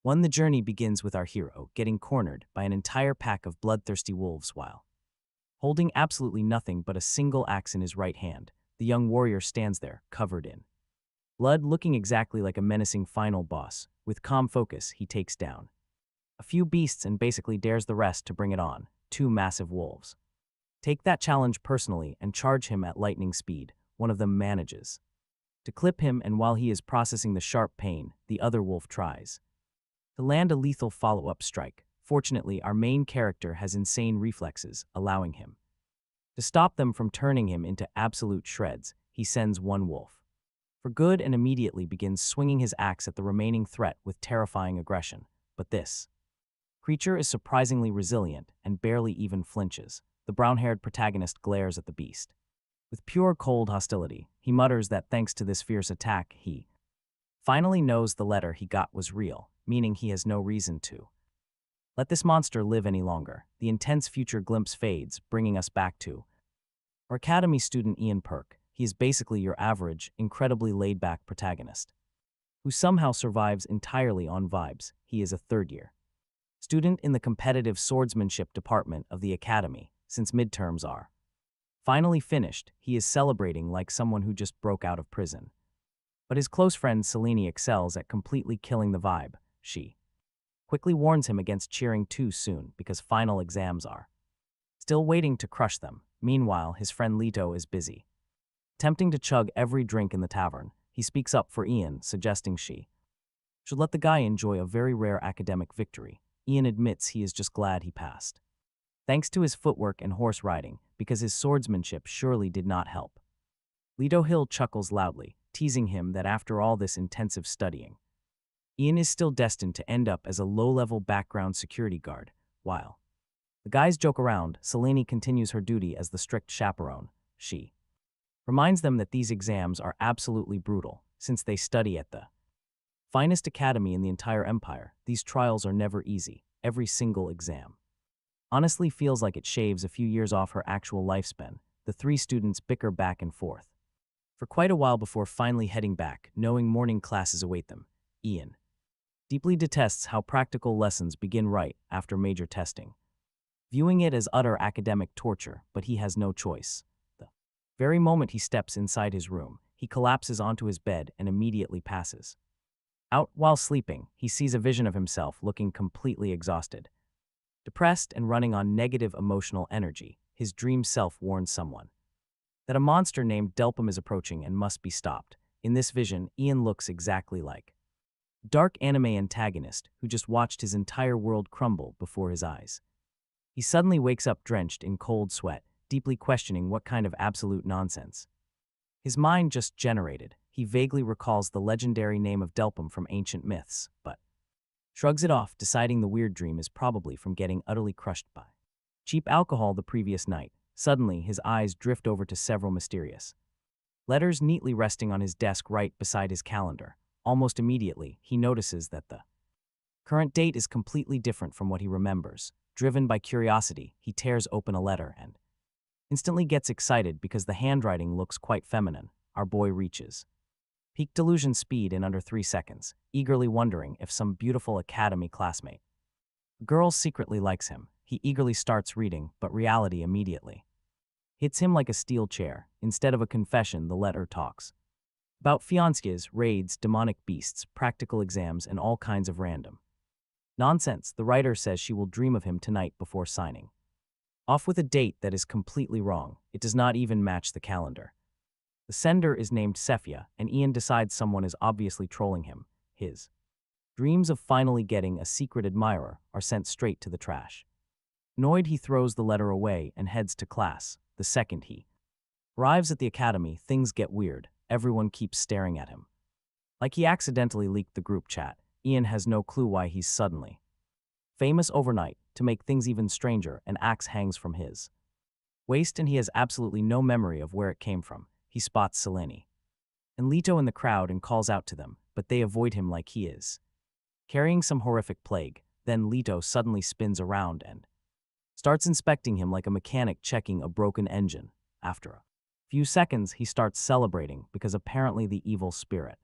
The journey begins with our hero getting cornered by an entire pack of bloodthirsty wolves while holding absolutely nothing but a single axe in his right hand. The young warrior stands there, covered in blood, looking exactly like a menacing final boss. With calm focus, he takes down a few beasts and basically dares the rest to bring it on. Two massive wolves take that challenge personally and charge him at lightning speed. One of them manages to clip him, and while he is processing the sharp pain, the other wolf tries to land a lethal follow-up strike. Fortunately, our main character has insane reflexes, allowing him to stop them from turning him into absolute shreds. He sends one wolf for good and immediately begins swinging his axe at the remaining threat with terrifying aggression. But this creature is surprisingly resilient and barely even flinches. The brown-haired protagonist glares at the beast with pure cold hostility. He mutters that thanks to this fierce attack, he finally knows the letter he got was real, meaning he has no reason to let this monster live any longer. The intense future glimpse fades, bringing us back to our academy student Ian Perk. He is basically your average, incredibly laid-back protagonist who somehow survives entirely on vibes. He is a third-year student in the competitive swordsmanship department of the academy. Since midterms are finally finished, he is celebrating like someone who just broke out of prison. But his close friend Selene excels at completely killing the vibe. She quickly warns him against cheering too soon because final exams are still waiting to crush them. Meanwhile, his friend Leto is busy attempting to chug every drink in the tavern. He speaks up for Ian, suggesting she should let the guy enjoy a very rare academic victory. Ian admits he is just glad he passed, thanks to his footwork and horse riding, because his swordsmanship surely did not help. Leto Hill chuckles loudly, teasing him that after all this intensive studying, Ian is still destined to end up as a low-level background security guard. While the guys joke around, Selene continues her duty as the strict chaperone. She reminds them that these exams are absolutely brutal, since they study at the finest academy in the entire empire. These trials are never easy. Every single exam honestly feels like it shaves a few years off her actual lifespan. The three students bicker back and forth for quite a while before finally heading back, knowing morning classes await them. Ian deeply detests how practical lessons begin right after major testing, viewing it as utter academic torture, but he has no choice. The very moment he steps inside his room, he collapses onto his bed and immediately passes out. While sleeping, he sees a vision of himself looking completely exhausted, depressed, and running on negative emotional energy. His dream self warns someone that a monster named Delphum is approaching and must be stopped. In this vision, Ian looks exactly like a dark anime antagonist who just watched his entire world crumble before his eyes. He suddenly wakes up drenched in cold sweat, deeply questioning what kind of absolute nonsense his mind just generated. He vaguely recalls the legendary name of Delphum from ancient myths, but shrugs it off, deciding the weird dream is probably from getting utterly crushed by cheap alcohol the previous night. Suddenly, his eyes drift over to several mysterious letters neatly resting on his desk right beside his calendar. Almost immediately, he notices that the current date is completely different from what he remembers. Driven by curiosity, he tears open a letter and instantly gets excited because the handwriting looks quite feminine. Our boy reaches peak delusion speed in under 3 seconds, eagerly wondering if some beautiful academy classmate girl secretly likes him. He eagerly starts reading, but reality immediately hits him like a steel chair. Instead of a confession, the letter talks about fiancés, raids, demonic beasts, practical exams, and all kinds of random nonsense. The writer says she will dream of him tonight before signing off with a date that is completely wrong. It does not even match the calendar. The sender is named Sephia, and Ian decides someone is obviously trolling him. His dreams of finally getting a secret admirer are sent straight to the trash. Annoyed, he throws the letter away and heads to class. The second he arrives at the academy, things get weird. Everyone keeps staring at him like he accidentally leaked the group chat. Ian has no clue why he's suddenly famous overnight. To make things even stranger, an axe hangs from his waist and he has absolutely no memory of where it came from. He spots Selene and Leto in the crowd and calls out to them, but they avoid him like he is carrying some horrific plague. Then Leto suddenly spins around and starts inspecting him like a mechanic checking a broken engine. After a few seconds, he starts celebrating because apparently the evil spirit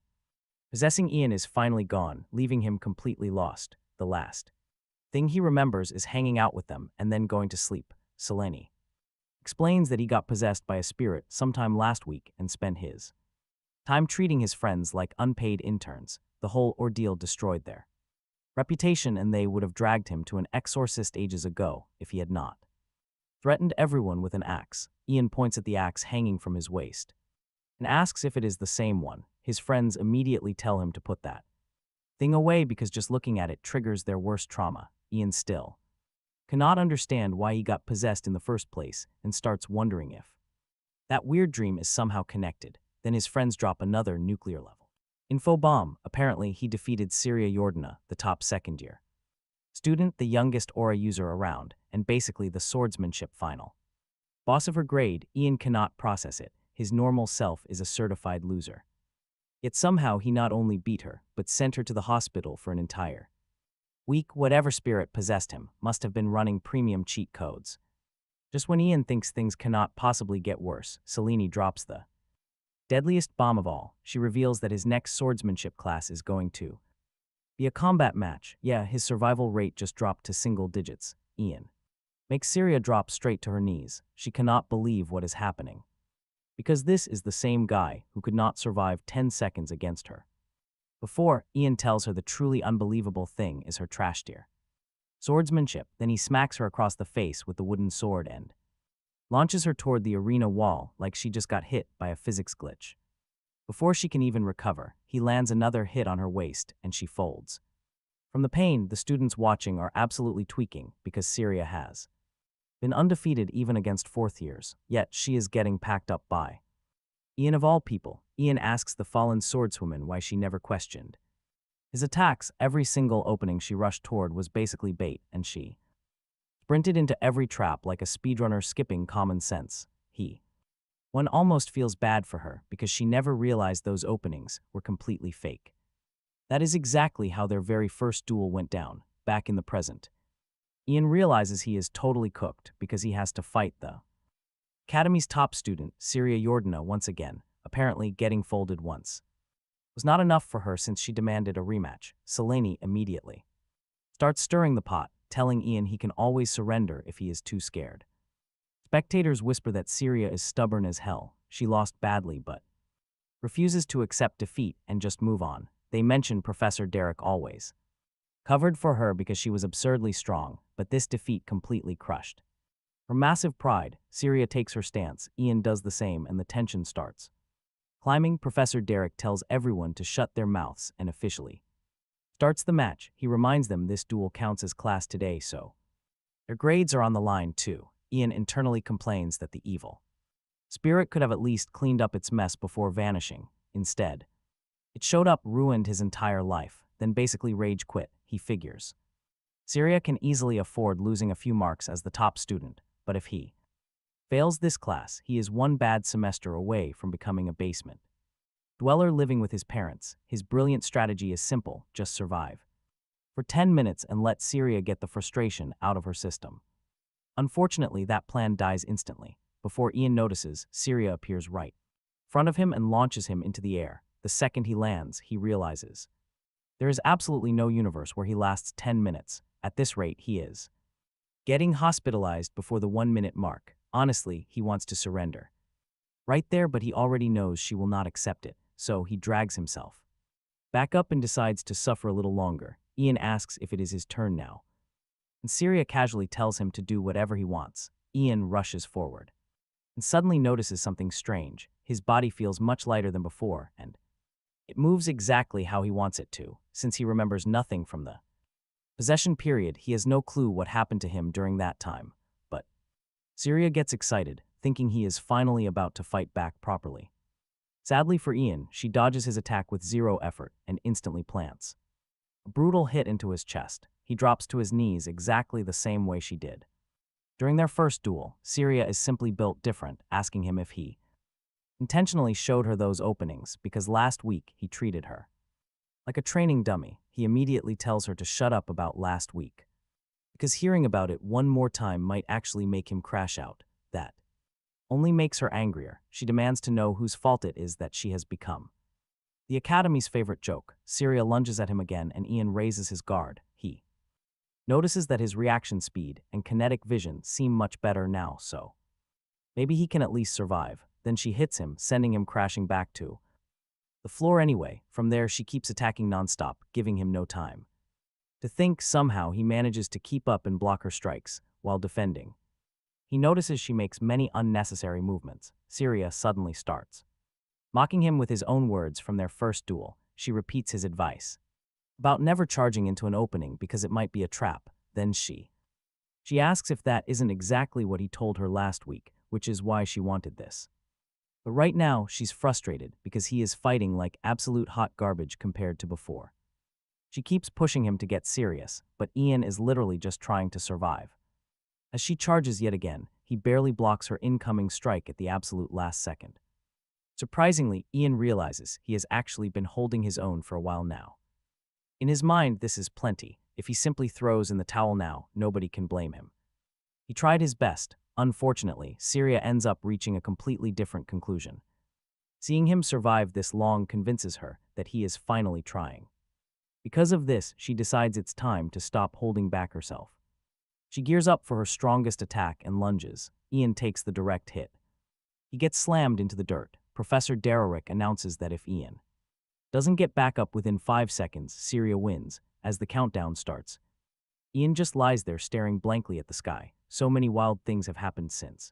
Possessing Ian is finally gone, leaving him completely lost. The last thing he remembers is hanging out with them and then going to sleep. Selene explains that he got possessed by a spirit sometime last week and spent his time treating his friends like unpaid interns. The whole ordeal destroyed their reputation, and they would have dragged him to an exorcist ages ago if he had not threatened everyone with an axe. Ian points at the axe hanging from his waist and asks if it is the same one. His friends immediately tell him to put that thing away because just looking at it triggers their worst trauma. Ian still cannot understand why he got possessed in the first place and starts wondering if that weird dream is somehow connected. Then his friends drop another nuclear level info bomb. Apparently, he defeated Syria Yordana, the top second-year student, the youngest aura user around, and basically the swordsmanship final boss of her grade. Ian cannot process it. His normal self is a certified loser. Yet somehow he not only beat her, but sent her to the hospital for an entire week. Whatever spirit possessed him must have been running premium cheat codes. Just when Ian thinks things cannot possibly get worse, Selene drops the deadliest bomb of all. She reveals that his next swordsmanship class is going to be a combat match. Yeah, his survival rate just dropped to single digits. Ian makes Syria drop straight to her knees. She cannot believe what is happening, because this is the same guy who could not survive 10 seconds against her before. Ian tells her the truly unbelievable thing is her trash tier swordsmanship. Then he smacks her across the face with the wooden sword and launches her toward the arena wall like she just got hit by a physics glitch. Before she can even recover, he lands another hit on her waist and she folds. From the pain, the students watching are absolutely tweaking because Syria has been undefeated even against fourth years, yet she is getting packed up by Ian of all people. Ian asks the fallen swordswoman why she never questioned his attacks. Every single opening she rushed toward was basically bait, and she sprinted into every trap like a speedrunner skipping common sense. One almost feels bad for her because she never realized those openings were completely fake. That is exactly how their very first duel went down, back in the present. Ian realizes he is totally cooked because he has to fight the Academy's top student, Syria Yordana, once again. Apparently getting folded once was not enough for her since she demanded a rematch. Selene immediately starts stirring the pot, telling Ian he can always surrender if he is too scared. Spectators whisper that Syria is stubborn as hell. She lost badly but refuses to accept defeat and just move on. They mention Professor Derek always covered for her because she was absurdly strong, but this defeat completely crushed her massive pride. Syria takes her stance, Ian does the same, and the tension starts climbing. Professor Derek tells everyone to shut their mouths and officially starts the match. He reminds them this duel counts as class today, so their grades are on the line too. Ian internally complains that the evil spirit could have at least cleaned up its mess before vanishing. Instead, it showed up, ruined his entire life, then basically rage quit. He figures Syria can easily afford losing a few marks as the top student, but if he fails this class, he is one bad semester away from becoming a basement dweller living with his parents. His brilliant strategy is simple: just survive for 10 minutes and let Syria get the frustration out of her system. Unfortunately, that plan dies instantly. Before Ian notices, Syria appears right in front of him and launches him into the air. The second he lands, he realizes there is absolutely no universe where he lasts 10 minutes. At this rate, he is getting hospitalized before the 1-minute mark. Honestly, he wants to surrender right there, but he already knows she will not accept it, so he drags himself back up and decides to suffer a little longer. Ian asks if it is his turn now, and Syria casually tells him to do whatever he wants. Ian rushes forward and suddenly notices something strange. His body feels much lighter than before, and it moves exactly how he wants it to. Since he remembers nothing from the possession period, he has no clue what happened to him during that time. But Syria gets excited, thinking he is finally about to fight back properly. Sadly for Ian, she dodges his attack with zero effort and instantly plants a brutal hit into his chest. He drops to his knees exactly the same way she did during their first duel. Syria is simply built different, asking him if he intentionally showed her those openings because last week he treated her like a training dummy. He immediately tells her to shut up about last week, because hearing about it one more time might actually make him crash out. That only makes her angrier. She demands to know whose fault it is that she has become The Academy's favorite joke, Syria lunges at him again and Ian raises his guard. He notices that his reaction speed and kinetic vision seem much better now, so maybe he can at least survive. Then she hits him, sending him crashing back to the floor anyway. From there, she keeps attacking nonstop, giving him no time to think. Somehow, he manages to keep up and block her strikes while defending. He notices she makes many unnecessary movements. Syria suddenly starts mocking him with his own words from their first duel. She repeats his advice about never charging into an opening because it might be a trap. Then she asks if that isn't exactly what he told her last week, which is why she wanted this. But right now, she's frustrated because he is fighting like absolute hot garbage compared to before. She keeps pushing him to get serious, but Ian is literally just trying to survive. As she charges yet again, he barely blocks her incoming strike at the absolute last second. Surprisingly, Ian realizes he has actually been holding his own for a while now. In his mind, this is plenty. If he simply throws in the towel now, nobody can blame him. He tried his best. Unfortunately, Syria ends up reaching a completely different conclusion. Seeing him survive this long convinces her that he is finally trying. Because of this, she decides it's time to stop holding back herself. She gears up for her strongest attack and lunges. Ian takes the direct hit. He gets slammed into the dirt. Professor Derrick announces that if Ian doesn't get back up within 5 seconds, Syria wins. As the countdown starts, Ian just lies there staring blankly at the sky. So many wild things have happened since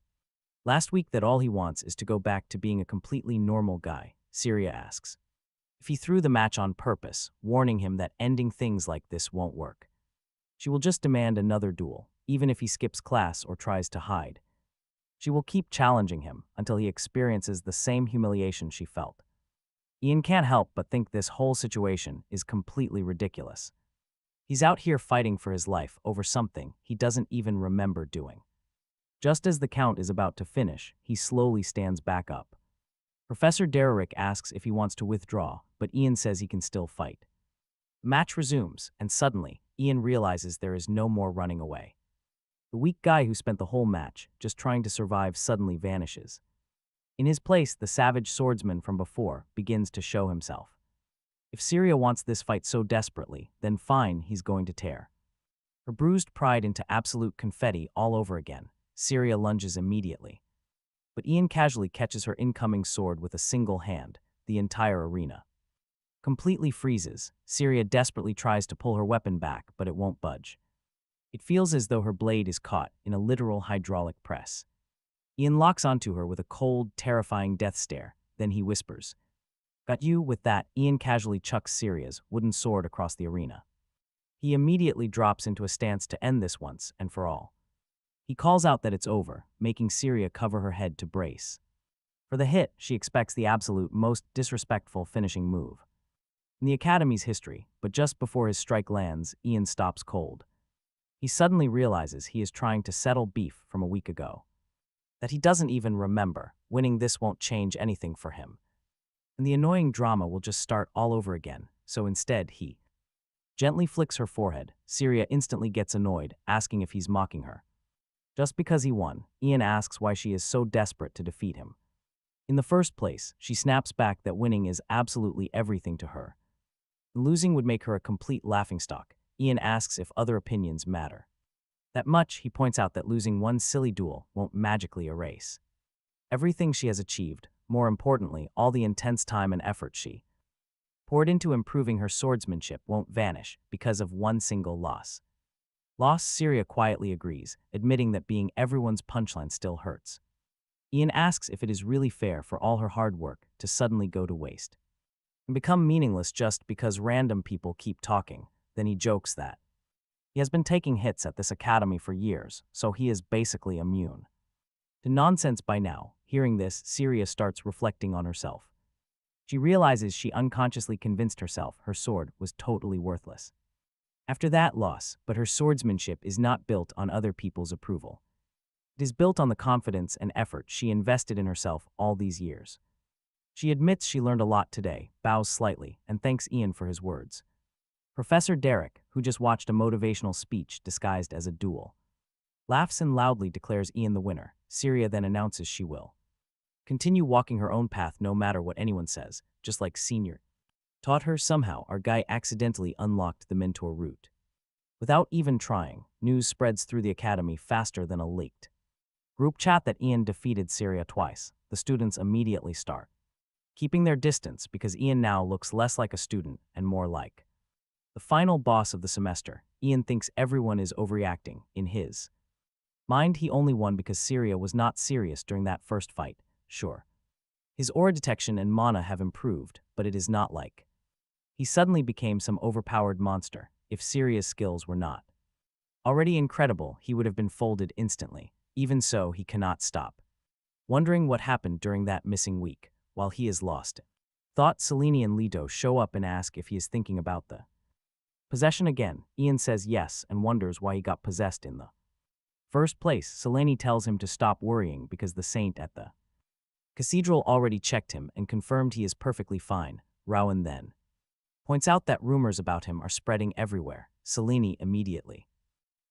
last week that all he wants is to go back to being a completely normal guy. Syria asks if he threw the match on purpose, warning him that ending things like this won't work. She will just demand another duel, even if he skips class or tries to hide. She will keep challenging him until he experiences the same humiliation she felt. Ian can't help but think this whole situation is completely ridiculous. He's out here fighting for his life over something he doesn't even remember doing. Just as the count is about to finish, he slowly stands back up. Professor Derrick asks if he wants to withdraw, but Ian says he can still fight. The match resumes, and suddenly, Ian realizes there is no more running away. The weak guy who spent the whole match just trying to survive suddenly vanishes. In his place, the savage swordsman from before begins to show himself. If Syria wants this fight so desperately, then fine, he's going to tear her bruised pride into absolute confetti all over again. Syria lunges immediately, but Ian casually catches her incoming sword with a single hand. The entire arena completely freezes. Syria desperately tries to pull her weapon back, but it won't budge. It feels as though her blade is caught in a literal hydraulic press. Ian locks onto her with a cold, terrifying death stare. Then he whispers, "Got you?" With that, Ian casually chucks Syria's wooden sword across the arena. He immediately drops into a stance to end this once and for all. He calls out that it's over, making Syria cover her head to brace. For the hit, she expects the absolute most disrespectful finishing move in the Academy's history, but just before his strike lands, Ian stops cold. He suddenly realizes he is trying to settle beef from a week ago that he doesn't even remember. Winning this won't change anything for him, and the annoying drama will just start all over again. So instead, he gently flicks her forehead. Syria instantly gets annoyed, asking if he's mocking her. Just because he won, Ian asks why she is so desperate to defeat him. In the first place, she snaps back that winning is absolutely everything to her. Losing would make her a complete laughingstock. Ian asks if other opinions matter that much. He points out that losing one silly duel won't magically erase everything she has achieved. More importantly, all the intense time and effort she poured into improving her swordsmanship won't vanish because of one single loss. Syria quietly agrees, admitting that being everyone's punchline still hurts. Ian asks if it is really fair for all her hard work to suddenly go to waste and become meaningless just because random people keep talking. Then he jokes that he has been taking hits at this academy for years, so he is basically immune to nonsense by now. Hearing this, Syria starts reflecting on herself. She realizes she unconsciously convinced herself her sword was totally worthless after that loss, but her swordsmanship is not built on other people's approval. It is built on the confidence and effort she invested in herself all these years. She admits she learned a lot today, bows slightly, and thanks Ian for his words. Professor Derrick, who just watched a motivational speech disguised as a duel, laughs and loudly declares Ian the winner. Syria then announces she will continue walking her own path no matter what anyone says, just like Senior Taught her somehow our guy accidentally unlocked the mentor route. Without even trying, news spreads through the academy faster than a leaked group chat that Ian defeated Syria twice. The students immediately start keeping their distance because Ian now looks less like a student and more like the final boss of the semester. Ian thinks everyone is overreacting. In his mind, he only won because Syria was not serious during that first fight. Sure, his aura detection and mana have improved, but it is not like he suddenly became some overpowered monster. If Syria's skills were not already incredible, he would have been folded instantly. Even so, he cannot stop wondering what happened during that missing week. While he is lost thought, Selene and Leto show up and ask if he is thinking about the possession again. Ian says yes and wonders why he got possessed in the first place. Selene tells him to stop worrying because the saint at the cathedral already checked him and confirmed he is perfectly fine. Rowan then points out that rumors about him are spreading everywhere. Selene immediately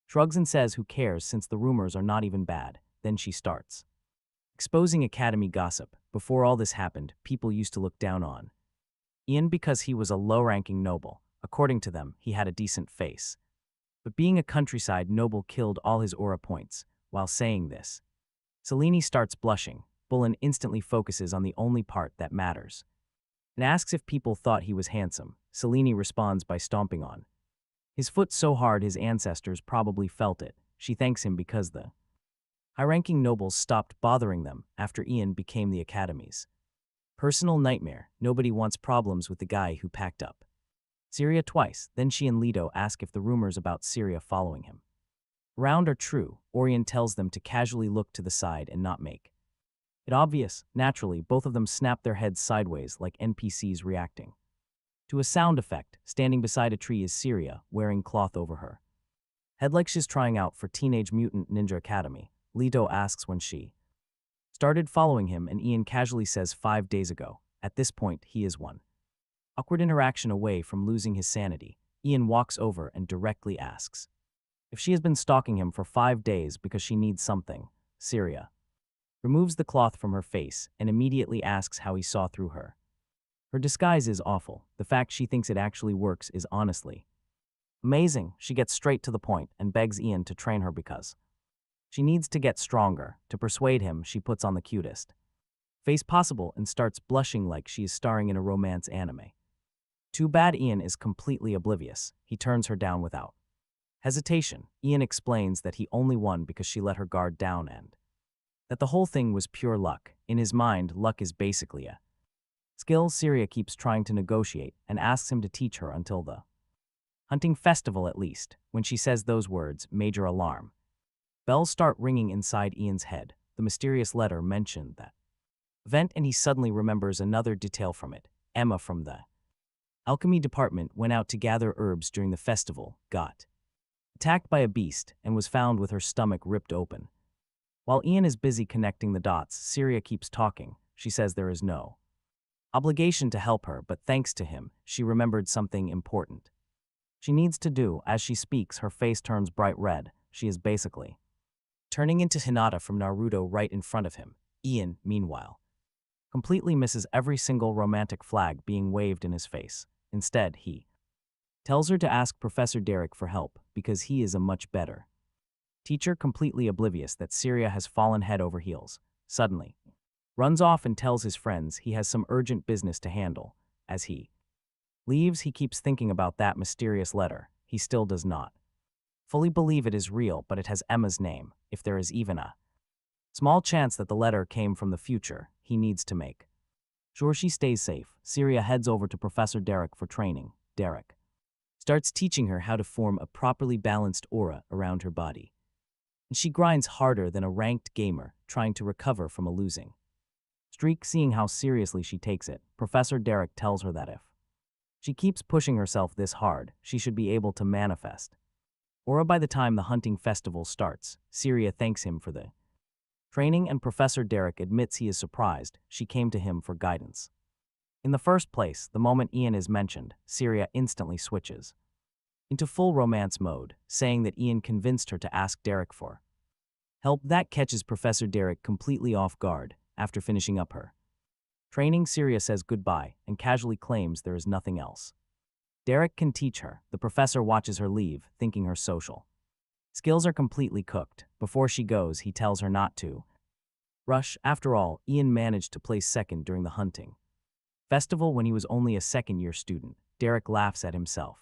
shrugs and says who cares since the rumors are not even bad. Then she starts exposing academy gossip. Before all this happened, people used to look down on Ian because he was a low-ranking noble. According to them, he had a decent face. But being a countryside noble killed all his aura points. While saying this, Selene starts blushing. Bullen instantly focuses on the only part that matters and asks if people thought he was handsome. Selene responds by stomping on his foot so hard his ancestors probably felt it. She thanks him because the high-ranking nobles stopped bothering them after Ian became the academy's personal nightmare. Nobody wants problems with the guy who packed up Syria twice. Then she and Leto ask if the rumors about Syria following him around are true. Orion tells them to casually look to the side and not make it obvious. Naturally, both of them snap their heads sideways like NPCs reacting to a sound effect. Standing beside a tree is Syria, wearing cloth over her head like she's trying out for Teenage Mutant Ninja Academy. Leto asks when she started following him and Ian casually says 5 days ago. At this point, he is one awkward interaction away from losing his sanity. Ian walks over and directly asks if she has been stalking him for 5 days because she needs something. Syria removes the cloth from her face and immediately asks how he saw through her. Her disguise is awful. The fact she thinks it actually works is honestly amazing. She gets straight to the point and begs Ian to train her because she needs to get stronger. To persuade him, she puts on the cutest face possible and starts blushing like she is starring in a romance anime. Too bad Ian is completely oblivious. He turns her down without hesitation. Ian explains that he only won because she let her guard down and that the whole thing was pure luck. In his mind, luck is basically a skill. Syria keeps trying to negotiate and asks him to teach her until the hunting festival at least. When she says those words, major alarm bells start ringing inside Ian's head. The mysterious letter mentioned that event and he suddenly remembers another detail from it. Emma from the alchemy department went out to gather herbs during the festival, got attacked by a beast, and was found with her stomach ripped open. While Ian is busy connecting the dots, Syria keeps talking. She says there is no obligation to help her, but thanks to him, she remembered something important she needs to do. As she speaks, her face turns bright red. She is basically turning into Hinata from Naruto right in front of him. Ian, meanwhile, completely misses every single romantic flag being waved in his face. Instead, he tells her to ask Professor Derek for help because he is a much better teacher. Completely oblivious that Syria has fallen head over heels, suddenly runs off and tells his friends he has some urgent business to handle. As he leaves, he keeps thinking about that mysterious letter. He still does not fully believe it is real, but it has Emma's name. If there is even a small chance that the letter came from the future, he needs to make sure she stays safe. Syria heads over to Professor Derek for training. Derek starts teaching her how to form a properly balanced aura around her body. And she grinds harder than a ranked gamer trying to recover from a losing streak. Seeing how seriously she takes it, Professor Derek tells her that if she keeps pushing herself this hard, she should be able to manifest aura by the time the hunting festival starts. Syria thanks him for the training and Professor Derek admits he is surprised she came to him for guidance. In the first place, the moment Ian is mentioned, Syria instantly switches into full romance mode, saying that Ian convinced her to ask Derek for help. That catches Professor Derek completely off guard. After finishing up her Training, Syria says goodbye and casually claims there is nothing else. Derek can teach her. The professor watches her leave, thinking her social skills are completely cooked. Before she goes, he tells her not to rush. After all, Ian managed to place second during the hunting festival when he was only a second-year student. Derek laughs at himself,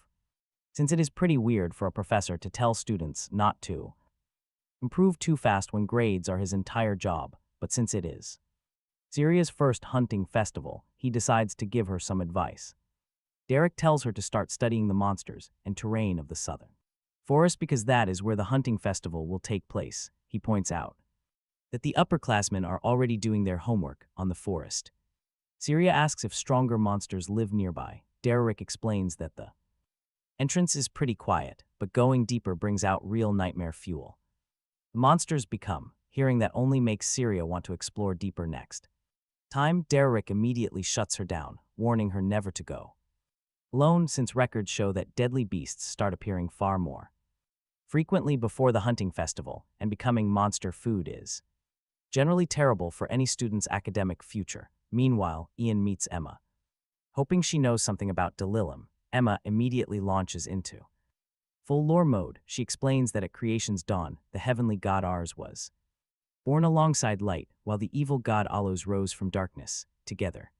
since it is pretty weird for a professor to tell students not to improve too fast when grades are his entire job. But since it is Syria's first hunting festival, he decides to give her some advice. Derek tells her to start studying the monsters and terrain of the southern forest because that is where the hunting festival will take place. He points out that the upperclassmen are already doing their homework on the forest. Syria asks if stronger monsters live nearby. Derek explains that the entrance is pretty quiet, but going deeper brings out real nightmare fuel. The monsters become, hearing that only makes Syria want to explore deeper next time. Derek immediately shuts her down, warning her never to go alone since records show that deadly beasts start appearing far more frequently before the hunting festival, and becoming monster food is generally terrible for any student's academic future. Meanwhile, Ian meets Emma. Hoping she knows something about Delilim, Emma immediately launches into full lore mode. She explains that at creation's dawn, the heavenly god Ars was born alongside light, while the evil god Alos rose from darkness. Together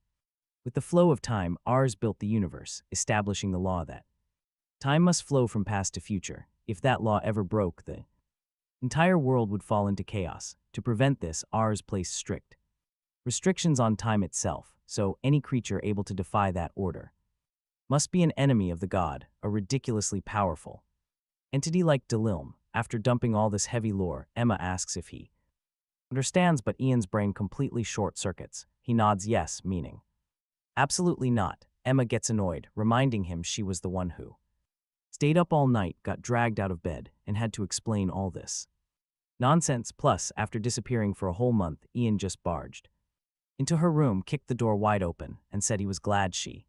with the flow of time, Ars built the universe, establishing the law that time must flow from past to future. If that law ever broke, the entire world would fall into chaos. To prevent this, Ars placed strict restrictions on time itself, so any creature able to defy that order must be an enemy of the god, a ridiculously powerful entity like Delilm. After dumping all this heavy lore, Emma asks if he understands, but Ian's brain completely short-circuits. He nods yes, meaning absolutely not. Emma gets annoyed, reminding him she was the one who stayed up all night, got dragged out of bed, and had to explain all this nonsense. Plus, after disappearing for a whole month, Ian just barged into her room, kicked the door wide open, and said he was glad she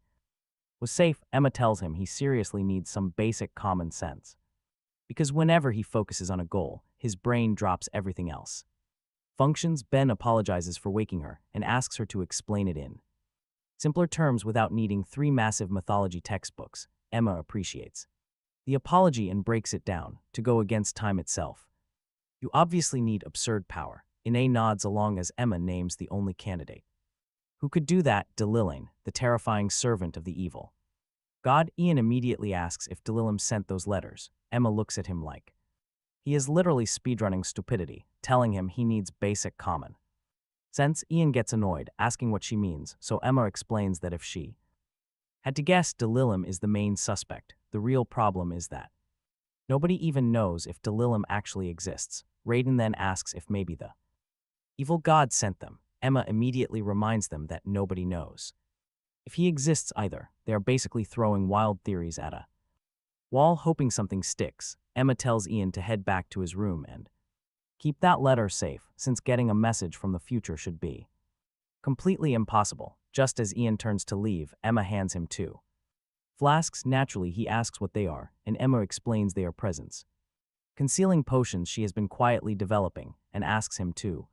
was safe. Emma tells him he seriously needs some basic common sense, because whenever he focuses on a goal, his brain drops everything else functions. Ben apologizes for waking her and asks her to explain it in simpler terms without needing 3 massive mythology textbooks. Emma appreciates the apology and breaks it down to go against time itself. You obviously need absurd power. Ine nods along as Emma names the only candidate who could do that, Delilin, the terrifying servant of the evil god. Ian immediately asks if Delilim sent those letters. Emma looks at him like he is literally speedrunning stupidity, telling him he needs basic common sense. Ian gets annoyed, asking what she means, so Emma explains that if she had to guess, Delilim is the main suspect. The real problem is that nobody even knows if Delilim actually exists. Raiden then asks if maybe the evil god sent them. Emma immediately reminds them that nobody knows if he exists either. They are basically throwing wild theories at a wall, hoping something sticks. Emma tells Ian to head back to his room and keep that letter safe, since getting a message from the future should be completely impossible. Just as Ian turns to leave, Emma hands him 2 flasks. Naturally, he asks what they are, and Emma explains they are presents concealing potions she has been quietly developing, and asks him to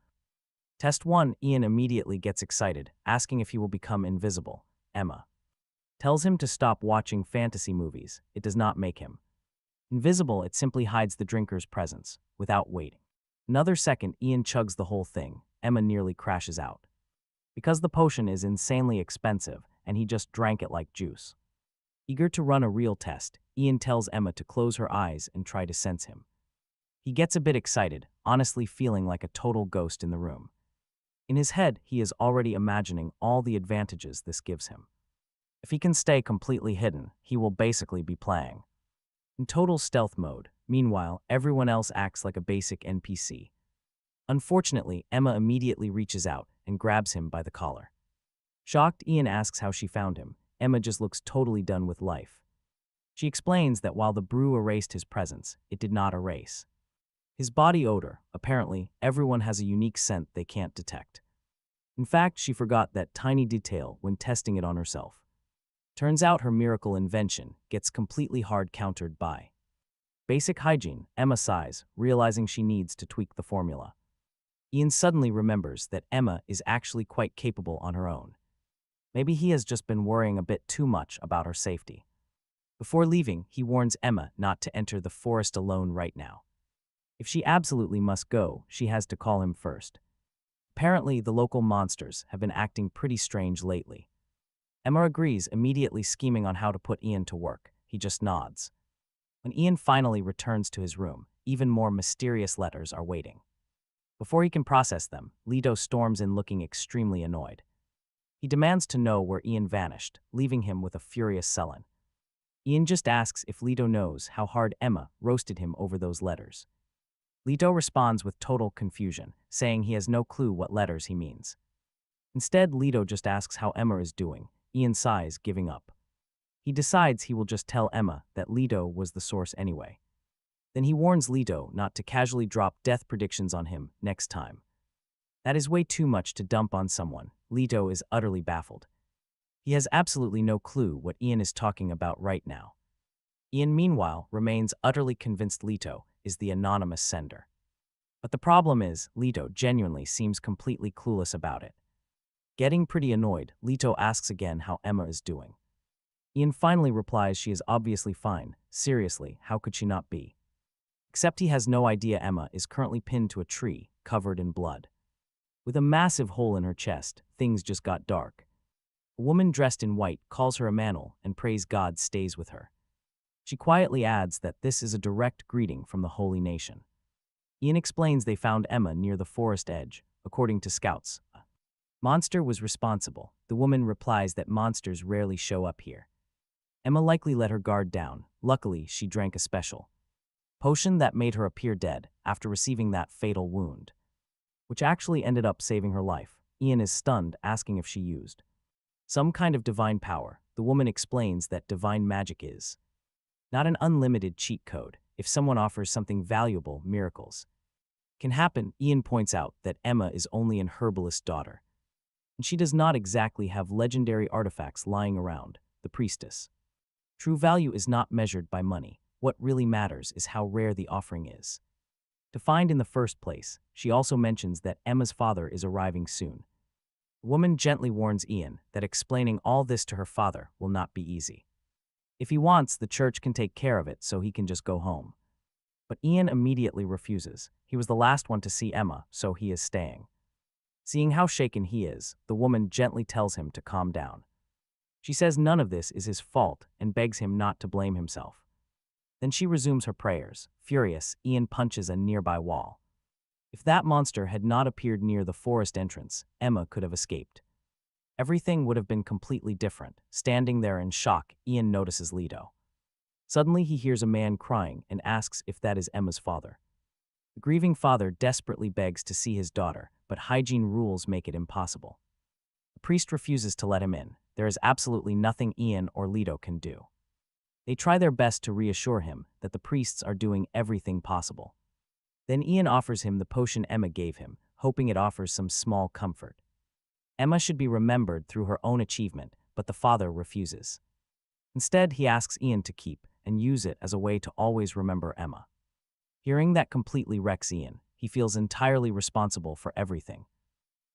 test one. Ian immediately gets excited, asking if he will become invisible. Emma tells him to stop watching fantasy movies. It does not make him invisible, it simply hides the drinker's presence. Without waiting another second, Ian chugs the whole thing. Emma nearly crashes out because the potion is insanely expensive, and he just drank it like juice. Eager to run a real test, Ian tells Emma to close her eyes and try to sense him. He gets a bit excited, honestly feeling like a total ghost in the room. In his head, he is already imagining all the advantages this gives him. If he can stay completely hidden, he will basically be playing in total stealth mode. Meanwhile, everyone else acts like a basic NPC. Unfortunately, Emma immediately reaches out and grabs him by the collar. Shocked, Ian asks how she found him. Emma just looks totally done with life. She explains that while the brew erased his presence, it did not erase his body odor. Apparently, everyone has a unique scent they can't detect. In fact, she forgot that tiny detail when testing it on herself. Turns out her miracle invention gets completely hard countered by basic hygiene. Emma sighs, realizing she needs to tweak the formula. Ian suddenly remembers that Emma is actually quite capable on her own. Maybe he has just been worrying a bit too much about her safety. Before leaving, he warns Emma not to enter the forest alone right now. If she absolutely must go, she has to call him first. Apparently, the local monsters have been acting pretty strange lately. Emma agrees, immediately scheming on how to put Ian to work. He just nods. When Ian finally returns to his room, even more mysterious letters are waiting. Before he can process them, Leto storms in looking extremely annoyed. He demands to know where Ian vanished, leaving him with a furious sullen. Ian just asks if Leto knows how hard Emma roasted him over those letters. Leto responds with total confusion, saying he has no clue what letters he means. Instead, Leto just asks how Emma is doing. Ian sighs, giving up. He decides he will just tell Emma that Leto was the source anyway. Then he warns Leto not to casually drop death predictions on him next time. That is way too much to dump on someone. Leto is utterly baffled. He has absolutely no clue what Ian is talking about right now. Ian, meanwhile, remains utterly convinced Leto is the anonymous sender. But the problem is, Leto genuinely seems completely clueless about it. Getting pretty annoyed, Leto asks again how Emma is doing. Ian finally replies she is obviously fine. Seriously, how could she not be? Except he has no idea Emma is currently pinned to a tree, covered in blood. With a massive hole in her chest, things just got dark. A woman dressed in white calls her Emmanuel and prays God stays with her. She quietly adds that this is a direct greeting from the Holy Nation. Ian explains they found Emma near the forest edge, according to scouts. Monster was responsible. The woman replies that monsters rarely show up here. Emma likely let her guard down. Luckily, she drank a special potion that made her appear dead after receiving that fatal wound, which actually ended up saving her life. Ian is stunned, asking if she used some kind of divine power. The woman explains that divine magic is not an unlimited cheat code. If someone offers something valuable, miracles can happen. Ian points out that Emma is only an herbalist's daughter, and she does not exactly have legendary artifacts lying around. The priestess. True value is not measured by money. What really matters is how rare the offering is to find in the first place. She also mentions that Emma's father is arriving soon. The woman gently warns Ian that explaining all this to her father will not be easy. If he wants, the church can take care of it so he can just go home. But Ian immediately refuses. He was the last one to see Emma, so he is staying. Seeing how shaken he is, the woman gently tells him to calm down. She says none of this is his fault and begs him not to blame himself. Then she resumes her prayers. Furious, Ian punches a nearby wall. If that monster had not appeared near the forest entrance, Emma could have escaped. Everything would have been completely different. Standing there in shock, Ian notices Leto. Suddenly he hears a man crying and asks if that is Emma's father. The grieving father desperately begs to see his daughter, but hygiene rules make it impossible. The priest refuses to let him in. There is absolutely nothing Ian or Leto can do. They try their best to reassure him that the priests are doing everything possible. Then Ian offers him the potion Emma gave him, hoping it offers some small comfort. Emma should be remembered through her own achievement, but the father refuses. Instead, he asks Ian to keep and use it as a way to always remember Emma. Hearing that completely wrecks Ian. He feels entirely responsible for everything.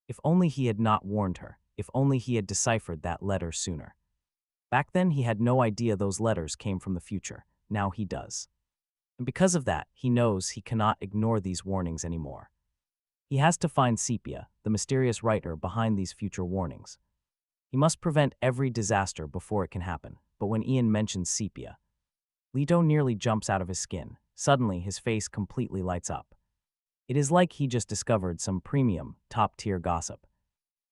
If only he had not warned her. If only he had deciphered that letter sooner. Back then, he had no idea those letters came from the future. Now he does. And because of that, he knows he cannot ignore these warnings anymore. He has to find Sepia, the mysterious writer behind these future warnings. He must prevent every disaster before it can happen. But when Ian mentions Sepia, Leto nearly jumps out of his skin. Suddenly, his face completely lights up. It is like he just discovered some premium, top-tier gossip.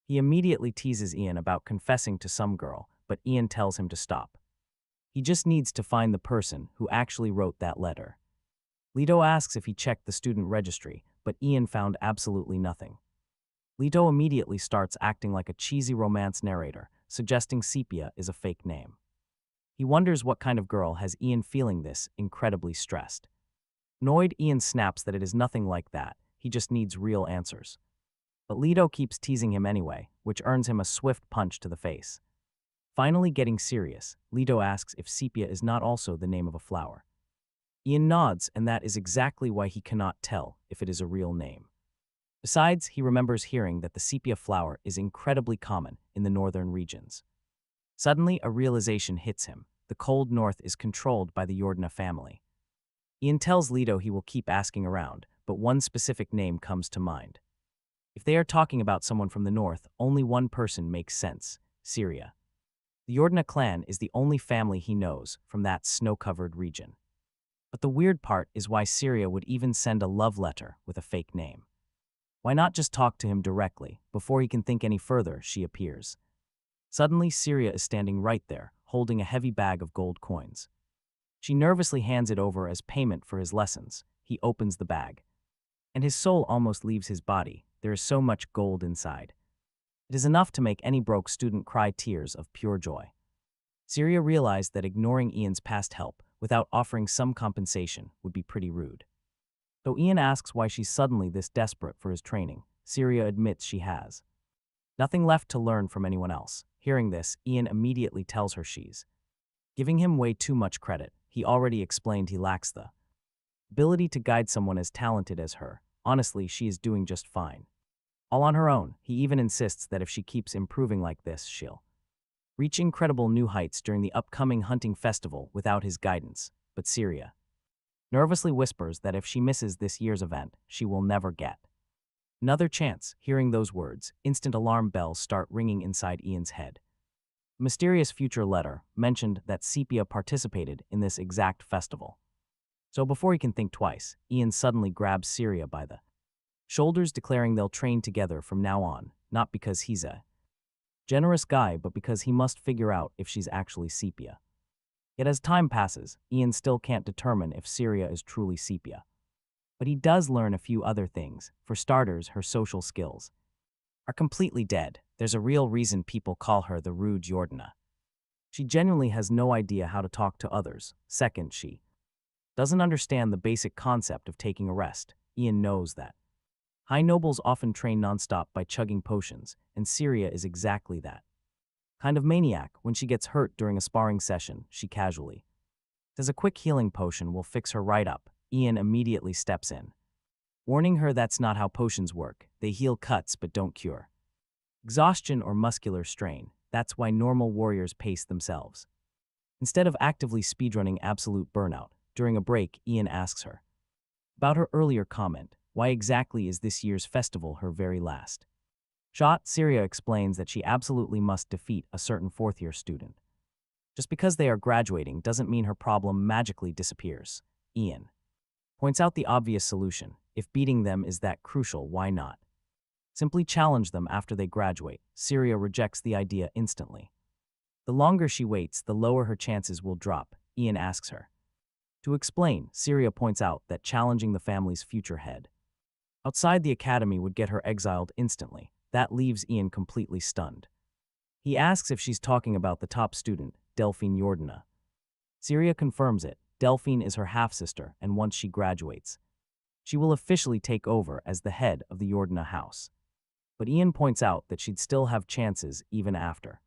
He immediately teases Ian about confessing to some girl, but Ian tells him to stop. He just needs to find the person who actually wrote that letter. Leto asks if he checked the student registry, but Ian found absolutely nothing. Leto immediately starts acting like a cheesy romance narrator, suggesting Sepia is a fake name. He wonders what kind of girl has Ian feeling this incredibly stressed. Annoyed, Ian snaps that it is nothing like that. He just needs real answers. But Leto keeps teasing him anyway, which earns him a swift punch to the face. Finally getting serious, Leto asks if Sepia is not also the name of a flower. Ian nods, and that is exactly why he cannot tell if it is a real name. Besides, he remembers hearing that the sepia flower is incredibly common in the northern regions. Suddenly, a realization hits him. The cold north is controlled by the Jordana family. Ian tells Leto he will keep asking around, but one specific name comes to mind. If they are talking about someone from the north, only one person makes sense: Syria. The Jordana clan is the only family he knows from that snow-covered region. But the weird part is why Syria would even send a love letter with a fake name. Why not just talk to him directly? Before he can think any further, she appears. Suddenly, Syria is standing right there, holding a heavy bag of gold coins. She nervously hands it over as payment for his lessons. He opens the bag. And his soul almost leaves his body. There is so much gold inside. It is enough to make any broke student cry tears of pure joy. Syria realized that ignoring Ian's past help without offering some compensation would be pretty rude. Though Ian asks why she's suddenly this desperate for his training, Syria admits she has nothing left to learn from anyone else. Hearing this, Ian immediately tells her she's giving him way too much credit. He already explained he lacks the ability to guide someone as talented as her. Honestly, she is doing just fine. All on her own. He even insists that if she keeps improving like this, she'll reach incredible new heights during the upcoming hunting festival without his guidance. But Syria nervously whispers that if she misses this year's event, she will never get another chance. Hearing those words, instant alarm bells start ringing inside Ian's head. A mysterious future letter mentioned that Sepia participated in this exact festival. So before he can think twice, Ian suddenly grabs Syria by the shoulders, declaring they'll train together from now on, not because he's a generous guy, but because he must figure out if she's actually Sepia. Yet as time passes, Ian still can't determine if Syria is truly Sepia. But he does learn a few other things. For starters, her social skills are completely dead. There's a real reason people call her the rude Jordana. She genuinely has no idea how to talk to others. Second, she doesn't understand the basic concept of taking a rest. Ian knows that high nobles often train nonstop by chugging potions, and Syria is exactly that kind of maniac. When she gets hurt during a sparring session, she casually says a quick healing potion will fix her right up. Ian immediately steps in, warning her that's not how potions work. They heal cuts but don't cure exhaustion or muscular strain. That's why normal warriors pace themselves instead of actively speedrunning absolute burnout. During a break, Ian asks her about her earlier comment. Why exactly is this year's festival her very last shot? Syria explains that she absolutely must defeat a certain fourth-year student. Just because they are graduating doesn't mean her problem magically disappears. Ian points out the obvious solution. If beating them is that crucial, why not simply challenge them after they graduate? Syria rejects the idea instantly. The longer she waits, the lower her chances will drop. Ian asks her to explain. Syria points out that challenging the family's future head outside the academy would get her exiled instantly. That leaves Ian completely stunned. He asks if she's talking about the top student, Delphine Jordana. Syria confirms it. Delphine is her half-sister, and once she graduates, she will officially take over as the head of the Jordana house. But Ian points out that she'd still have chances even after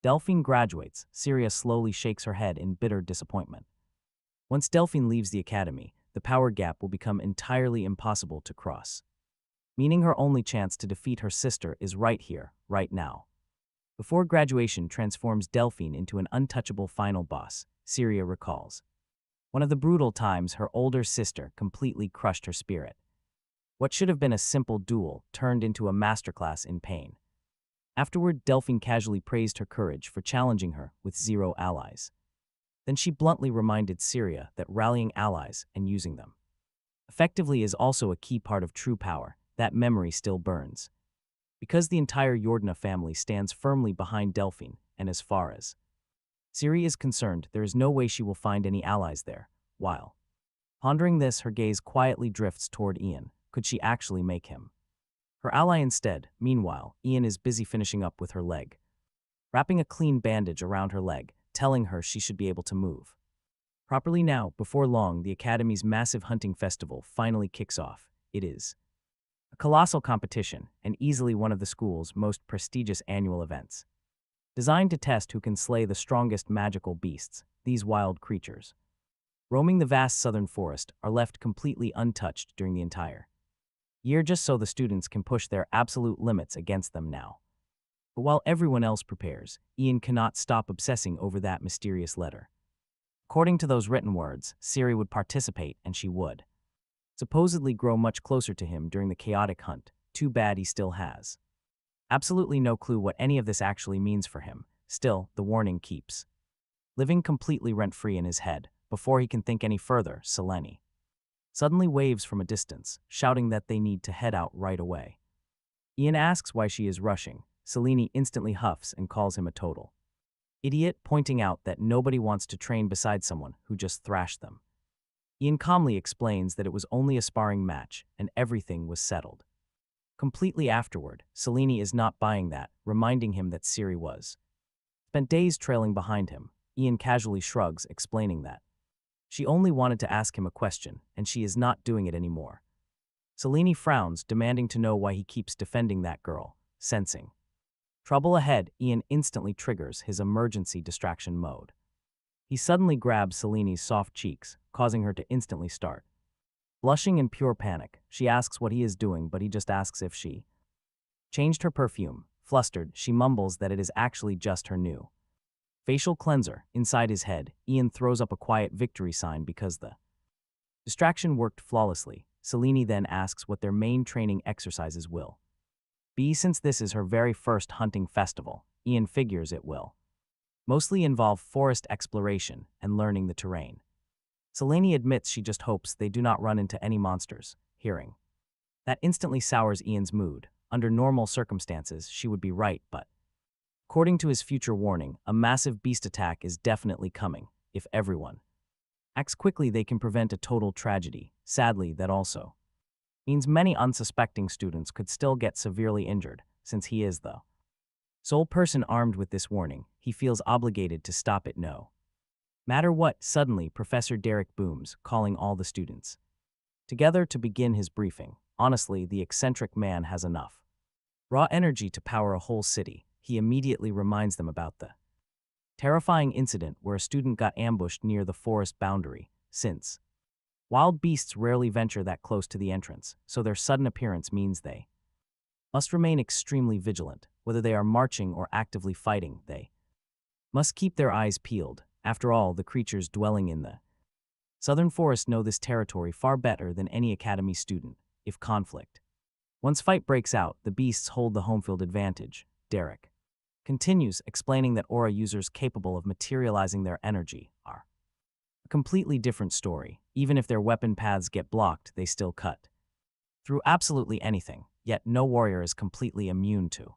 Delphine graduates. Syria slowly shakes her head in bitter disappointment. Once Delphine leaves the academy, the power gap will become entirely impossible to cross, meaning her only chance to defeat her sister is right here, right now. Before graduation transforms Delphine into an untouchable final boss, Syria recalls one of the brutal times her older sister completely crushed her spirit. What should have been a simple duel turned into a masterclass in pain. Afterward, Delphine casually praised her courage for challenging her with 0 allies. Then she bluntly reminded Syria that rallying allies and using them effectively is also a key part of true power. That memory still burns. Because the entire Jordana family stands firmly behind Delphine, and as far as Syria is concerned, there is no way she will find any allies there. While pondering this, her gaze quietly drifts toward Ian. Could she actually make him her ally instead? Meanwhile, Ian is busy finishing up with her leg, wrapping a clean bandage around her leg, telling her she should be able to move properly now. Before long, the Academy's massive hunting festival finally kicks off. It is a colossal competition, and easily one of the school's most prestigious annual events, designed to test who can slay the strongest magical beasts. These wild creatures, roaming the vast southern forest, are left completely untouched during the entire Year just so the students can push their absolute limits against them now. But while everyone else prepares, Ian cannot stop obsessing over that mysterious letter. According to those written words, Siri would participate and she would supposedly grow much closer to him during the chaotic hunt. Too bad he still has absolutely no clue what any of this actually means for him. Still, the warning keeps living completely rent-free in his head. Before he can think any further, Selene suddenly waves from a distance, shouting that they need to head out right away. Ian asks why she is rushing. Selene instantly huffs and calls him a total idiot, pointing out that nobody wants to train beside someone who just thrashed them. Ian calmly explains that it was only a sparring match and everything was settled. Completely afterward, Selene is not buying that, reminding him that Siri was spent days trailing behind him. Ian casually shrugs, explaining that she only wanted to ask him a question, and she is not doing it anymore. Selene frowns, demanding to know why he keeps defending that girl. Sensing trouble ahead, Ian instantly triggers his emergency distraction mode. He suddenly grabs Selene's soft cheeks, causing her to instantly start blushing in pure panic. She asks what he is doing, but he just asks if she changed her perfume. Flustered, she mumbles that it is actually just her new facial cleanser. Inside his head, Ian throws up a quiet victory sign because the distraction worked flawlessly. Selene then asks what their main training exercises will be. Since this is her very first hunting festival, Ian figures it will mostly involve forest exploration and learning the terrain. Selene admits she just hopes they do not run into any monsters. Hearing that instantly sours Ian's mood. Under normal circumstances, she would be right, but according to his future warning, a massive beast attack is definitely coming. If everyone acts quickly, they can prevent a total tragedy. Sadly, that also means many unsuspecting students could still get severely injured. Since he is the sole person armed with this warning, he feels obligated to stop it no matter what. Suddenly, Professor Derek booms, calling all the students together to begin his briefing. Honestly, the eccentric man has enough raw energy to power a whole city. He immediately reminds them about the terrifying incident where a student got ambushed near the forest boundary. Since wild beasts rarely venture that close to the entrance, so their sudden appearance means they must remain extremely vigilant. Whether they are marching or actively fighting, they must keep their eyes peeled. After all, the creatures dwelling in the southern forest know this territory far better than any academy student. If conflict once fight breaks out, the beasts hold the home field advantage. Derek continues, explaining that aura users capable of materializing their energy are a completely different story. Even if their weapon paths get blocked, they still cut through absolutely anything. Yet no warrior is completely immune to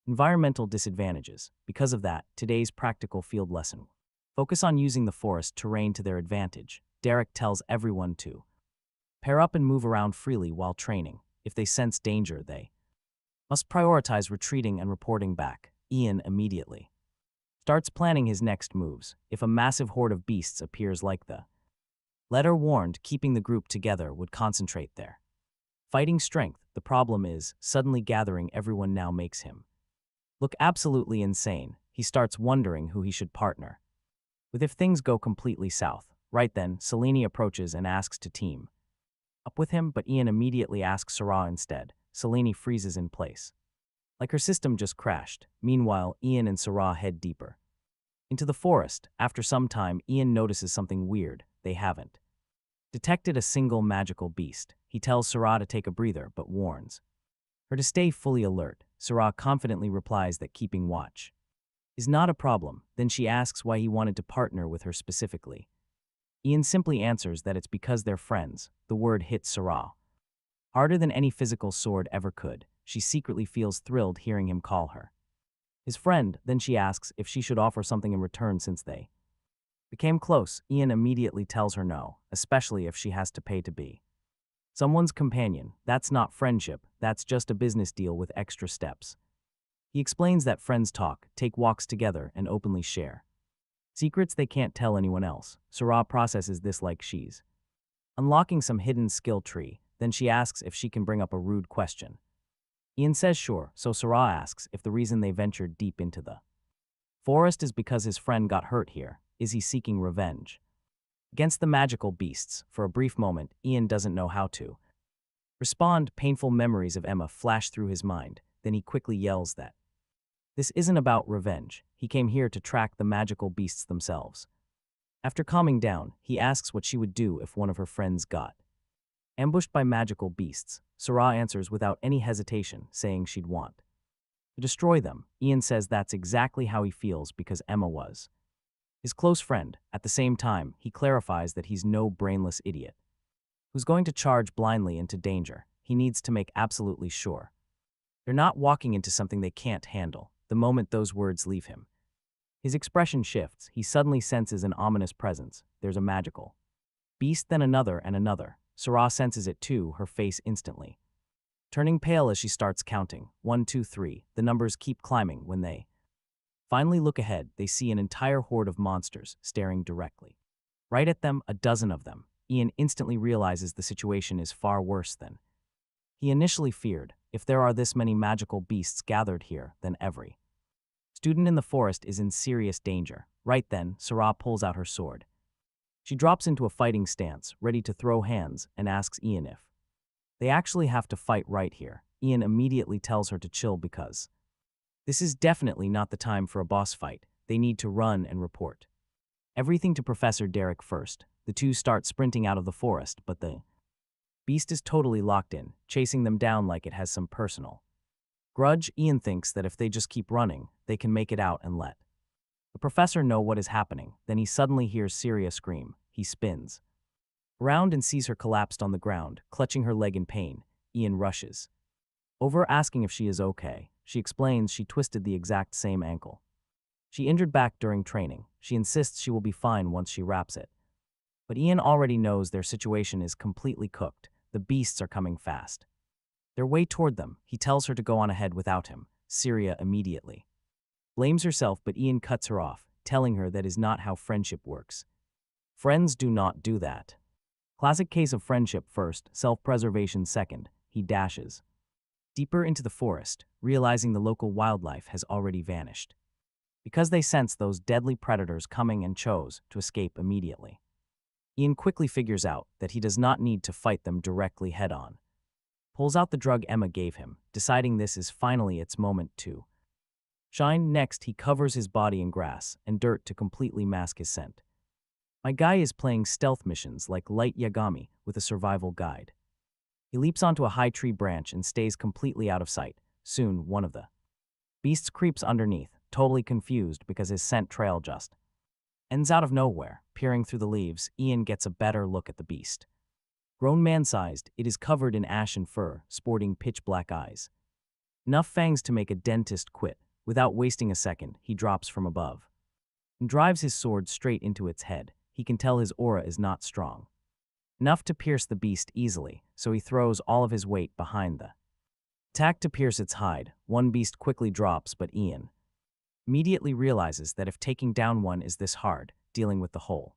environmental disadvantages. Because of that, today's practical field lesson focus on using the forest terrain to their advantage. Derek tells everyone to pair up and move around freely while training. If they sense danger, they must prioritize retreating and reporting back. Ian immediately starts planning his next moves. If a massive horde of beasts appears like the letter warned, keeping the group together would concentrate their fighting strength. The problem is, suddenly gathering everyone now makes him look absolutely insane. He starts wondering who he should partner with if things go completely south. Right then, Selene approaches and asks to team up with him, but Ian immediately asks Sarah instead. Selene freezes in place, like her system just crashed. Meanwhile, Ian and Sarah head deeper into the forest. After some time, Ian notices something weird. They haven't detected a single magical beast. He tells Sarah to take a breather, but warns her to stay fully alert. Sarah confidently replies that keeping watch is not a problem. Then she asks why he wanted to partner with her specifically. Ian simply answers that it's because they're friends. The word hits Sarah harder than any physical sword ever could. She secretly feels thrilled hearing him call her his friend. Then she asks if she should offer something in return since they became close. Ian immediately tells her no, especially if she has to pay to be someone's companion. That's not friendship, that's just a business deal with extra steps. He explains that friends talk, take walks together, and openly share secrets they can't tell anyone else. Sarah processes this like she's unlocking some hidden skill tree. Then she asks if she can bring up a rude question. Ian says sure, so Sarah asks if the reason they ventured deep into the forest is because his friend got hurt here. Is he seeking revenge against the magical beasts? For a brief moment, Ian doesn't know how to Respond, painful memories of Emma flash through his mind, then he quickly yells that this isn't about revenge. He came here to track the magical beasts themselves. After calming down, he asks what she would do if one of her friends got ambushed by magical beasts. Sarah answers without any hesitation, saying she'd want to destroy them. Ian says that's exactly how he feels because Emma was his close friend. At the same time, he clarifies that he's no brainless idiot who's going to charge blindly into danger. He needs to make absolutely sure they're not walking into something they can't handle. The moment those words leave him, his expression shifts. He suddenly senses an ominous presence. There's a magical beast, then another and another. Sarah senses it too, her face instantly turning pale as she starts counting. 1, 2, 3. The numbers keep climbing. When they finally look ahead, they see an entire horde of monsters staring directly right at them, a dozen of them. Ian instantly realizes the situation is far worse than he initially feared. If there are this many magical beasts gathered here, then every student in the forest is in serious danger. Right then, Sarah pulls out her sword. She drops into a fighting stance, ready to throw hands, and asks Ian if they actually have to fight right here. Ian immediately tells her to chill because this is definitely not the time for a boss fight. They need to run and report everything to Professor Derek first. The two start sprinting out of the forest, but the beast is totally locked in, chasing them down like it has some personal grudge. Ian thinks that if they just keep running, they can make it out and let the professor know what is happening. Then he suddenly hears Syria scream. He spins around and sees her collapsed on the ground, clutching her leg in pain. Ian rushes over, asking if she is okay. She explains she twisted the exact same ankle she injured back during training. She insists she will be fine once she wraps it. But Ian already knows their situation is completely cooked. The beasts are coming fast. They're way toward them. He tells her to go on ahead without him. Syria immediately blames herself, but Ian cuts her off, telling her that is not how friendship works. Friends do not do that. Classic case of friendship first, self-preservation second. He dashes deeper into the forest, realizing the local wildlife has already vanished because they sense those deadly predators coming and chose to escape immediately. Ian quickly figures out that he does not need to fight them directly head-on. Pulls out the drug Emma gave him, deciding this is finally its moment to shine. Next, he covers his body in grass and dirt to completely mask his scent. My guy is playing stealth missions like Light Yagami with a survival guide. He leaps onto a high tree branch and stays completely out of sight. Soon, one of the beasts creeps underneath, totally confused because his scent trail just ends out of nowhere. Peering through the leaves, Ian gets a better look at the beast. Grown man-sized, it is covered in ashen fur, sporting pitch-black eyes. Enough fangs to make a dentist quit. Without wasting a second, he drops from above and drives his sword straight into its head. He can tell his aura is not strong enough to pierce the beast easily, so he throws all of his weight behind the attack to pierce its hide. One beast quickly drops, but Ian immediately realizes that if taking down one is this hard, dealing with the whole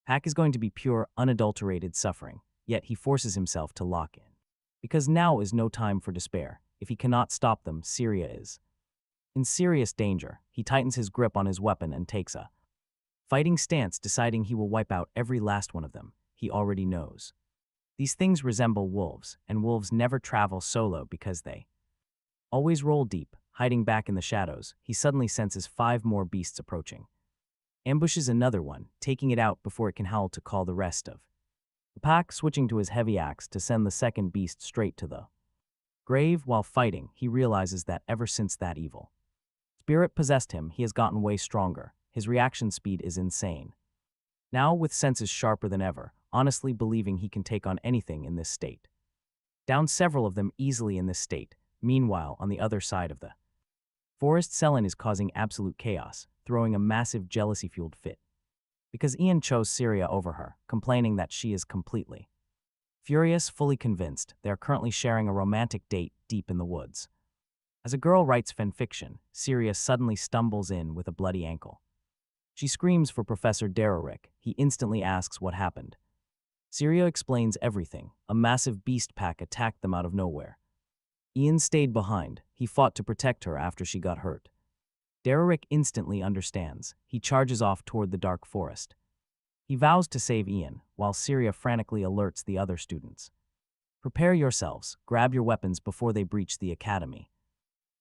pack is going to be pure, unadulterated suffering. Yet he forces himself to lock in, because now is no time for despair. If he cannot stop them, Syria is in serious danger. He tightens his grip on his weapon and takes a fighting stance, deciding he will wipe out every last one of them. He already knows these things resemble wolves, and wolves never travel solo because they always roll deep. Hiding back in the shadows, he suddenly senses 5 more beasts approaching. Ambushes another one, taking it out before it can howl to call the rest of the pack, switching to his heavy axe to send the second beast straight to the grave. While fighting, he realizes that ever since that evil spirit possessed him, he has gotten way stronger. His reaction speed is insane. Now, with senses sharper than ever, honestly believing he can take on anything in this state. Down several of them easily in this state. Meanwhile, on the other side of the forest, Selin is causing absolute chaos, throwing a massive jealousy-fueled fit because Ian chose Syria over her, complaining that she is completely furious. Fully convinced, they are currently sharing a romantic date deep in the woods. As a girl writes fanfiction, Syria suddenly stumbles in with a bloody ankle. She screams for Professor Derek. He instantly asks what happened. Syria explains everything. A massive beast pack attacked them out of nowhere. Ian stayed behind. He fought to protect her after she got hurt. Derek instantly understands. He charges off toward the dark forest. He vows to save Ian, while Syria frantically alerts the other students. Prepare yourselves, grab your weapons before they breach the academy.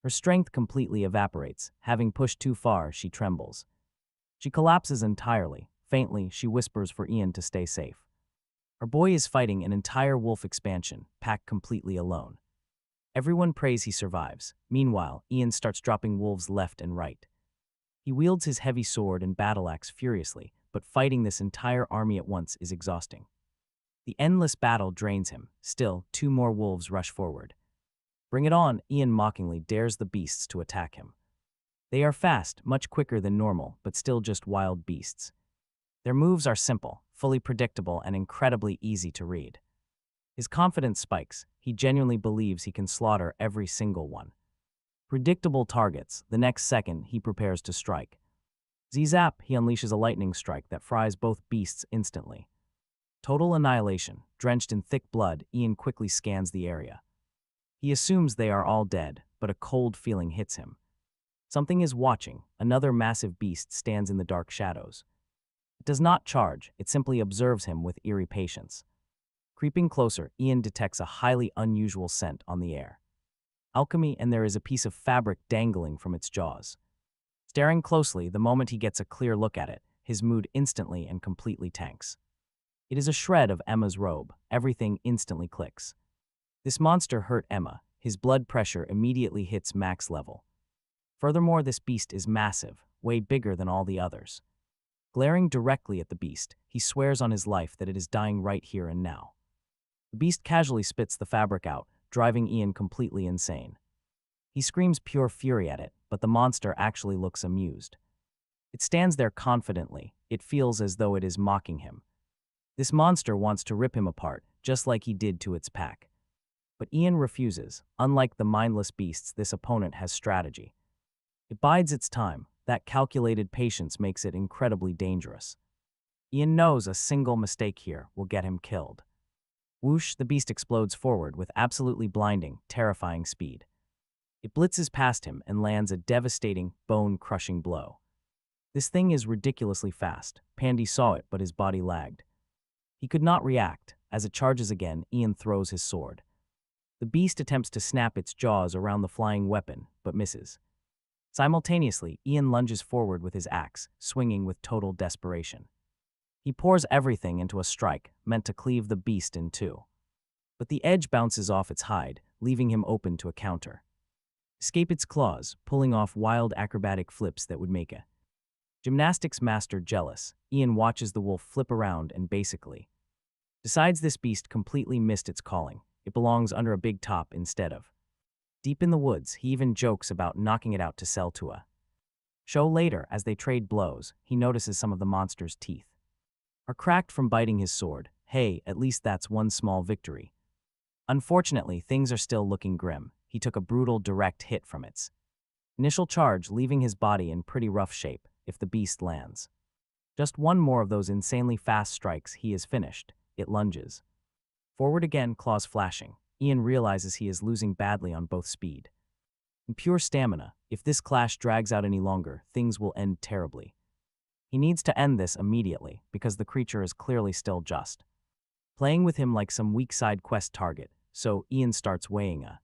Her strength completely evaporates. Having pushed too far, she trembles. She collapses entirely. Faintly, she whispers for Ian to stay safe. Our boy is fighting an entire wolf expansion, packed completely alone. Everyone prays he survives. Meanwhile, Ian starts dropping wolves left and right. He wields his heavy sword and battle axe furiously, but fighting this entire army at once is exhausting. The endless battle drains him. Still, 2 more wolves rush forward. Bring it on, Ian mockingly dares the beasts to attack him. They are fast, much quicker than normal, but still just wild beasts. Their moves are simple, fully predictable, and incredibly easy to read. His confidence spikes. He genuinely believes he can slaughter every single one. Predictable targets. The next second, he prepares to strike. Z-zap, he unleashes a lightning strike that fries both beasts instantly. Total annihilation. Drenched in thick blood, Ian quickly scans the area. He assumes they are all dead, but a cold feeling hits him. Something is watching. Another massive beast stands in the dark shadows. It does not charge, it simply observes him with eerie patience. Creeping closer, Ian detects a highly unusual scent on the air. Alchemy, and there is a piece of fabric dangling from its jaws. Staring closely, the moment he gets a clear look at it, his mood instantly and completely tanks. It is a shred of Emma's robe. Everything instantly clicks. This monster hurt Emma. His blood pressure immediately hits max level. Furthermore, this beast is massive, way bigger than all the others. Glaring directly at the beast, he swears on his life that it is dying right here and now. The beast casually spits the fabric out, driving Ian completely insane. He screams pure fury at it, but the monster actually looks amused. It stands there confidently. It feels as though it is mocking him. This monster wants to rip him apart, just like he did to its pack. But Ian refuses. Unlike the mindless beasts, this opponent has strategy. It bides its time. That calculated patience makes it incredibly dangerous. Ian knows a single mistake here will get him killed. Whoosh, the beast explodes forward with absolutely blinding, terrifying speed. It blitzes past him and lands a devastating, bone-crushing blow. This thing is ridiculously fast. Pandy saw it, but his body lagged. He could not react. As it charges again, Ian throws his sword. The beast attempts to snap its jaws around the flying weapon, but misses. Simultaneously, Ian lunges forward with his axe, swinging with total desperation. He pours everything into a strike, meant to cleave the beast in two. But the edge bounces off its hide, leaving him open to a counter. Escape its claws, pulling off wild acrobatic flips that would make a gymnastics master jealous. Ian watches the wolf flip around and basically decides this beast completely missed its calling. It belongs under a big top instead of deep in the woods. He even jokes about knocking it out to sell to a show later. As they trade blows, he notices some of the monster's teeth are cracked from biting his sword. Hey, at least that's one small victory. Unfortunately, things are still looking grim. He took a brutal, direct hit from its initial charge, leaving his body in pretty rough shape if the beast lands. Just one more of those insanely fast strikes, he is finished. It lunges forward again, claws flashing. Ian realizes he is losing badly on both speed and pure stamina. If this clash drags out any longer, things will end terribly. He needs to end this immediately, because the creature is clearly still just playing with him like some weak side quest target, so Ian starts weighing a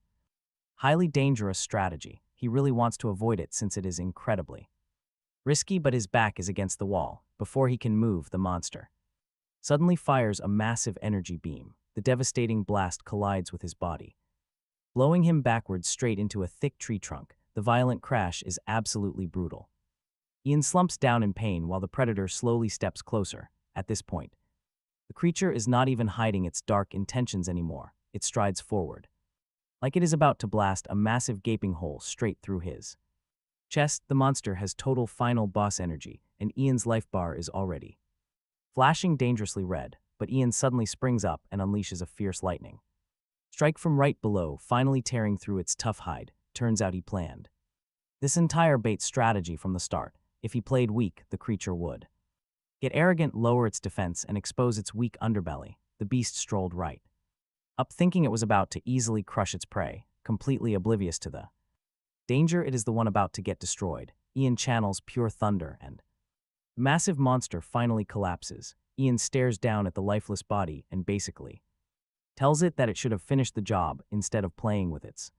highly dangerous strategy. He really wants to avoid it since it is incredibly risky, but his back is against the wall. Before he can move, the monster suddenly fires a massive energy beam. The devastating blast collides with his body, blowing him backwards straight into a thick tree trunk. The violent crash is absolutely brutal. Ian slumps down in pain while the predator slowly steps closer. At this point, the creature is not even hiding its dark intentions anymore. It strides forward, like it is about to blast a massive gaping hole straight through his chest. The monster has total final boss energy, and Ian's life bar is already flashing dangerously red, but Ian suddenly springs up and unleashes a fierce lightning strike from right below, finally tearing through its tough hide. Turns out he planned this entire bait strategy from the start. If he played weak, the creature would get arrogant, lower its defense, and expose its weak underbelly. The beast strolled right up, thinking it was about to easily crush its prey, completely oblivious to the danger. It is the one about to get destroyed. Ian channels pure thunder, and the massive monster finally collapses. Ian stares down at the lifeless body and basically tells it that it should have finished the job instead of playing with its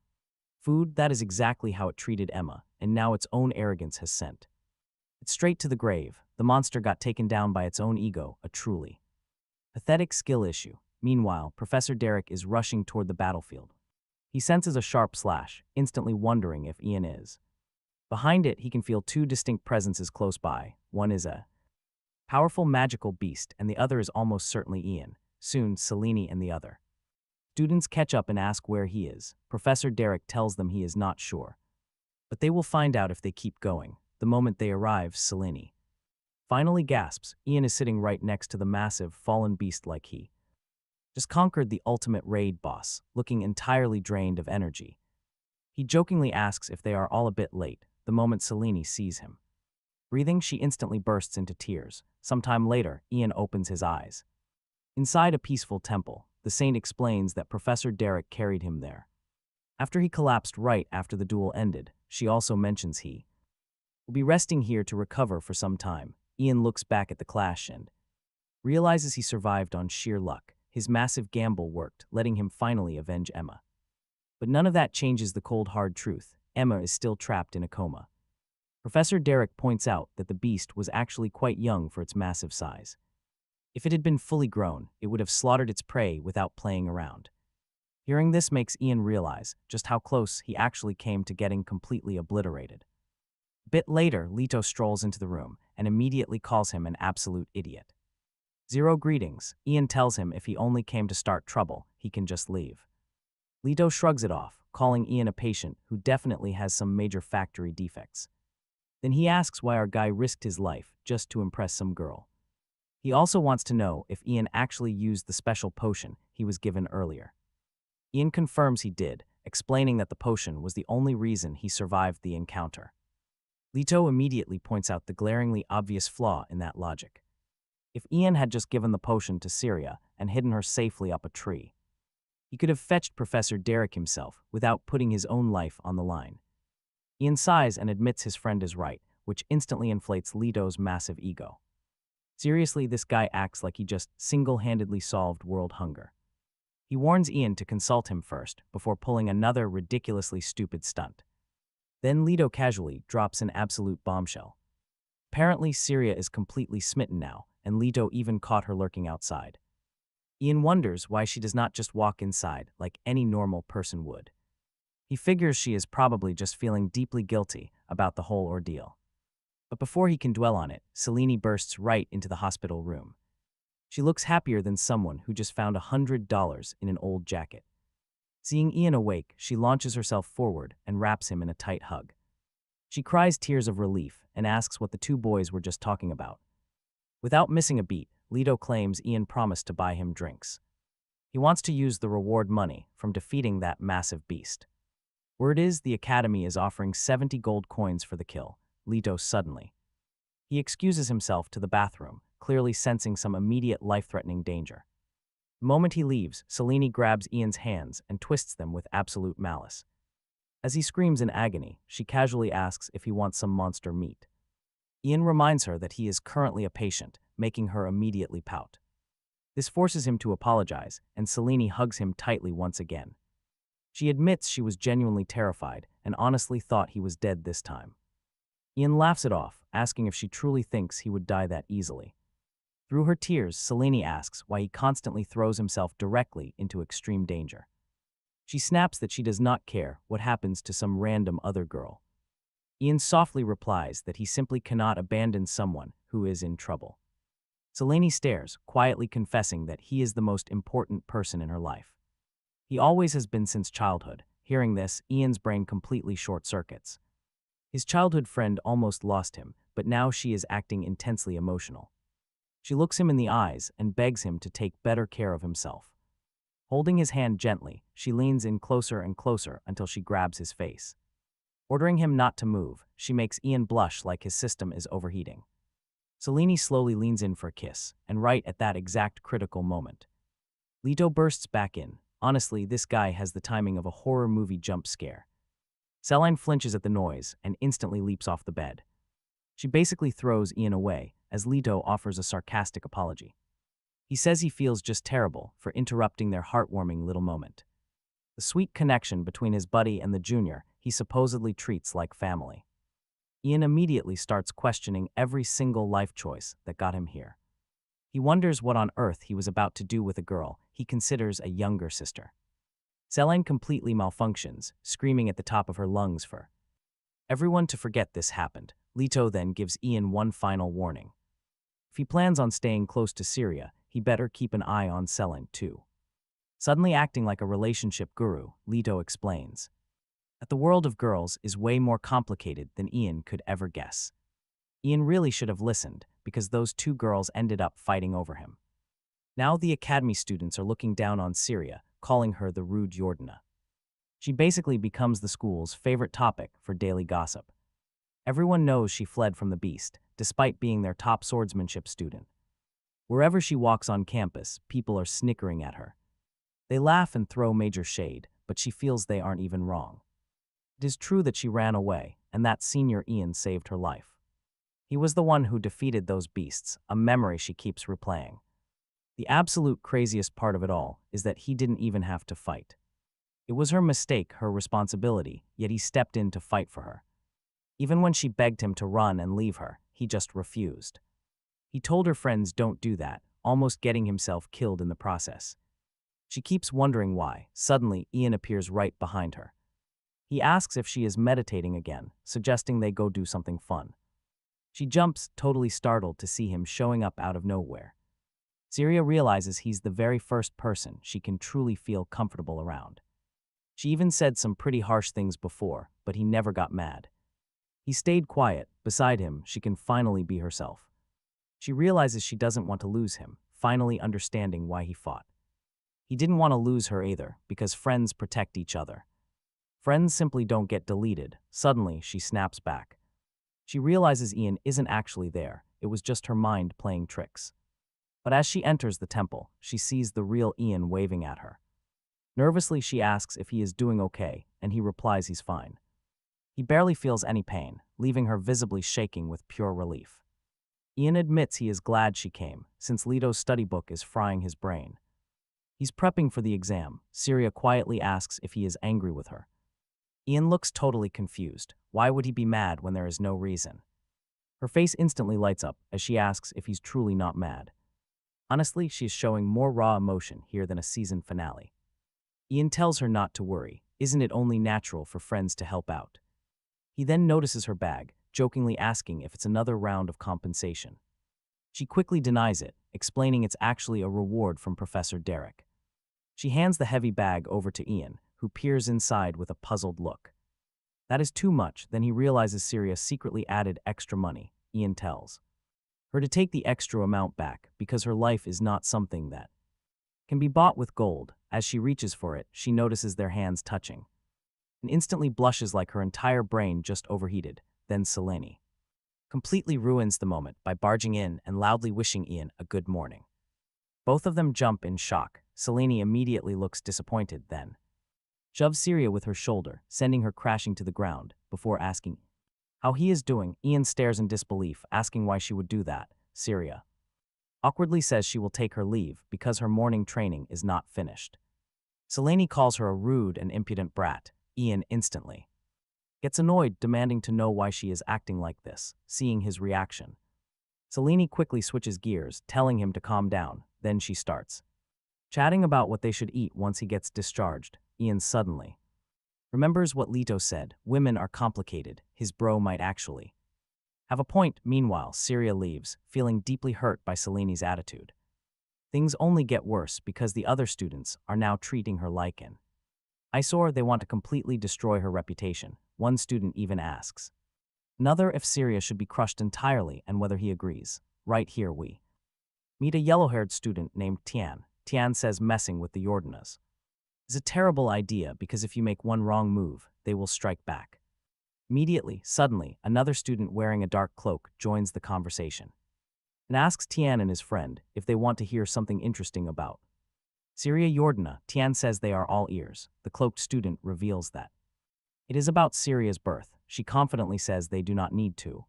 food. That is exactly how it treated Emma, and now its own arrogance has sent it straight to the grave. The monster got taken down by its own ego, a truly pathetic skill issue. Meanwhile, Professor Derek is rushing toward the battlefield. He senses a sharp slash, instantly wondering if Ian is behind it. He can feel two distinct presences close by. One is a powerful magical beast, and the other is almost certainly Ian. Soon, Selene and the other students catch up and ask where he is. Professor Derek tells them he is not sure, but they will find out if they keep going. The moment they arrive, Selene finally gasps. Ian is sitting right next to the massive, fallen beast like he just conquered the ultimate raid boss, looking entirely drained of energy. He jokingly asks if they are all a bit late. The moment Selene sees him breathing, she instantly bursts into tears. Sometime later, Ian opens his eyes. Inside a peaceful temple, the saint explains that Professor Derek carried him there after he collapsed right after the duel ended. She also mentions he will be resting here to recover for some time. Ian looks back at the clash and realizes he survived on sheer luck. His massive gamble worked, letting him finally avenge Emma. But none of that changes the cold, hard truth. Emma is still trapped in a coma. Professor Derek points out that the beast was actually quite young for its massive size. If it had been fully grown, it would have slaughtered its prey without playing around. Hearing this makes Ian realize just how close he actually came to getting completely obliterated. A bit later, Leto strolls into the room and immediately calls him an absolute idiot. Zero greetings. Ian tells him if he only came to start trouble, he can just leave. Leto shrugs it off, calling Ian a patient who definitely has some major factory defects. Then he asks why our guy risked his life just to impress some girl. He also wants to know if Ian actually used the special potion he was given earlier. Ian confirms he did, explaining that the potion was the only reason he survived the encounter. Leto immediately points out the glaringly obvious flaw in that logic. If Ian had just given the potion to Syria and hidden her safely up a tree, he could have fetched Professor Derek himself without putting his own life on the line. Ian sighs and admits his friend is right, which instantly inflates Leto's massive ego. Seriously, this guy acts like he just single-handedly solved world hunger. He warns Ian to consult him first before pulling another ridiculously stupid stunt. Then Leto casually drops an absolute bombshell. Apparently, Syria is completely smitten now, and Leto even caught her lurking outside. Ian wonders why she does not just walk inside like any normal person would. He figures she is probably just feeling deeply guilty about the whole ordeal. But before he can dwell on it, Selene bursts right into the hospital room. She looks happier than someone who just found $100 in an old jacket. Seeing Ian awake, she launches herself forward and wraps him in a tight hug. She cries tears of relief and asks what the two boys were just talking about. Without missing a beat, Leto claims Ian promised to buy him drinks. He wants to use the reward money from defeating that massive beast. Word is the Academy is offering 70 gold coins for the kill. Leto suddenly. He excuses himself to the bathroom, clearly sensing some immediate life-threatening danger. The moment he leaves, Selene grabs Ian's hands and twists them with absolute malice. As he screams in agony, she casually asks if he wants some monster meat. Ian reminds her that he is currently a patient, making her immediately pout. This forces him to apologize, and Selene hugs him tightly once again. She admits she was genuinely terrified and honestly thought he was dead this time. Ian laughs it off, asking if she truly thinks he would die that easily. Through her tears, Selene asks why he constantly throws himself directly into extreme danger. She snaps that she does not care what happens to some random other girl. Ian softly replies that he simply cannot abandon someone who is in trouble. Selene stares, quietly confessing that he is the most important person in her life. He always has been since childhood. Hearing this, Ian's brain completely short-circuits. His childhood friend almost lost him, but now she is acting intensely emotional. She looks him in the eyes and begs him to take better care of himself. Holding his hand gently, she leans in closer and closer until she grabs his face. Ordering him not to move, she makes Ian blush like his system is overheating. Selene slowly leans in for a kiss, and right at that exact critical moment, Leto bursts back in. Honestly, this guy has the timing of a horror movie jump scare. Selene flinches at the noise and instantly leaps off the bed. She basically throws Ian away, as Leto offers a sarcastic apology. He says he feels just terrible for interrupting their heartwarming little moment. The sweet connection between his buddy and the junior he supposedly treats like family. Ian immediately starts questioning every single life choice that got him here. He wonders what on earth he was about to do with a girl he considers a younger sister. Selene completely malfunctions, screaming at the top of her lungs for everyone to forget this happened. Leto then gives Ian one final warning. If he plans on staying close to Syria, he better keep an eye on Selene too. Suddenly acting like a relationship guru, Leto explains that the world of girls is way more complicated than Ian could ever guess. Ian really should have listened, because those two girls ended up fighting over him. Now the academy students are looking down on Syria, calling her the rude Jordana. She basically becomes the school's favorite topic for daily gossip. Everyone knows she fled from the beast, despite being their top swordsmanship student. Wherever she walks on campus, people are snickering at her. They laugh and throw major shade, but she feels they aren't even wrong. It is true that she ran away, and that senior Ian saved her life. He was the one who defeated those beasts, a memory she keeps replaying. The absolute craziest part of it all is that he didn't even have to fight. It was her mistake, her responsibility, yet he stepped in to fight for her. Even when she begged him to run and leave her, he just refused. He told her friends don't do that, almost getting himself killed in the process. She keeps wondering why. Suddenly, Ian appears right behind her. He asks if she is meditating again, suggesting they go do something fun. She jumps, totally startled to see him showing up out of nowhere. Syria realizes he's the very first person she can truly feel comfortable around. She even said some pretty harsh things before, but he never got mad. He stayed quiet. Beside him, she can finally be herself. She realizes she doesn't want to lose him, finally understanding why he fought. He didn't want to lose her either, because friends protect each other. Friends simply don't get deleted. Suddenly, she snaps back. She realizes Ian isn't actually there, it was just her mind playing tricks. But as she enters the temple, she sees the real Ian waving at her. Nervously, she asks if he is doing okay, and he replies he's fine. He barely feels any pain, leaving her visibly shaking with pure relief. Ian admits he is glad she came, since Leto's study book is frying his brain. He's prepping for the exam. Syria quietly asks if he is angry with her. Ian looks totally confused. Why would he be mad when there is no reason? Her face instantly lights up as she asks if he's truly not mad. Honestly, she is showing more raw emotion here than a season finale. Ian tells her not to worry. Isn't it only natural for friends to help out? He then notices her bag, jokingly asking if it's another round of compensation. She quickly denies it, explaining it's actually a reward from Professor Derek. She hands the heavy bag over to Ian, who peers inside with a puzzled look. That is too much. Then he realizes Syria secretly added extra money. Ian tells her to take the extra amount back because her life is not something that can be bought with gold. As she reaches for it, she notices their hands touching and instantly blushes like her entire brain just overheated. Then Selene completely ruins the moment by barging in and loudly wishing Ian a good morning. Both of them jump in shock. Selene immediately looks disappointed, then shoves Syria with her shoulder, sending her crashing to the ground, before asking how he is doing. Ian stares in disbelief, asking why she would do that. Syria awkwardly says she will take her leave because her morning training is not finished. Selene calls her a rude and impudent brat. Ian instantly gets annoyed, demanding to know why she is acting like this. Seeing his reaction, Selene quickly switches gears, telling him to calm down. Then she starts chatting about what they should eat once he gets discharged. Ian suddenly remembers what Leto said, women are complicated. His bro might actually have a point. Meanwhile, Syria leaves, feeling deeply hurt by Selene's attitude. Things only get worse because the other students are now treating her like an eyesore. They want to completely destroy her reputation. One student even asks another if Syria should be crushed entirely and whether he agrees. Right here we meet a yellow-haired student named Tian. Tian says messing with the Jordanas is a terrible idea because if you make one wrong move, they will strike back. Suddenly, another student wearing a dark cloak joins the conversation and asks Tian and his friend if they want to hear something interesting about Syria Jordana. Tian says they are all ears. The cloaked student reveals that it is about Syria's birth. She confidently says they do not need to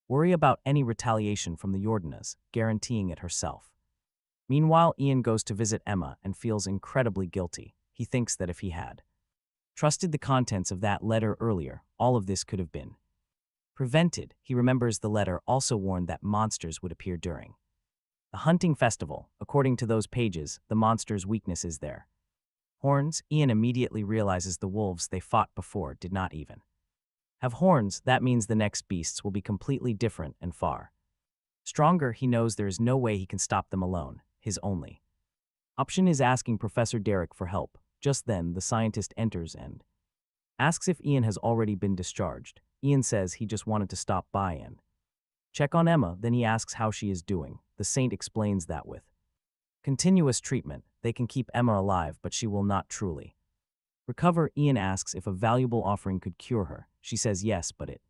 worry about any retaliation from the Jordanas, guaranteeing it herself. Meanwhile, Ian goes to visit Emma and feels incredibly guilty. He thinks that if he had trusted the contents of that letter earlier, all of this could have been prevented. He remembers the letter also warned that monsters would appear during the hunting festival. According to those pages, the monster's weakness is their horns. Ian immediately realizes the wolves they fought before did not even have horns. That means the next beasts will be completely different and far stronger. He knows there is no way he can stop them alone. His only option is asking Professor Derek for help. Just then, the scientist enters and asks if Ian has already been discharged. Ian says he just wanted to stop by and check on Emma. Then he asks how she is doing. The saint explains that with continuous treatment, they can keep Emma alive, but she will not truly recover. Ian asks if a valuable offering could cure her. She says yes, but it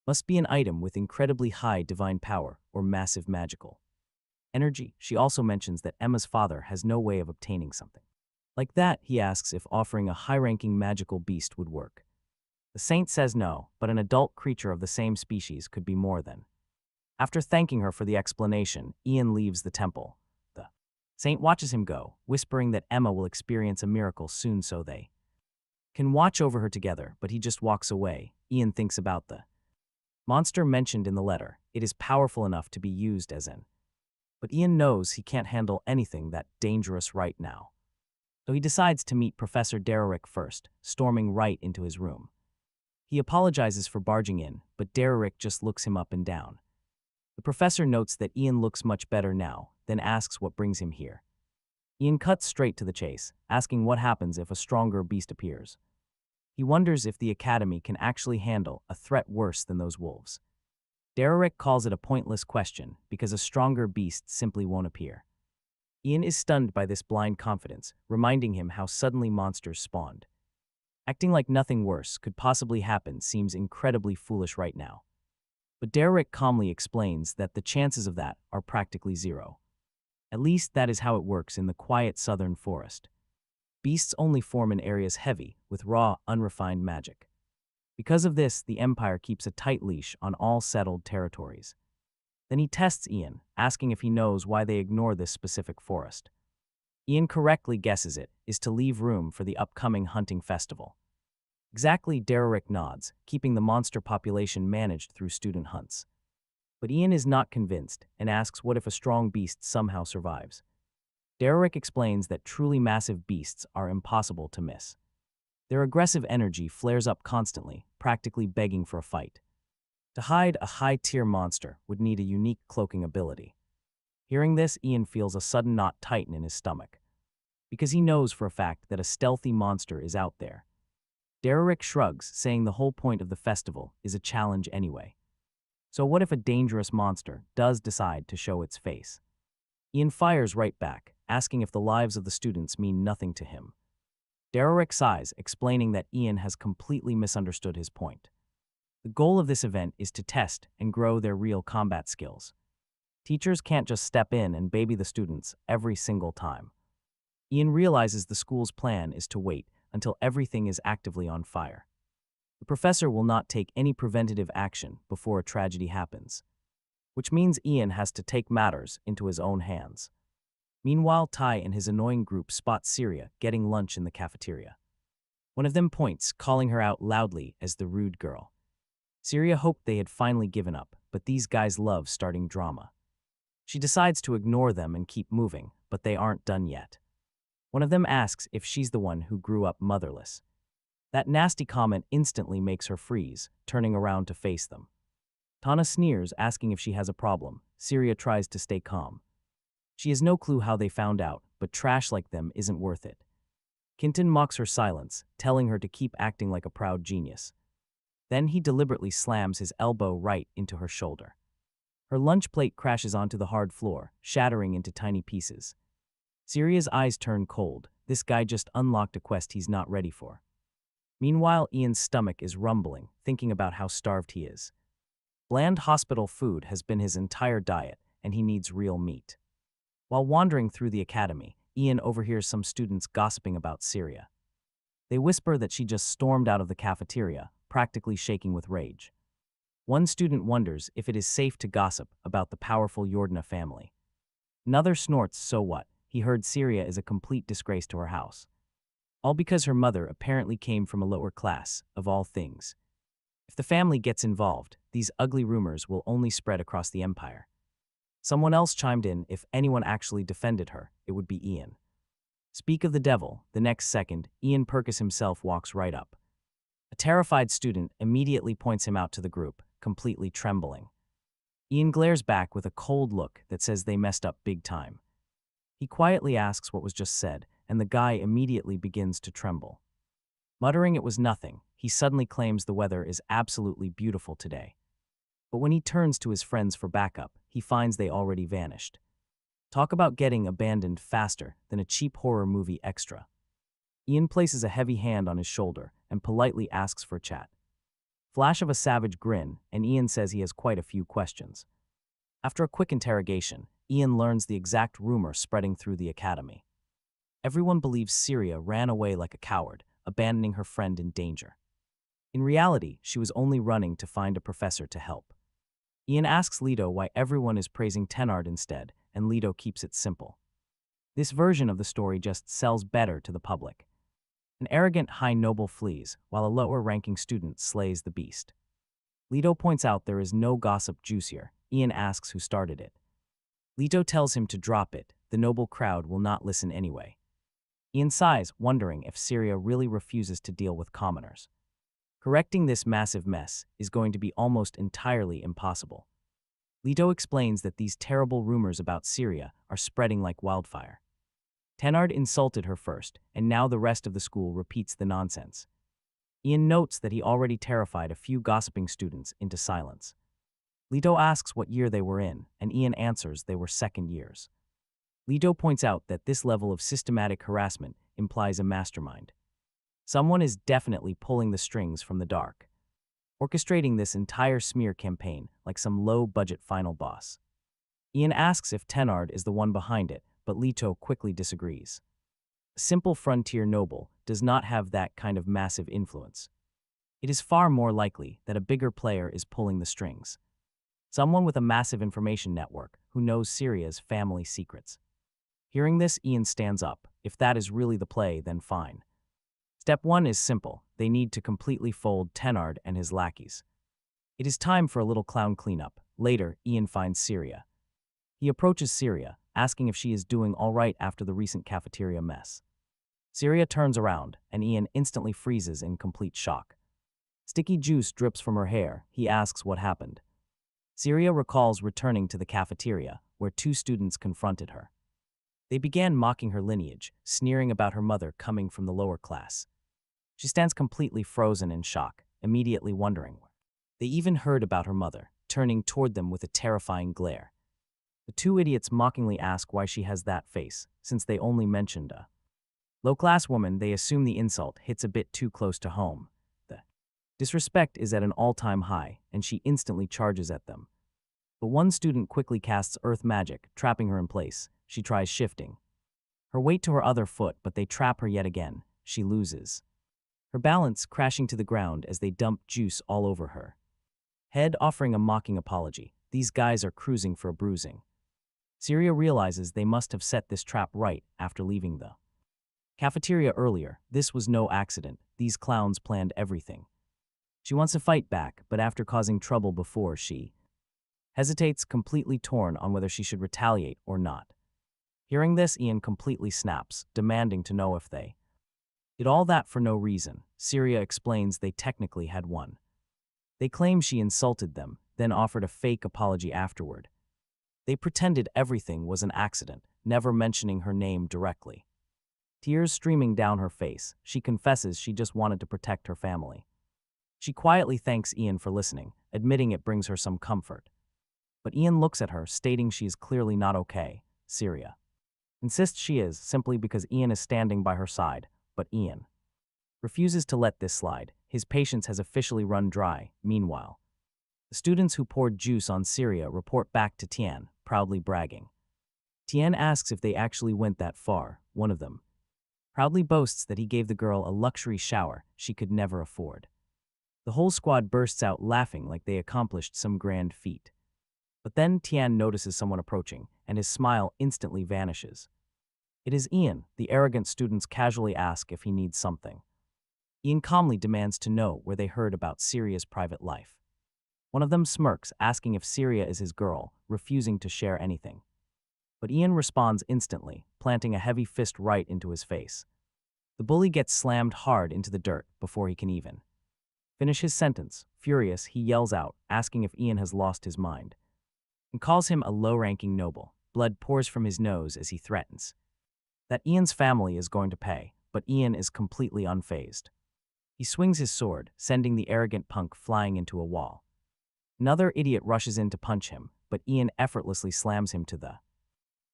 must be an item with incredibly high divine power or massive magical energy. She also mentions that Emma's father has no way of obtaining something like that. He asks if offering a high-ranking magical beast would work. The saint says no, but an adult creature of the same species could be more than. After thanking her for the explanation, Ian leaves the temple. The saint watches him go, whispering that Emma will experience a miracle soon so they can watch over her together, but he just walks away. Ian thinks about the monster mentioned in the letter. It is powerful enough to be used as an. But Ian knows he can't handle anything that dangerous right now. So he decides to meet Professor Derek first, storming right into his room. He apologizes for barging in, but Derek just looks him up and down. The professor notes that Ian looks much better now, then asks what brings him here. Ian cuts straight to the chase, asking what happens if a stronger beast appears. He wonders if the academy can actually handle a threat worse than those wolves. Derek calls it a pointless question because a stronger beast simply won't appear. Ian is stunned by this blind confidence, reminding him how suddenly monsters spawned. Acting like nothing worse could possibly happen seems incredibly foolish right now. But Derek calmly explains that the chances of that are practically zero. At least that is how it works in the quiet southern forest. Beasts only form in areas heavy with raw, unrefined magic. Because of this, the Empire keeps a tight leash on all settled territories. Then he tests Ian, asking if he knows why they ignore this specific forest. Ian correctly guesses it is to leave room for the upcoming hunting festival. Exactly, Derek nods, keeping the monster population managed through student hunts. But Ian is not convinced and asks what if a strong beast somehow survives. Derek explains that truly massive beasts are impossible to miss. Their aggressive energy flares up constantly, practically begging for a fight. To hide a high-tier monster would need a unique cloaking ability. Hearing this, Ian feels a sudden knot tighten in his stomach, because he knows for a fact that a stealthy monster is out there. Derek shrugs, saying the whole point of the festival is a challenge anyway. So what if a dangerous monster does decide to show its face? Ian fires right back, asking if the lives of the students mean nothing to him. Derek sighs, explaining that Ian has completely misunderstood his point. The goal of this event is to test and grow their real combat skills. Teachers can't just step in and baby the students every single time. Ian realizes the school's plan is to wait until everything is actively on fire. The professor will not take any preventative action before a tragedy happens, which means Ian has to take matters into his own hands. Meanwhile, Ty and his annoying group spot Syria getting lunch in the cafeteria. One of them points, calling her out loudly as the rude girl. Syria hoped they had finally given up, but these guys love starting drama. She decides to ignore them and keep moving, but they aren't done yet. One of them asks if she's the one who grew up motherless. That nasty comment instantly makes her freeze, turning around to face them. Tana sneers, asking if she has a problem. Syria tries to stay calm. She has no clue how they found out, but trash like them isn't worth it. Kinton mocks her silence, telling her to keep acting like a proud genius. Then he deliberately slams his elbow right into her shoulder. Her lunch plate crashes onto the hard floor, shattering into tiny pieces. Syria's eyes turn cold. This guy just unlocked a quest he's not ready for. Meanwhile, Ian's stomach is rumbling, thinking about how starved he is. Bland hospital food has been his entire diet, and he needs real meat. While wandering through the academy, Ian overhears some students gossiping about Syria. They whisper that she just stormed out of the cafeteria, practically shaking with rage. One student wonders if it is safe to gossip about the powerful Yordana family. Another snorts, so what? He heard Syria is a complete disgrace to her house. All because her mother apparently came from a lower class, of all things. If the family gets involved, these ugly rumors will only spread across the empire. Someone else chimed in, if anyone actually defended her, it would be Ian. Speak of the devil, the next second, Ian Purkis himself walks right up. A terrified student immediately points him out to the group, completely trembling. Ian glares back with a cold look that says they messed up big time. He quietly asks what was just said, and the guy immediately begins to tremble. Muttering it was nothing, he suddenly claims the weather is absolutely beautiful today. But when he turns to his friends for backup, he finds they already vanished. Talk about getting abandoned faster than a cheap horror movie extra. Ian places a heavy hand on his shoulder and politely asks for chat. Flash of a savage grin, and Ian says he has quite a few questions. After a quick interrogation, Ian learns the exact rumor spreading through the academy. Everyone believes Syria ran away like a coward, abandoning her friend in danger. In reality, she was only running to find a professor to help. Ian asks Leto why everyone is praising Tenard instead, and Leto keeps it simple. This version of the story just sells better to the public. An arrogant high noble flees, while a lower-ranking student slays the beast. Leto points out there is no gossip juice here. Ian asks who started it. Leto tells him to drop it, the noble crowd will not listen anyway. Ian sighs, wondering if Syria really refuses to deal with commoners. Correcting this massive mess is going to be almost entirely impossible. Leto explains that these terrible rumors about Syria are spreading like wildfire. Tenard insulted her first, and now the rest of the school repeats the nonsense. Ian notes that he already terrified a few gossiping students into silence. Leto asks what year they were in, and Ian answers they were second years. Leto points out that this level of systematic harassment implies a mastermind. Someone is definitely pulling the strings from the dark, orchestrating this entire smear campaign like some low-budget final boss. Ian asks if Tenard is the one behind it, but Leto quickly disagrees. A simple frontier noble does not have that kind of massive influence. It is far more likely that a bigger player is pulling the strings. Someone with a massive information network who knows Syria's family secrets. Hearing this, Ian stands up. If that is really the play, then fine. Step 1 is simple. They need to completely fold Tenard and his lackeys. It is time for a little clown cleanup. Later, Ian finds Syria. He approaches Syria, asking if she is doing all right after the recent cafeteria mess. Syria turns around, and Ian instantly freezes in complete shock. Sticky juice drips from her hair. He asks what happened. Syria recalls returning to the cafeteria, where 2 students confronted her. They began mocking her lineage, sneering about her mother coming from the lower class. She stands completely frozen in shock, immediately wondering. They even heard about her mother, turning toward them with a terrifying glare. The 2 idiots mockingly ask why she has that face, since they only mentioned a low-class woman. They assume the insult hits a bit too close to home. The disrespect is at an all-time high, and she instantly charges at them. But one student quickly casts earth magic, trapping her in place. She tries shifting her weight to her other foot, but they trap her yet again. She loses her balance, crashing to the ground as they dump juice all over her head, offering a mocking apology. These guys are cruising for a bruising. Syria realizes they must have set this trap right after leaving the cafeteria earlier. This was no accident. These clowns planned everything. She wants to fight back, but after causing trouble before, she hesitates, completely torn on whether she should retaliate or not. Hearing this, Ian completely snaps, demanding to know if they did all that for no reason. Syria explains they technically had won. They claim she insulted them, then offered a fake apology afterward. They pretended everything was an accident, never mentioning her name directly. Tears streaming down her face, she confesses she just wanted to protect her family. She quietly thanks Ian for listening, admitting it brings her some comfort. But Ian looks at her, stating she is clearly not okay. Syria insists she is, simply because Ian is standing by her side, but Ian refuses to let this slide. His patience has officially run dry. Meanwhile, the students who poured juice on Syria report back to Tian, proudly bragging. Tian asks if they actually went that far. One of them proudly boasts that he gave the girl a luxury shower she could never afford. The whole squad bursts out laughing like they accomplished some grand feat. But then Tian notices someone approaching, and his smile instantly vanishes. It is Ian. The arrogant students casually ask if he needs something. Ian calmly demands to know where they heard about Syria's private life. One of them smirks, asking if Syria is his girl, refusing to share anything. But Ian responds instantly, planting a heavy fist right into his face. The bully gets slammed hard into the dirt before he can even finish his sentence. Furious, he yells out, asking if Ian has lost his mind, and calls him a low-ranking noble. Blood pours from his nose as he threatens that Ian's family is going to pay, but Ian is completely unfazed. He swings his sword, sending the arrogant punk flying into a wall. Another idiot rushes in to punch him, but Ian effortlessly slams him to the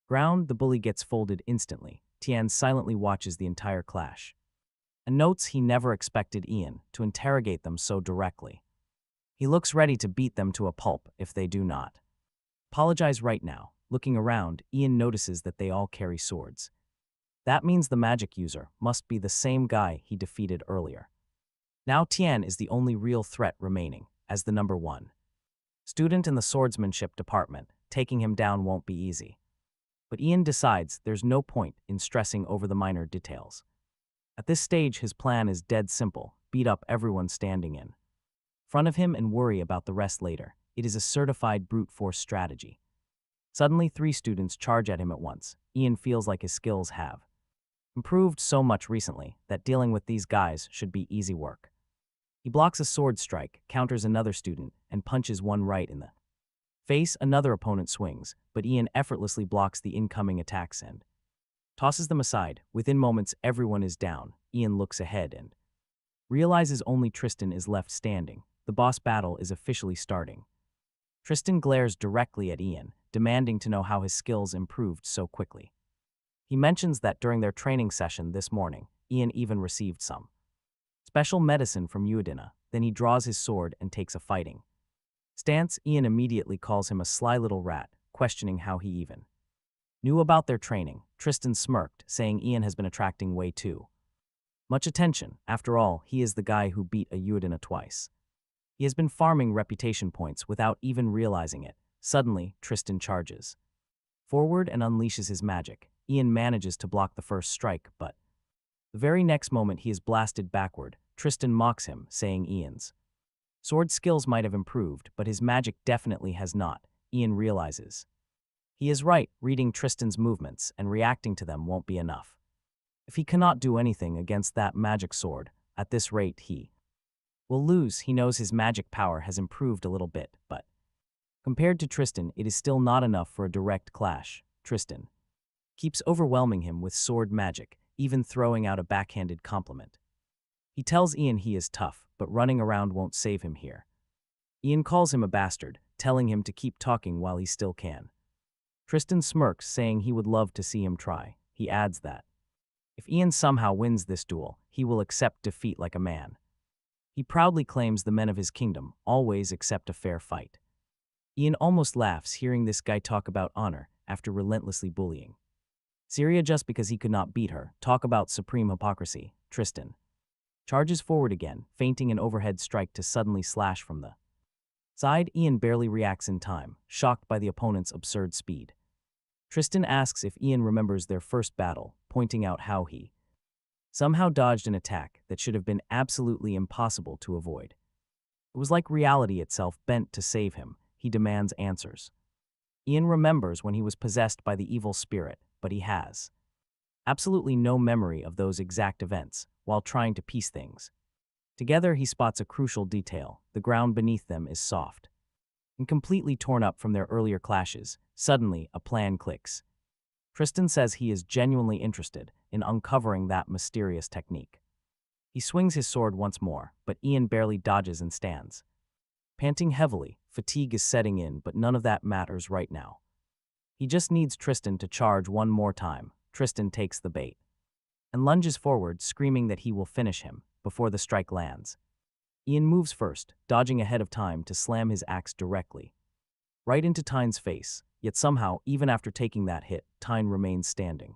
ground. The bully gets folded instantly. Tian silently watches the entire clash and notes he never expected Ian to interrogate them so directly. He looks ready to beat them to a pulp if they do not apologize right now. Looking around, Ian notices that they all carry swords. That means the magic user must be the same guy he defeated earlier. Now Tian is the only real threat remaining, as the number 1 student in the swordsmanship department. Taking him down won't be easy. But Ian decides there's no point in stressing over the minor details. At this stage, his plan is dead simple: beat up everyone standing in front of him and worry about the rest later. It is a certified brute force strategy. Suddenly, 3 students charge at him at once. Ian feels like his skills have improved so much recently that dealing with these guys should be easy work. He blocks a sword strike, counters another student, and punches one right in the face. Another opponent swings, but Ian effortlessly blocks the incoming attacks and tosses them aside. Within moments, everyone is down. Ian looks ahead and realizes only Tristan is left standing. The boss battle is officially starting. Tristan glares directly at Ian, demanding to know how his skills improved so quickly. He mentions that during their training session this morning, Ian even received some special medicine from Uedina. Then he draws his sword and takes a fighting stance. Ian immediately calls him a sly little rat, questioning how he even knew about their training. Tristan smirked, saying Ian has been attracting way too much attention. After all, he is the guy who beat a Uedina twice. He has been farming reputation points without even realizing it. Suddenly, Tristan charges forward and unleashes his magic. Ian manages to block the first strike, but the very next moment he is blasted backward. Tristan mocks him, saying Ian's sword skills might have improved, but his magic definitely has not. Ian realizes he is right. Reading Tristan's movements and reacting to them won't be enough. If he cannot do anything against that magic sword, at this rate he will lose. He knows his magic power has improved a little bit, but compared to Tristan, it is still not enough for a direct clash. Tristan keeps overwhelming him with sword magic, even throwing out a backhanded compliment. He tells Ian he is tough, but running around won't save him here. Ian calls him a bastard, telling him to keep talking while he still can. Tristan smirks, saying he would love to see him try. He adds that if Ian somehow wins this duel, he will accept defeat like a man. He proudly claims the men of his kingdom always accept a fair fight. Ian almost laughs hearing this guy talk about honor after relentlessly bullying Syria just because he could not beat her. Talk about supreme hypocrisy. Tristan charges forward again, feinting an overhead strike to suddenly slash from the side. Ian barely reacts in time, shocked by the opponent's absurd speed. Tristan asks if Ian remembers their first battle, pointing out how he somehow dodged an attack that should have been absolutely impossible to avoid. It was like reality itself bent to save him. He demands answers. Ian remembers when he was possessed by the evil spirit, but he has absolutely no memory of those exact events. While trying to piece things together, he spots a crucial detail. The ground beneath them is soft and completely torn up from their earlier clashes. Suddenly, a plan clicks. Tristan says he is genuinely interested in uncovering that mysterious technique. He swings his sword once more, but Ian barely dodges and stands panting heavily. Fatigue is setting in, but none of that matters right now. He just needs Tristan to charge one more time. Tristan takes the bait and lunges forward, screaming that he will finish him before the strike lands. Ian moves first, dodging ahead of time to slam his axe directly right into Tyne's face. Yet somehow, even after taking that hit, Tyne remains standing.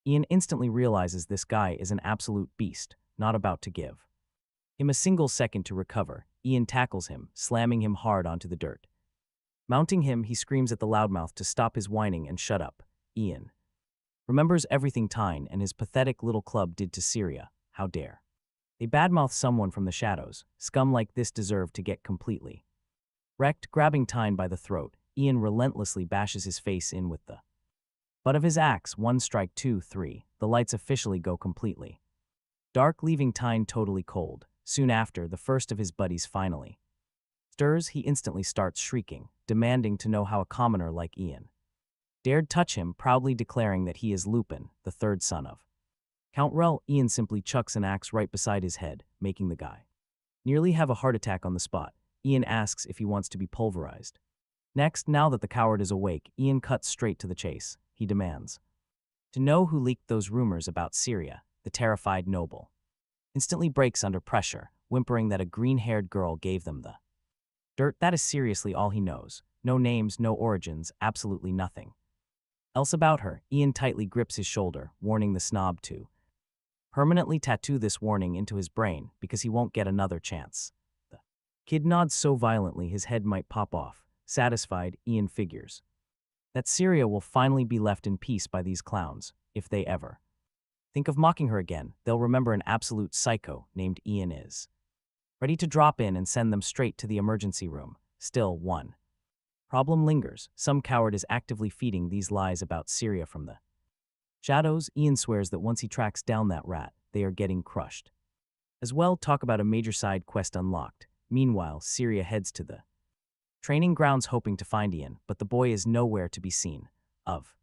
Ian instantly realizes this guy is an absolute beast, not about to give him a single second to recover. Ian tackles him, slamming him hard onto the dirt. Mounting him, he screams at the loudmouth to stop his whining and shut up. Ian remembers everything Tyne and his pathetic little club did to Syria. How dare they badmouth someone from the shadows? Scum like this deserve to get completely wrecked. Grabbing Tyne by the throat, Ian relentlessly bashes his face in with the butt of his axe. One strike, two, three. The lights officially go completely dark, leaving Tyne totally cold. Soon after, the first of his buddies finally stirs. He instantly starts shrieking, demanding to know how a commoner like Ian dared touch him, proudly declaring that he is Lupin, the third son of Count Rel. Ian simply chucks an axe right beside his head, making the guy nearly have a heart attack on the spot. Ian asks if he wants to be pulverized. Next, now that the coward is awake, Ian cuts straight to the chase. He demands to know who leaked those rumors about Syria. The terrified noble instantly breaks under pressure, whimpering that a green-haired girl gave them the dirt. That is seriously all he knows. No names, no origins, absolutely nothing else about her. Ian tightly grips his shoulder, warning the snob to permanently tattoo this warning into his brain because he won't get another chance. The kid nods so violently his head might pop off. Satisfied, Ian figures that Syria will finally be left in peace by these clowns. If they ever think of mocking her again, they'll remember an absolute psycho named Ian is ready to drop in and send them straight to the emergency room. Still, one problem lingers. Some coward is actively feeding these lies about Syria from the shadows. Ian swears that once he tracks down that rat, they are getting crushed. As well, talk about a major side quest unlocked. Meanwhile, Syria heads to the training grounds hoping to find Ian, but the boy is nowhere to be seen. Of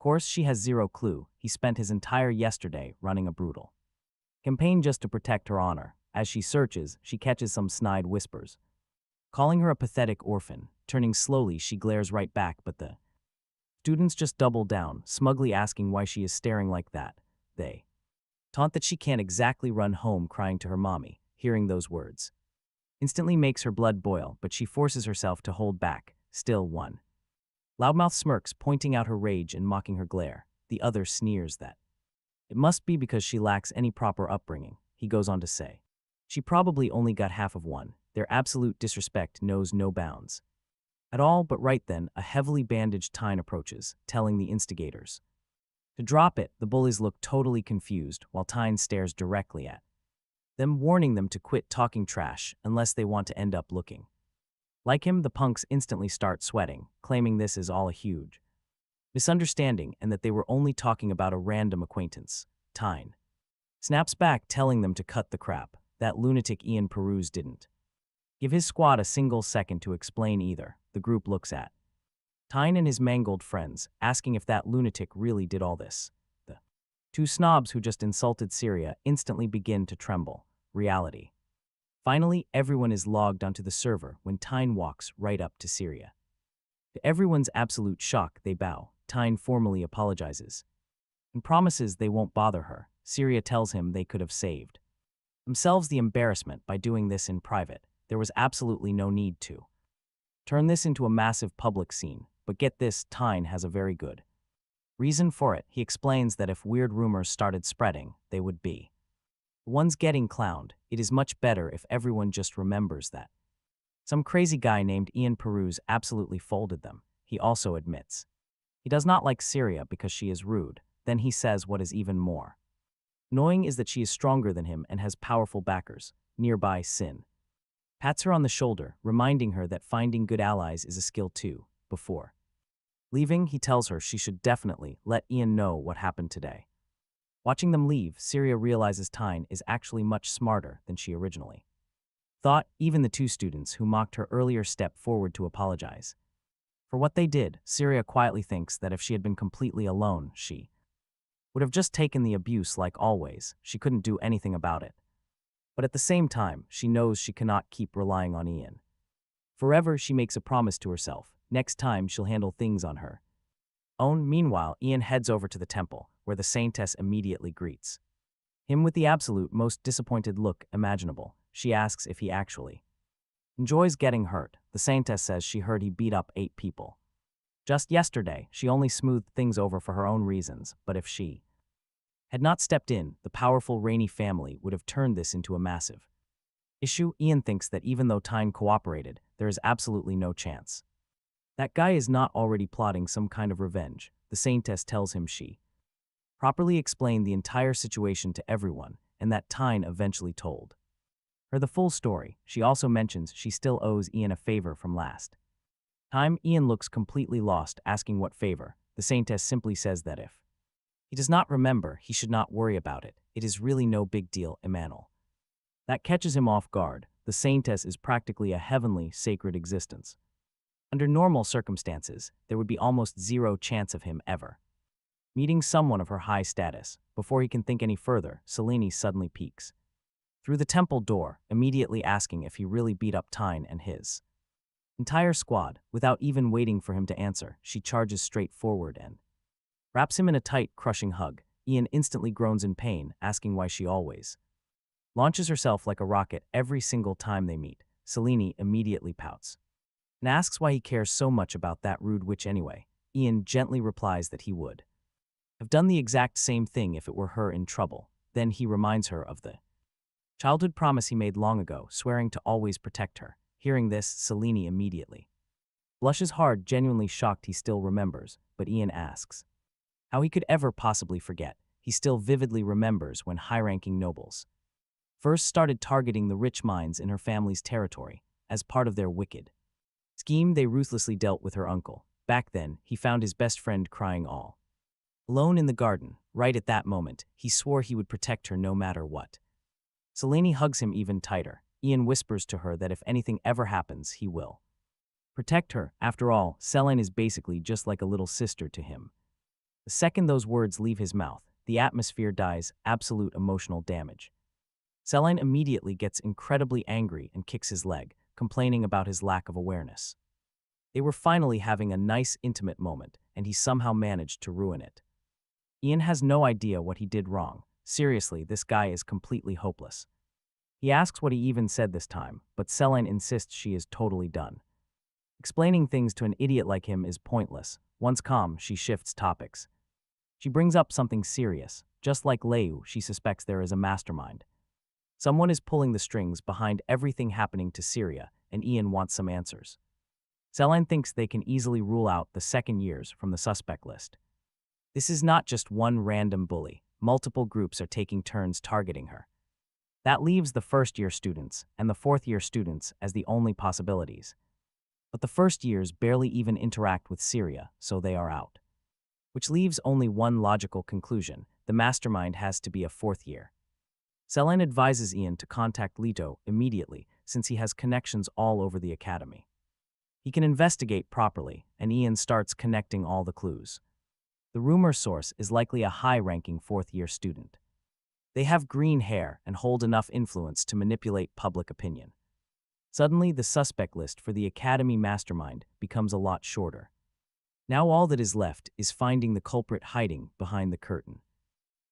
course, she has zero clue. He spent his entire yesterday running a brutal campaign just to protect her honor. As she searches, she catches some snide whispers, calling her a pathetic orphan. Turning slowly, she glares right back, but the students just double down, smugly asking why she is staring like that. They taunt that she can't exactly run home crying to her mommy. Hearing those words instantly makes her blood boil, but she forces herself to hold back. Still, one loudmouth smirks, pointing out her rage and mocking her glare. The other sneers that it must be because she lacks any proper upbringing. He goes on to say, she probably only got half of one. Their absolute disrespect knows no bounds at all. But right then, a heavily bandaged Tyne approaches, telling the instigators to drop it. The bullies look totally confused, while Tyne stares directly at them, warning them to quit talking trash unless they want to end up looking like him. The punks instantly start sweating, claiming this is all a huge misunderstanding and that they were only talking about a random acquaintance. Tyne snaps back, telling them to cut the crap. That lunatic Ian Peruse didn't give his squad a single second to explain either. The group looks at Tyne and his mangled friends, asking if that lunatic really did all this. The two snobs who just insulted Syria instantly begin to tremble. Reality. Finally, everyone is logged onto the server when Tyne walks right up to Syria. To everyone's absolute shock, they bow. Tyne formally apologizes and promises they won't bother her. Syria tells him they could have saved themselves the embarrassment by doing this in private. There was absolutely no need to turn this into a massive public scene. But get this, Tyne has a very good reason for it. He explains that if weird rumors started spreading, they would be the ones getting clowned. It is much better if everyone just remembers that some crazy guy named Ian Peruse absolutely folded them. He also admits he does not like Syria because she is rude. Then he says what is even more annoying is that she is stronger than him and has powerful backers. Nearby, Sin pats her on the shoulder, reminding her that finding good allies is a skill too. Before leaving, he tells her she should definitely let Ian know what happened today. Watching them leave, Syria realizes Tyne is actually much smarter than she originally thought. Even the two students who mocked her earlier step forward to apologize for what they did. Syria quietly thinks that if she had been completely alone, she would have just taken the abuse like always. She couldn't do anything about it. But at the same time, she knows she cannot keep relying on Ian forever. She makes a promise to herself. Next time, she'll handle things on her own. Meanwhile, Ian heads over to the temple, where the Saintess immediately greets him with the absolute most disappointed look imaginable. She asks if he actually enjoys getting hurt. The Saintess says she heard he beat up 8 people just yesterday. She only smoothed things over for her own reasons, but if she had not stepped in, the powerful Rainey family would have turned this into a massive issue. Ian thinks that even though Tyne cooperated, there is absolutely no chance That guy is not already plotting some kind of revenge, the Saintess tells him. She properly explained the entire situation to everyone, and that Tyne eventually told her the full story. She also mentions she still owes Ian a favor from last time. Ian looks completely lost, asking what favor. The Saintess simply says that if he does not remember, he should not worry about it. It is really no big deal, Emmanuel. That catches him off guard. The Saintess is practically a heavenly, sacred existence. Under normal circumstances, there would be almost zero chance of him ever meeting someone of her high status. Before he can think any further, Selene suddenly peeks through the temple door, immediately asking if he really beat up Tyne and his entire squad. Without even waiting for him to answer, she charges straight forward and wraps him in a tight, crushing hug. Ian instantly groans in pain, asking why she always launches herself like a rocket every single time they meet. Selene immediately pouts and asks why he cares so much about that rude witch anyway. Ian gently replies that he would have done the exact same thing if it were her in trouble. Then he reminds her of the childhood promise he made long ago, swearing to always protect her. Hearing this, Selene immediately blushes hard, genuinely shocked he still remembers, but Ian asks how he could ever possibly forget. He still vividly remembers when high-ranking nobles first started targeting the rich mines in her family's territory. As part of their wicked scheme, they ruthlessly dealt with her uncle. Back then, he found his best friend crying all alone in the garden. Right at that moment, he swore he would protect her no matter what. Selene hugs him even tighter. Ian whispers to her that if anything ever happens, he will protect her. After all, Selene is basically just like a little sister to him. The second those words leave his mouth, the atmosphere dies, absolute emotional damage. Selene immediately gets incredibly angry and kicks his leg, complaining about his lack of awareness. They were finally having a nice, intimate moment, and he somehow managed to ruin it. Ian has no idea what he did wrong. Seriously, this guy is completely hopeless. He asks what he even said this time, but Selene insists she is totally done. Explaining things to an idiot like him is pointless. Once calm, she shifts topics. She brings up something serious. Just like Leu, she suspects there is a mastermind. Someone is pulling the strings behind everything happening to Syria, and Ian wants some answers. Selene thinks they can easily rule out the second years from the suspect list. This is not just one random bully. Multiple groups are taking turns targeting her. That leaves the first-year students and the fourth-year students as the only possibilities. But the first years barely even interact with Syria, so they are out. Which leaves only one logical conclusion: the mastermind has to be a fourth year. Selene advises Ian to contact Leto immediately, since he has connections all over the academy. He can investigate properly, and Ian starts connecting all the clues. The rumor source is likely a high-ranking fourth-year student. They have green hair and hold enough influence to manipulate public opinion. Suddenly, the suspect list for the academy mastermind becomes a lot shorter. Now all that is left is finding the culprit hiding behind the curtain.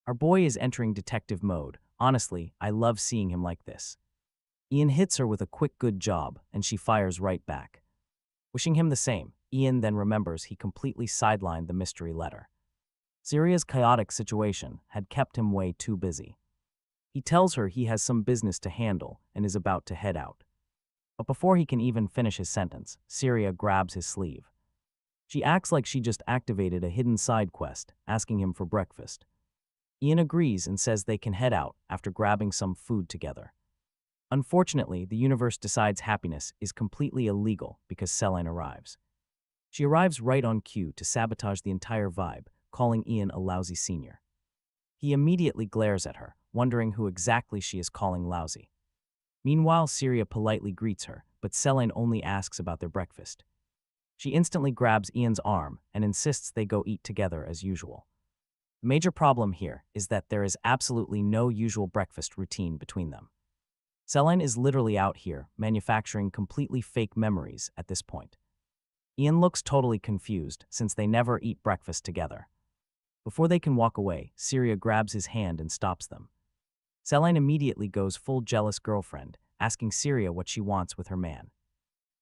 Our boy is entering detective mode. Honestly, I love seeing him like this. Ian hits her with a quick good job, and she fires right back. Wishing him the same, Ian then remembers he completely sidelined the mystery letter. Syria's chaotic situation had kept him way too busy. He tells her he has some business to handle and is about to head out. But before he can even finish his sentence, Syria grabs his sleeve. She acts like she just activated a hidden side quest, asking him for breakfast. Ian agrees and says they can head out after grabbing some food together. Unfortunately, the universe decides happiness is completely illegal because Selene arrives. She arrives right on cue to sabotage the entire vibe, calling Ian a lousy senior. He immediately glares at her, wondering who exactly she is calling lousy. Meanwhile, Syria politely greets her, but Selene only asks about their breakfast. She instantly grabs Ian's arm and insists they go eat together as usual. The major problem here is that there is absolutely no usual breakfast routine between them. Selene is literally out here manufacturing completely fake memories at this point. Ian looks totally confused since they never eat breakfast together. Before they can walk away, Syria grabs his hand and stops them. Selene immediately goes full jealous girlfriend, asking Syria what she wants with her man.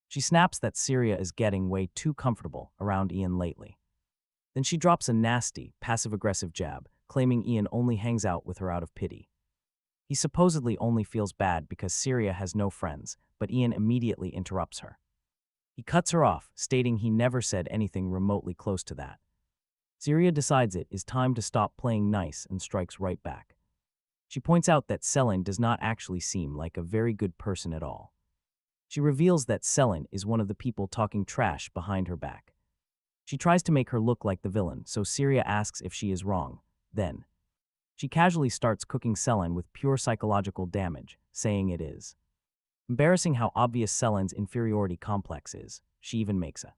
She snaps that Syria is getting way too comfortable around Ian lately. Then she drops a nasty, passive-aggressive jab, claiming Ian only hangs out with her out of pity. He supposedly only feels bad because Syria has no friends, but Ian immediately interrupts her. He cuts her off, stating he never said anything remotely close to that. Syria decides it is time to stop playing nice and strikes right back. She points out that Selin does not actually seem like a very good person at all. She reveals that Selin is one of the people talking trash behind her back. She tries to make her look like the villain, so Syria asks if she is wrong. Then, she casually starts cooking Selin with pure psychological damage, saying it is embarrassing how obvious Selin's inferiority complex is. She even makes a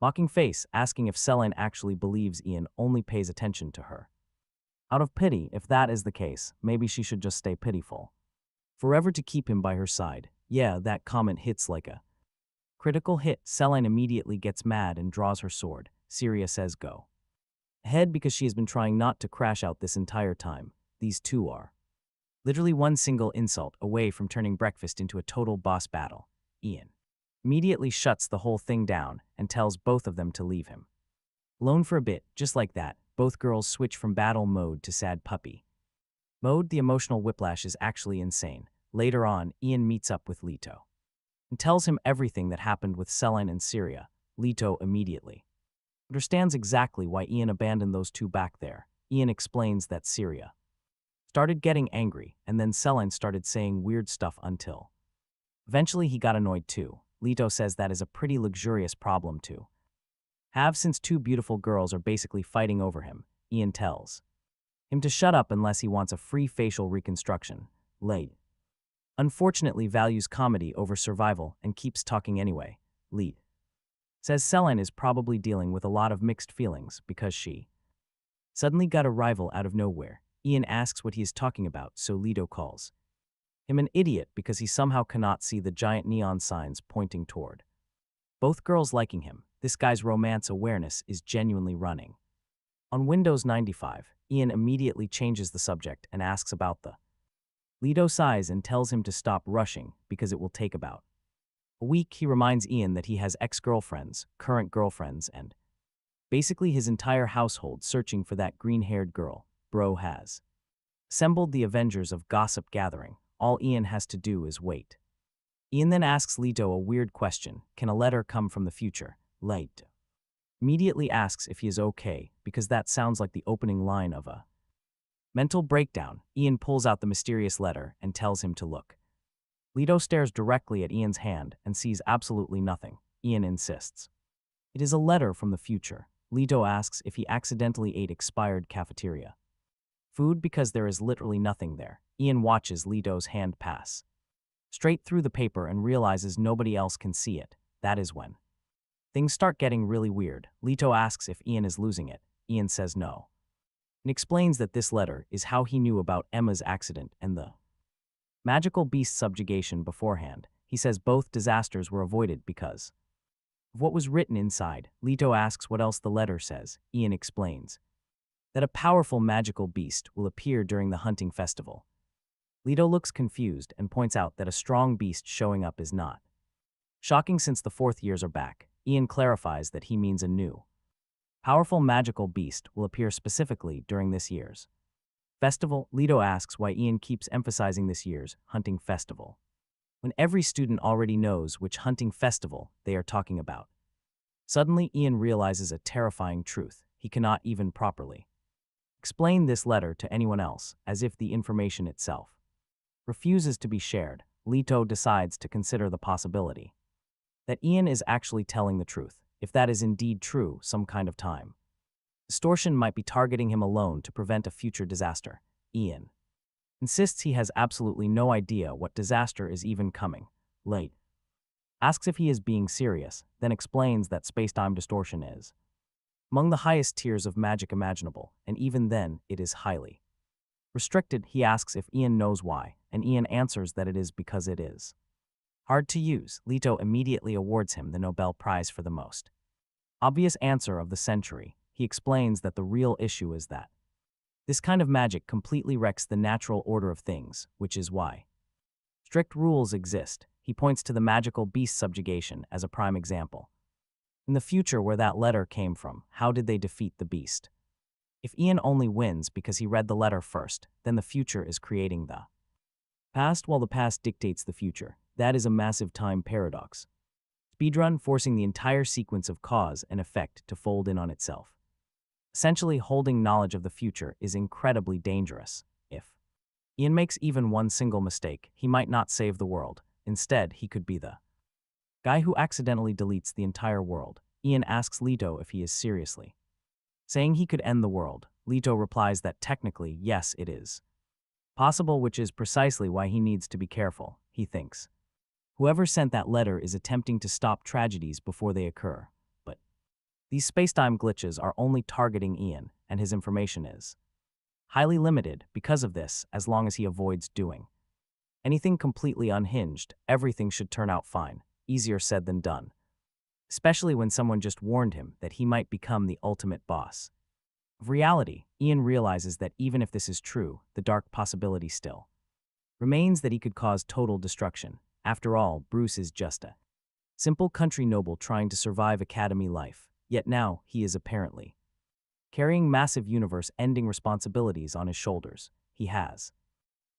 mocking face, asking if Selin actually believes Ian only pays attention to her. Out of pity, if that is the case, maybe she should just stay pitiful. Forever to keep him by her side. Yeah, that comment hits like a critical hit. Selin immediately gets mad and draws her sword. Syria says go ahead because she has been trying not to crash out this entire time. These two are literally one single insult away from turning breakfast into a total boss battle. Ian immediately shuts the whole thing down and tells both of them to leave him alone for a bit. Just like that, both girls switch from battle mode to sad puppy mode. The emotional whiplash is actually insane. Later on, Ian meets up with Leto and tells him everything that happened with Selin and Syria. Leto immediately understands exactly why Ian abandoned those two back there. Ian explains that Syria started getting angry, and then Selin started saying weird stuff until eventually he got annoyed too. Leto says that is a pretty luxurious problem to have since two beautiful girls are basically fighting over him. Ian tells him to shut up unless he wants a free facial reconstruction. Leto unfortunately values comedy over survival and keeps talking anyway. Leto says Selin is probably dealing with a lot of mixed feelings because she suddenly got a rival out of nowhere. Ian asks what he is talking about, so Leto calls him an idiot because he somehow cannot see the giant neon signs pointing toward both girls liking him. This guy's romance awareness is genuinely running. On Windows 95, Ian immediately changes the subject and asks about the Leto sighs and tells him to stop rushing because it will take about a week. He reminds Ian that he has ex-girlfriends, current girlfriends, and basically his entire household searching for that green-haired girl. Bro has assembled the Avengers of Gossip Gathering. All Ian has to do is wait. Ian then asks Leto a weird question. Can a letter come from the future? Leto immediately asks if he is okay because that sounds like the opening line of a mental breakdown. Ian pulls out the mysterious letter and tells him to look. Leto stares directly at Ian's hand and sees absolutely nothing. Ian insists it is a letter from the future. Leto asks if he accidentally ate expired cafeteria food because there is literally nothing there. Ian watches Leto's hand pass straight through the paper and realizes nobody else can see it. That is when things start getting really weird. Leto asks if Ian is losing it. Ian says no and explains that this letter is how he knew about Emma's accident and the magical beast subjugation beforehand. He says both disasters were avoided because of what was written inside. Leto asks what else the letter says. Ian explains that a powerful magical beast will appear during the hunting festival. Leto looks confused and points out that a strong beast showing up is not shocking since the fourth years are back. Ian clarifies that he means a new powerful magical beast will appear specifically during this year's festival. Leto asks why Ian keeps emphasizing this year's hunting festival when every student already knows which hunting festival they are talking about. Suddenly, Ian realizes a terrifying truth. He cannot even properly explain this letter to anyone else, as if the information itself refuses to be shared. Leto decides to consider the possibility that Ian is actually telling the truth. If that is indeed true, some kind of time distortion might be targeting him alone to prevent a future disaster. Ian insists he has absolutely no idea what disaster is even coming. Leto asks if he is being serious, then explains that space-time distortion is among the highest tiers of magic imaginable, and even then, it is highly restricted. He asks if Ian knows why, and Ian answers that it is because it is hard to use. Leto immediately awards him the Nobel Prize for the most obvious answer of the century. He explains that the real issue is that this kind of magic completely wrecks the natural order of things, which is why strict rules exist. He points to the magical beast subjugation as a prime example. In the future where that letter came from, how did they defeat the beast? If Ian only wins because he read the letter first, then the future is creating the past while the past dictates the future. That is a massive time paradox. Speedrun, forcing the entire sequence of cause and effect to fold in on itself. Essentially, holding knowledge of the future is incredibly dangerous. If Ian makes even one single mistake, he might not save the world. Instead, he could be the guy who accidentally deletes the entire world. Ian asks Leto if he is seriously saying he could end the world. Leto replies that technically, yes, it is possible, which is precisely why he needs to be careful. He thinks whoever sent that letter is attempting to stop tragedies before they occur. But these spacetime glitches are only targeting Ian, and his information is highly limited because of this. As long as he avoids doing anything completely unhinged, everything should turn out fine. Easier said than done, especially when someone just warned him that he might become the ultimate boss of reality. Ian realizes that even if this is true, the dark possibility still remains that he could cause total destruction. After all, Bruce is just a simple country noble trying to survive academy life, yet now he is apparently carrying massive universe-ending responsibilities on his shoulders. He has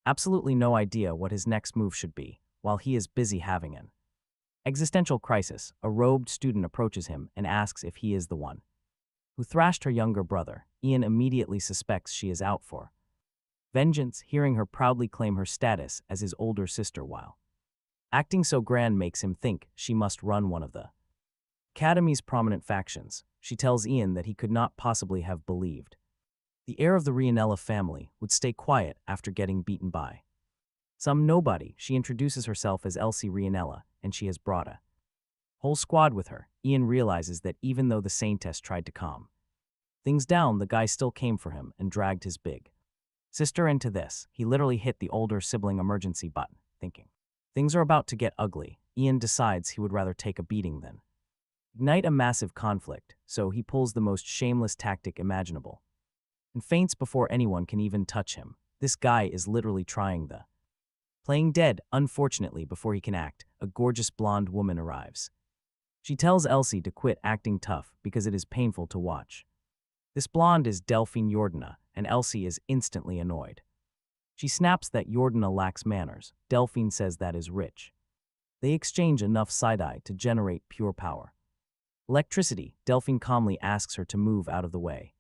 absolutely no idea what his next move should be. While he is busy having an existential crisis, a robed student approaches him and asks if he is the one who thrashed her younger brother. Ian immediately suspects she is out for vengeance, hearing her proudly claim her status as his older sister while acting so grand makes him think she must run one of the Academy's prominent factions. She tells Ian that he could not possibly have believed the heir of the Rianella family would stay quiet after getting beaten by some nobody. She introduces herself as Elsie Rianella, and she has brought a whole squad with her. Ian realizes that even though the Saintess tried to calm things down, the guy still came for him and dragged his big sister into this. He literally hit the older sibling emergency button, thinking things are about to get ugly. Ian decides he would rather take a beating than ignite a massive conflict, so he pulls the most shameless tactic imaginable and faints before anyone can even touch him. This guy is literally trying the playing dead. Unfortunately, before he can act, a gorgeous blonde woman arrives. She tells Elsie to quit acting tough because it is painful to watch. This blonde is Delphine Jordana, and Elsie is instantly annoyed. She snaps that Jordana lacks manners. Delphine says that is rich. They exchange enough side-eye to generate pure power. Electricity. Delphine calmly asks her to move out of the way.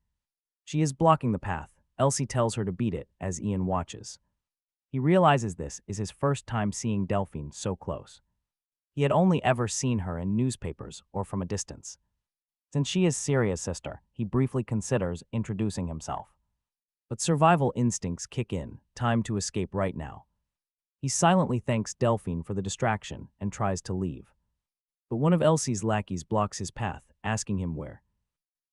She is blocking the path. Elsie tells her to beat it as Ian watches. He realizes this is his first time seeing Delphine so close. He had only ever seen her in newspapers or from a distance. Since she is Syria's sister, he briefly considers introducing himself. But survival instincts kick in. Time to escape right now. He silently thanks Delphine for the distraction and tries to leave. But one of Elsie's lackeys blocks his path, asking him where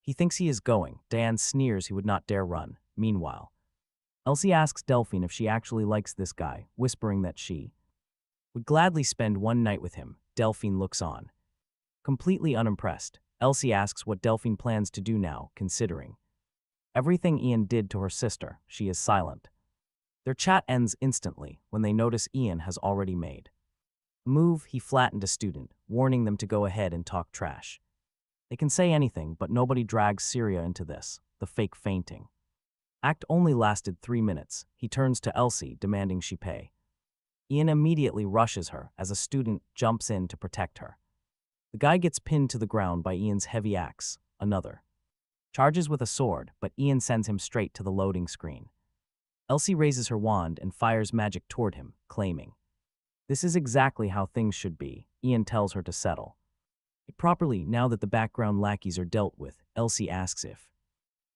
he thinks he is going. Diane sneers he would not dare run. Meanwhile, Elsie asks Delphine if she actually likes this guy, whispering that she would gladly spend one night with him. Delphine looks on, completely unimpressed. Elsie asks what Delphine plans to do now, considering everything Ian did to her sister. She is silent. Their chat ends instantly when they notice Ian has already made a move. He flattened a student, warning them to go ahead and talk trash. They can say anything, but nobody drags Syria into this. The fake fainting act only lasted 3 minutes. He turns to Elsie, demanding she pay. Ian immediately rushes her as a student jumps in to protect her. The guy gets pinned to the ground by Ian's heavy axe. Another charges with a sword, but Ian sends him straight to the loading screen. Elsie raises her wand and fires magic toward him, claiming this is exactly how things should be. Ian tells her to settle it properly now that the background lackeys are dealt with. Elsie asks if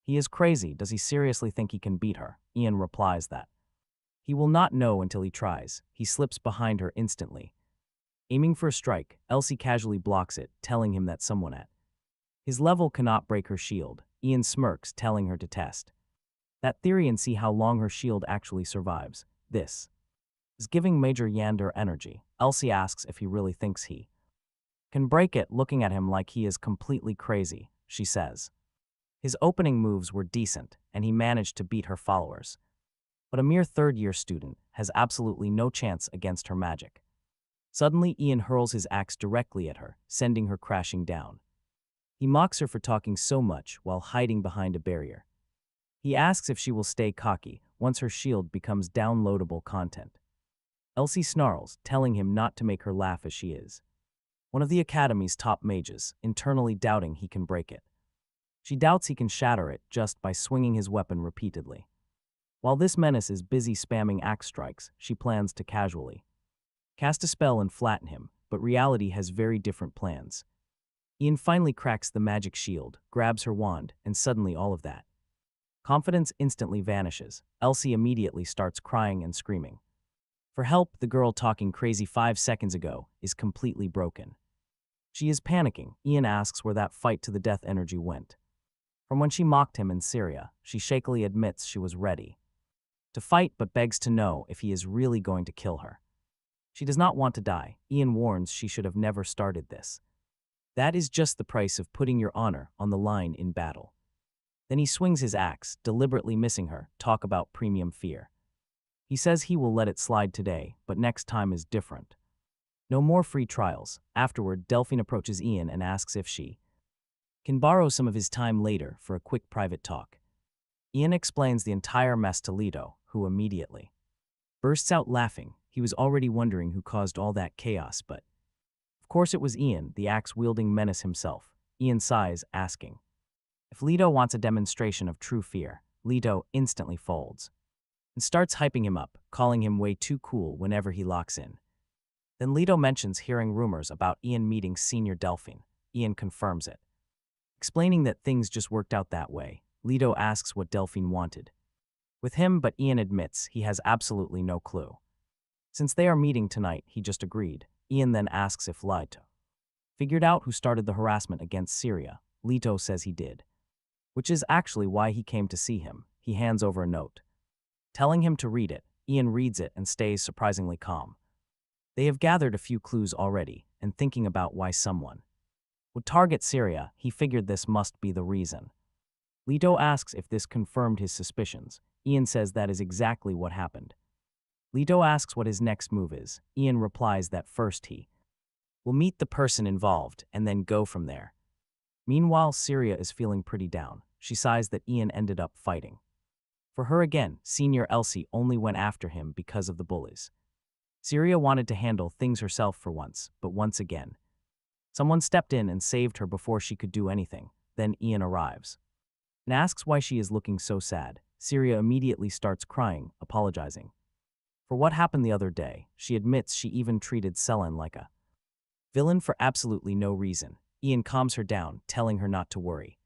he is crazy. Does he seriously think he can beat her? Ian replies that he will not know until he tries. He slips behind her instantly, aiming for a strike. Elsie casually blocks it, telling him that someone at his level cannot break her shield. Ian smirks, telling her to test that theory and see how long her shield actually survives. This is giving Major Yander energy. Elsie asks if he really thinks he can break it, looking at him like he is completely crazy. She says his opening moves were decent, and he managed to beat her followers. But a mere third-year student has absolutely no chance against her magic. Suddenly, Ian hurls his axe directly at her, sending her crashing down. He mocks her for talking so much while hiding behind a barrier. He asks if she will stay cocky once her shield becomes downloadable content. Elsie snarls, telling him not to make her laugh as she is one of the Academy's top mages, internally doubting he can break it. She doubts he can shatter it just by swinging his weapon repeatedly. While this menace is busy spamming axe strikes, she plans to casually cast a spell and flatten him, but reality has very different plans. Ian finally cracks the magic shield, grabs her wand, and suddenly all of that confidence instantly vanishes. Elsie immediately starts crying and screaming. For help, the girl talking crazy 5 seconds ago is completely broken. She is panicking. Ian asks where that fight to the death energy went. From when she mocked him in Syria, she shakily admits she was ready to fight but begs to know if he is really going to kill her. She does not want to die. Ian warns she should have never started this. That is just the price of putting your honor on the line in battle. Then he swings his axe, deliberately missing her. Talk about premium fear. He says he will let it slide today, but next time is different. No more free trials. Afterward, Delphine approaches Ian and asks if she can borrow some of his time later for a quick private talk. Ian explains the entire mess to Leto, who immediately bursts out laughing. He was already wondering who caused all that chaos, but of course it was Ian, the axe-wielding menace himself. Ian sighs, asking if Leto wants a demonstration of true fear. Leto instantly folds and starts hyping him up, calling him way too cool whenever he locks in. Then Leto mentions hearing rumors about Ian meeting Senior Delphine. Ian confirms it, explaining that things just worked out that way. Leto asks what Delphine wanted with him, but Ian admits he has absolutely no clue. Since they are meeting tonight, he just agreed. Ian then asks if Leto figured out who started the harassment against Syria. Leto says he did, which is actually why he came to see him. He hands over a note, telling him to read it. Ian reads it and stays surprisingly calm. They have gathered a few clues already, and thinking about why someone would target Syria, he figured this must be the reason. Leto asks if this confirmed his suspicions. Ian says that is exactly what happened. Leto asks what his next move is. Ian replies that first he will meet the person involved and then go from there. Meanwhile, Syria is feeling pretty down. She sighs that Ian ended up fighting for her again. Senior Elsie only went after him because of the bullies. Syria wanted to handle things herself for once, but once again, someone stepped in and saved her before she could do anything. Then Ian arrives and asks why she is looking so sad. Syria immediately starts crying, apologizing for what happened the other day. She admits she even treated Selen like a villain for absolutely no reason. Ian calms her down, telling her not to worry,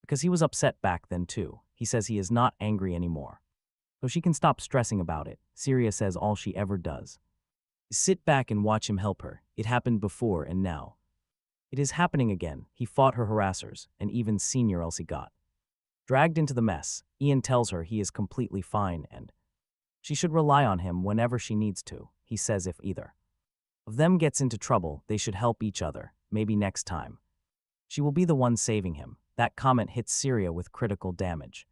because he was upset back then too. He says he is not angry anymore, so she can stop stressing about it. Syria says all she ever does is sit back and watch him help her. It happened before and now it is happening again. He fought her harassers, and even Senior Elsie got dragged into the mess. Ian tells her he is completely fine and she should rely on him whenever she needs to. He says if either of them gets into trouble, they should help each other. Maybe next time she will be the one saving him. That comment hits Syria with critical damage.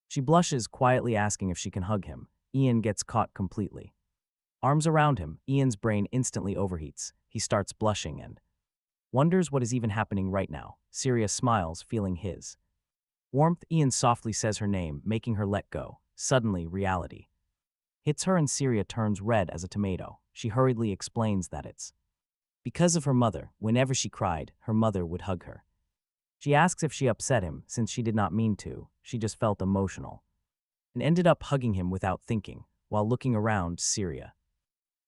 She blushes, quietly asking if she can hug him. Ian gets caught completely arms around him. Ian's brain instantly overheats. He starts blushing and wonders what is even happening right now. Syria smiles, feeling his warmth. Ian softly says her name, making her let go. Suddenly, reality hits her and Syria turns red as a tomato. She hurriedly explains that it's because of her mother. Whenever she cried, her mother would hug her. She asks if she upset him, since she did not mean to. She just felt emotional and ended up hugging him without thinking. While looking around, Syria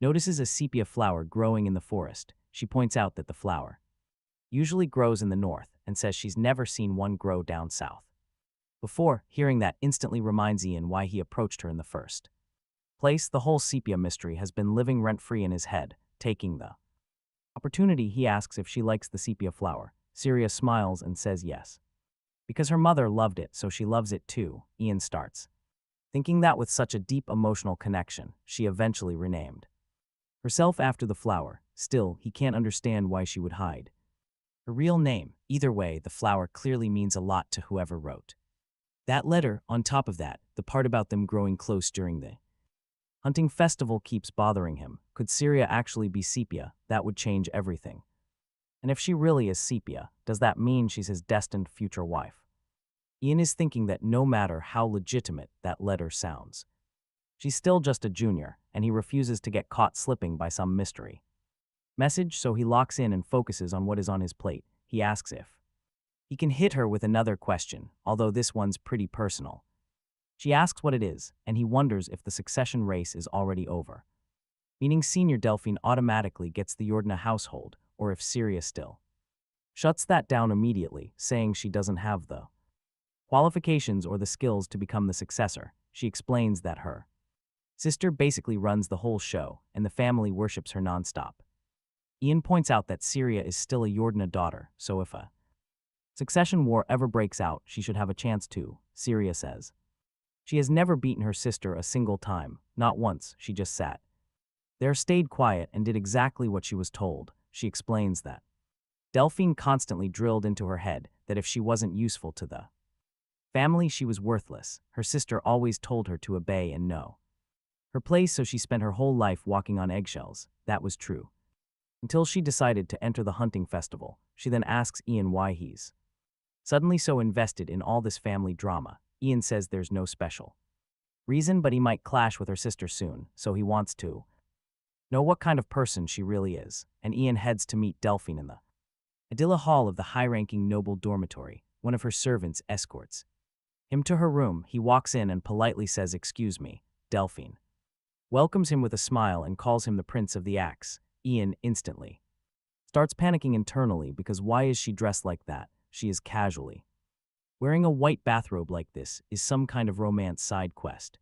notices a sepia flower growing in the forest. She points out that the flower usually grows in the north and says she's never seen one grow down south before. Hearing that instantly reminds Ian why he approached her in the first place. The whole sepia mystery has been living rent-free in his head. Taking the opportunity, he asks if she likes the sepia flower. Syria smiles and says yes, because her mother loved it, so she loves it too. Ian starts thinking that with such a deep emotional connection, she eventually renamed herself after the flower. Still, he can't understand why she would hide her real name. Either way, the flower clearly means a lot to whoever wrote that letter. On top of that, the part about them growing close during the hunting festival keeps bothering him. Could Syria actually be sepia? That would change everything. And if she really is sepia, does that mean she's his destined future wife? Ian is thinking that no matter how legitimate that letter sounds, she's still just a junior, and he refuses to get caught slipping by some mystery. message, so he locks in and focuses on what is on his plate. He asks if he can hit her with another question, although this one's pretty personal. She asks what it is, and he wonders if the succession race is already over, meaning Senior Delphine automatically gets the Yordana household, or if Syria still shuts that down immediately, saying she doesn't have the qualifications or the skills to become the successor. She explains that her sister basically runs the whole show, and the family worships her nonstop. Ian points out that Syria is still a Yordana daughter, so if a succession war ever breaks out, she should have a chance too, Syria says. She has never beaten her sister a single time, not once. She just sat there, stayed quiet, and did exactly what she was told. She explains that Delphine constantly drilled into her head that if she wasn't useful to the family, she was worthless. Her sister always told her to obey and know her place, so she spent her whole life walking on eggshells. That was true, until she decided to enter the hunting festival. She then asks Ian why he's suddenly so invested in all this family drama. Ian says there's no special reason, but he might clash with her sister soon, so he wants to know what kind of person she really is, and Ian heads to meet Delphine in the Adilla Hall of the high-ranking noble dormitory. One of her servants escorts him to her room. He walks in and politely says, "Excuse me." Delphine welcomes him with a smile and calls him the Prince of the Axe. Ian instantly starts panicking internally, because why is she dressed like that? She is casually wearing a white bathrobe like this. Is some kind of romance side quest.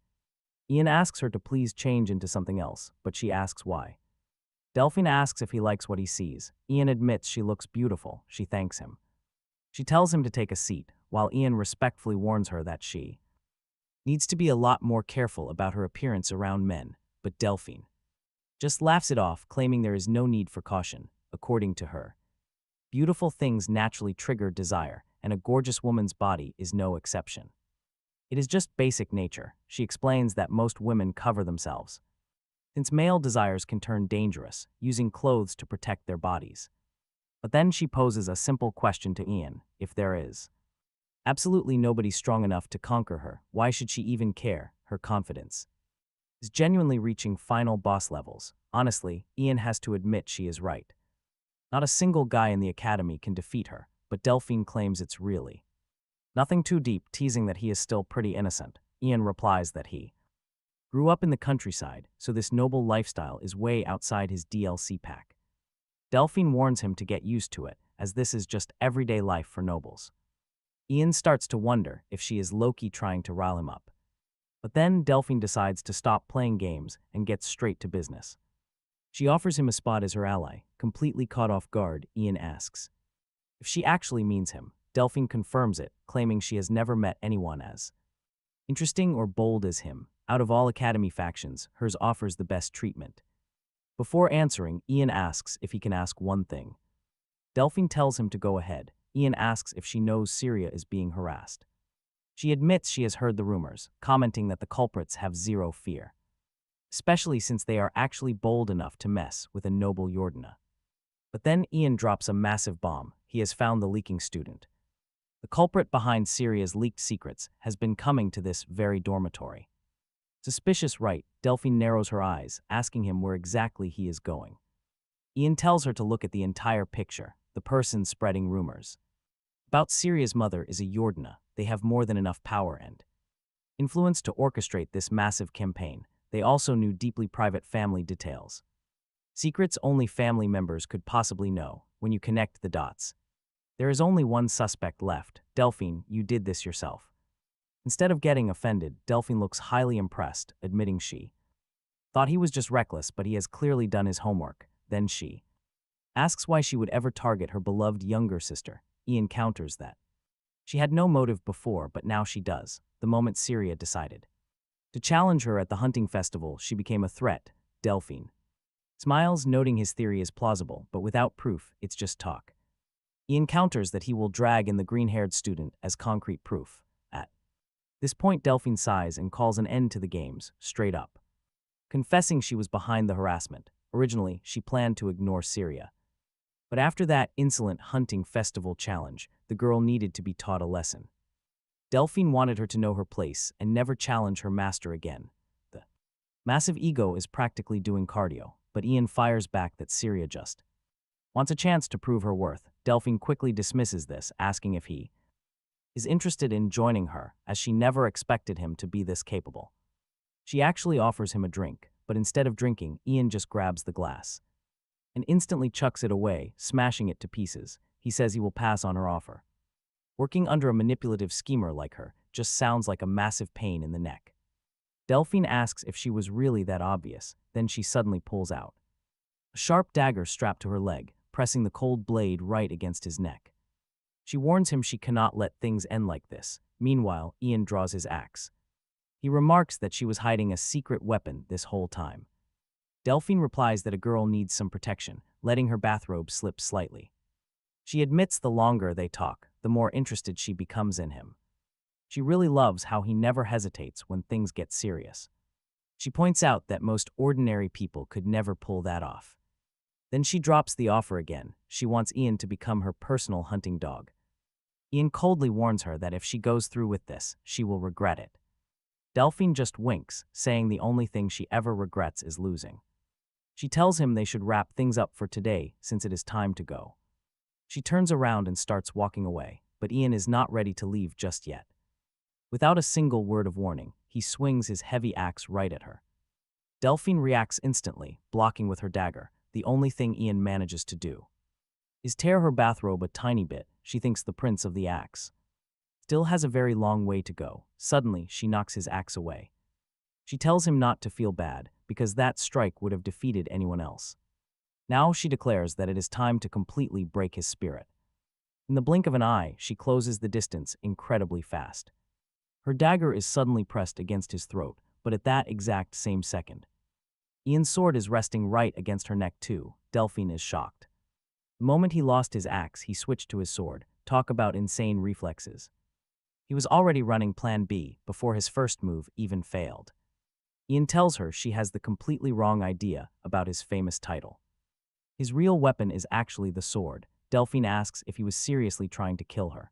Ian asks her to please change into something else, but she asks why. Delphine asks if he likes what he sees. Ian admits she looks beautiful. She thanks him. She tells him to take a seat, while Ian respectfully warns her that she needs to be a lot more careful about her appearance around men, but Delphine just laughs it off, claiming there is no need for caution. According to her, beautiful things naturally trigger desire, and a gorgeous woman's body is no exception. It is just basic nature. She explains that most women cover themselves, since male desires can turn dangerous, using clothes to protect their bodies. But then she poses a simple question to Ian: if there is absolutely nobody strong enough to conquer her, why should she even care? Her confidence is genuinely reaching final boss levels. Honestly, Ian has to admit she is right. Not a single guy in the academy can defeat her, but Delphine claims it's really nothing too deep, teasing that he is still pretty innocent. Ian replies that he grew up in the countryside, so this noble lifestyle is way outside his DLC pack. Delphine warns him to get used to it, as this is just everyday life for nobles. Ian starts to wonder if she is low-key trying to rile him up. But then Delphine decides to stop playing games and gets straight to business. She offers him a spot as her ally. Completely caught off guard, Ian asks if she actually means him. Delphine confirms it, claiming she has never met anyone as interesting or bold as him. Out of all academy factions, hers offers the best treatment. Before answering, Ian asks if he can ask one thing. Delphine tells him to go ahead. Ian asks if she knows Syria is being harassed. She admits she has heard the rumors, commenting that the culprits have zero fear, especially since they are actually bold enough to mess with a noble Yordana. But then Ian drops a massive bomb. He has found the leaking student. The culprit behind Syria's leaked secrets has been coming to this very dormitory. Suspicious, right? Delphine narrows her eyes, asking him where exactly he is going. Ian tells her to look at the entire picture. The person spreading rumors about Syria's mother is a Yordana. They have more than enough power and influence to orchestrate this massive campaign. They also knew deeply private family details, secrets only family members could possibly know. When you connect the dots, there is only one suspect left. Delphine, you did this yourself. Instead of getting offended, Delphine looks highly impressed, admitting she thought he was just reckless, but he has clearly done his homework. Then she asks why she would ever target her beloved younger sister. Ian counters that she had no motive before, but now she does. The moment Syria decided to challenge her at the hunting festival, she became a threat. Delphine smiles, noting his theory is plausible, but without proof, it's just talk. Ian counters that he will drag in the green-haired student as concrete proof. At this point, Delphine sighs and calls an end to the games, straight up, confessing she was behind the harassment. Originally, she planned to ignore Syria. But after that insolent hunting festival challenge, the girl needed to be taught a lesson. Delphine wanted her to know her place and never challenge her master again. The massive ego is practically doing cardio, but Ian fires back that Syria just Wants a chance to prove her worth. Delphine quickly dismisses this, asking if he is interested in joining her, as she never expected him to be this capable. She actually offers him a drink, but instead of drinking, Ian just grabs the glass and instantly chucks it away, smashing it to pieces. He says he will pass on her offer. Working under a manipulative schemer like her just sounds like a massive pain in the neck. Delphine asks if she was really that obvious, then she suddenly pulls out a sharp dagger strapped to her leg, pressing the cold blade right against his neck. She warns him she cannot let things end like this. Meanwhile, Ian draws his axe. He remarks that she was hiding a secret weapon this whole time. Delphine replies that a girl needs some protection, letting her bathrobe slip slightly. She admits the longer they talk, the more interested she becomes in him. She really loves how he never hesitates when things get serious. She points out that most ordinary people could never pull that off. Then she drops the offer again. She wants Ian to become her personal hunting dog. Ian coldly warns her that if she goes through with this, she will regret it. Delphine just winks, saying the only thing she ever regrets is losing. She tells him they should wrap things up for today since it is time to go. She turns around and starts walking away, but Ian is not ready to leave just yet. Without a single word of warning, he swings his heavy axe right at her. Delphine reacts instantly, blocking with her dagger. The only thing Ian manages to do is tear her bathrobe a tiny bit. She thinks the prince of the axe still has a very long way to go. Suddenly, she knocks his axe away. She tells him not to feel bad, because that strike would have defeated anyone else. Now she declares that it is time to completely break his spirit. In the blink of an eye, she closes the distance incredibly fast. Her dagger is suddenly pressed against his throat, but at that exact same second, Ian's sword is resting right against her neck too. Delphine is shocked. The moment he lost his axe, he switched to his sword. Talk about insane reflexes. He was already running Plan B before his first move even failed. Ian tells her she has the completely wrong idea about his famous title. His real weapon is actually the sword. Delphine asks if he was seriously trying to kill her.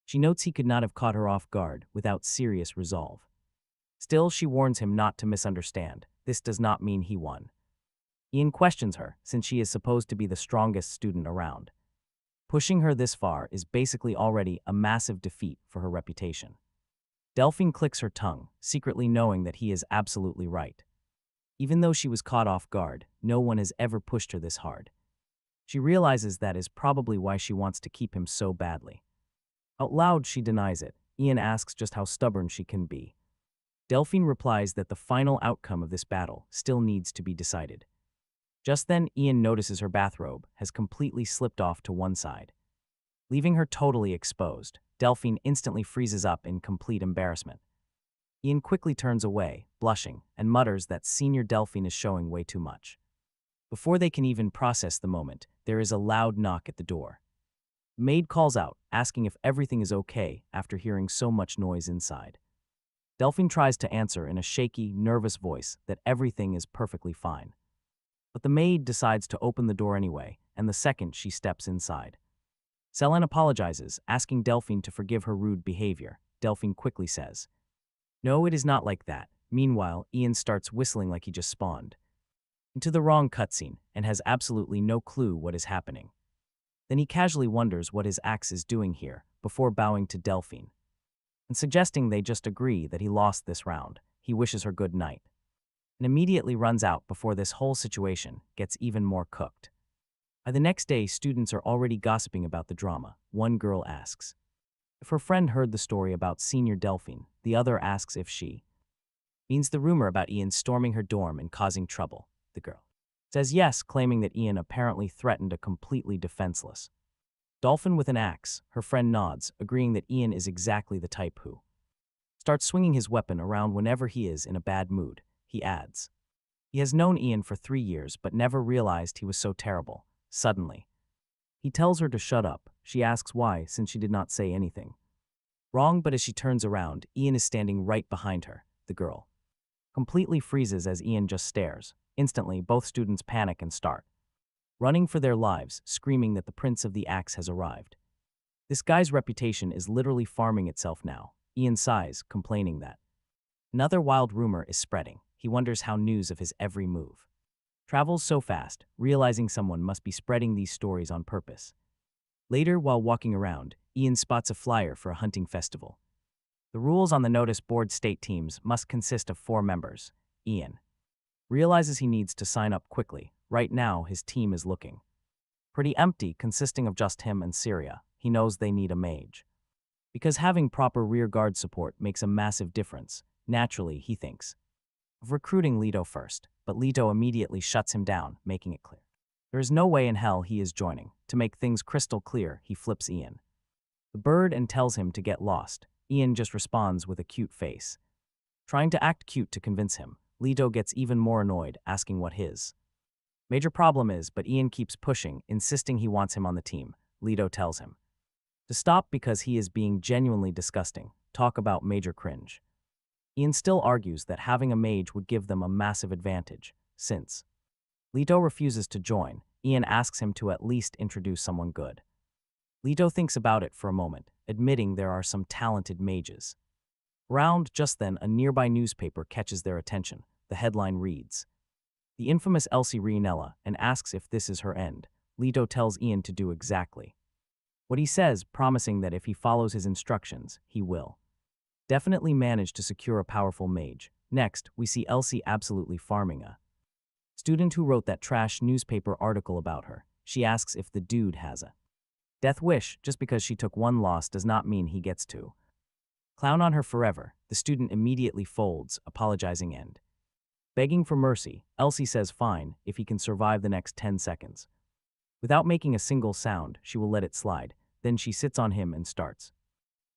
She notes he could not have caught her off guard without serious resolve. Still, she warns him not to misunderstand. This does not mean he won. Ian questions her, since she is supposed to be the strongest student around. Pushing her this far is basically already a massive defeat for her reputation. Delphine clicks her tongue, secretly knowing that he is absolutely right. Even though she was caught off guard, no one has ever pushed her this hard. She realizes that is probably why she wants to keep him so badly. Out loud, she denies it. Ian asks just how stubborn she can be. Delphine replies that the final outcome of this battle still needs to be decided. Just then, Ian notices her bathrobe has completely slipped off to one side, leaving her totally exposed. Delphine instantly freezes up in complete embarrassment. Ian quickly turns away, blushing, and mutters that Senior Delphine is showing way too much. Before they can even process the moment, there is a loud knock at the door. The maid calls out, asking if everything is okay after hearing so much noise inside. Delphine tries to answer in a shaky, nervous voice that everything is perfectly fine. But the maid decides to open the door anyway, and the second she steps inside, Selene apologizes, asking Delphine to forgive her rude behavior. Delphine quickly says, "No, it is not like that." Meanwhile, Ian starts whistling like he just spawned into the wrong cutscene and has absolutely no clue what is happening. Then he casually wonders what his axe is doing here before bowing to Delphine and suggesting they just agree that he lost this round. He wishes her good night and immediately runs out before this whole situation gets even more cooked. By the next day, students are already gossiping about the drama. One girl asks if her friend heard the story about Senior Delphine. The other asks if she means the rumor about Ian storming her dorm and causing trouble. The girl says yes, claiming that Ian apparently threatened a completely defenseless dolphin with an axe. Her friend nods, agreeing that Ian is exactly the type who starts swinging his weapon around whenever he is in a bad mood. He adds he has known Ian for 3 years but never realized he was so terrible. Suddenly, he tells her to shut up. She asks why, since she did not say anything wrong, but as she turns around, Ian is standing right behind her. The girl completely freezes as Ian just stares. Instantly, both students panic and start running for their lives, screaming that the Prince of the Axe has arrived. This guy's reputation is literally farming itself now. Ian sighs, complaining that another wild rumor is spreading. He wonders how news of his every move Travels so fast, realizing someone must be spreading these stories on purpose. Later, while walking around, Ian spots a flyer for a hunting festival. The rules on the notice board state teams must consist of 4 members. Ian realizes he needs to sign up quickly. Right now, his team is looking pretty empty, consisting of just him and Syria. He knows they need a mage. Because having proper rearguard support makes a massive difference. Naturally, he thinks of recruiting Leto first, but Leto immediately shuts him down, making it clear there is no way in hell he is joining. To make things crystal clear, he flips Ian the bird and tells him to get lost. Ian just responds with a cute face. Trying to act cute to convince him, Leto gets even more annoyed, asking what his major problem is, but Ian keeps pushing, insisting he wants him on the team. Leto tells him to stop because he is being genuinely disgusting. Talk about major cringe. Ian still argues that having a mage would give them a massive advantage. Since Leto refuses to join, Ian asks him to at least introduce someone good. Leto thinks about it for a moment, admitting there are some talented mages. Around just then, a nearby newspaper catches their attention. The headline reads, "The infamous Elsie Rianella," and asks if this is her end. Leto tells Ian to do exactly what he says, promising that if he follows his instructions, he will definitely manage to secure a powerful mage. Next, we see Elsie absolutely farming a student who wrote that trash newspaper article about her. She asks if the dude has a death wish. Just because she took one loss does not mean he gets to clown on her forever. The student immediately folds, apologizing and begging for mercy. Elsie says fine, if he can survive the next 10 seconds. Without making a single sound, she will let it slide. Then she sits on him and starts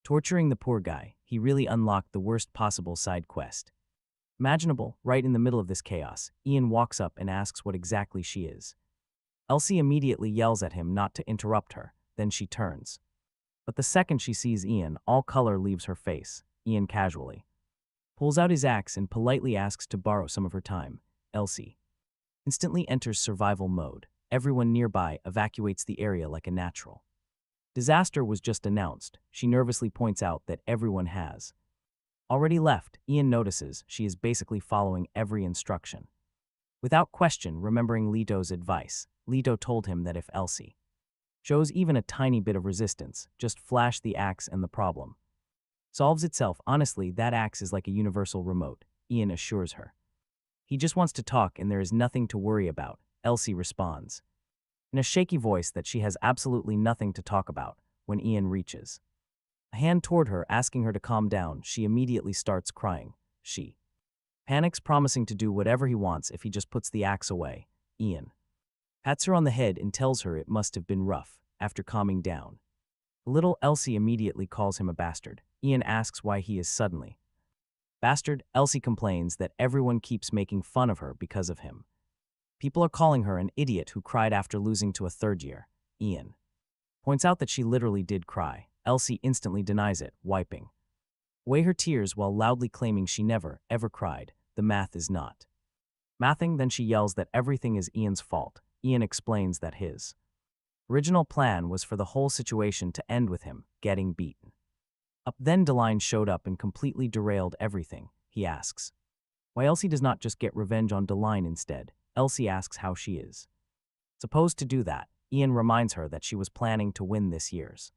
torturing the poor guy. He really unlocked the worst possible side quest imaginable. Right in the middle of this chaos, Ian walks up and asks what exactly she is. Elsie immediately yells at him not to interrupt her. Then she turns. But the second she sees Ian, all color leaves her face. Ian casually pulls out his axe and politely asks to borrow some of her time. Elsie instantly enters survival mode. Everyone nearby evacuates the area like a natural disaster was just announced. She nervously points out that everyone has already left. Ian notices she is basically following every instruction. Without question, remembering Leto's advice, Leto told him that if Elsie shows even a tiny bit of resistance, just flash the axe and the problem solves itself. Honestly, that axe is like a universal remote, Ian assures her. He just wants to talk and there is nothing to worry about. Elsie responds in a shaky voice that she has absolutely nothing to talk about. When Ian reaches a hand toward her, asking her to calm down, she immediately starts crying. She panics, promising to do whatever he wants if he just puts the axe away. Ian pats her on the head and tells her it must have been rough. After calming down a little, Elsie immediately calls him a bastard. Ian asks why he is suddenly bastard. Elsie complains that everyone keeps making fun of her because of him. People are calling her an idiot who cried after losing to a third year. Ian points out that she literally did cry. Elsie instantly denies it, wiping away her tears while loudly claiming she never, ever cried. The math is not mathing. Then she yells that everything is Ian's fault. Ian explains that his original plan was for the whole situation to end with him getting beaten up. Then Deline showed up and completely derailed everything. He asks why Elsie does not just get revenge on Deline instead. Elsie asks how she is supposed to do that. Ian reminds her that she was planning to win this year's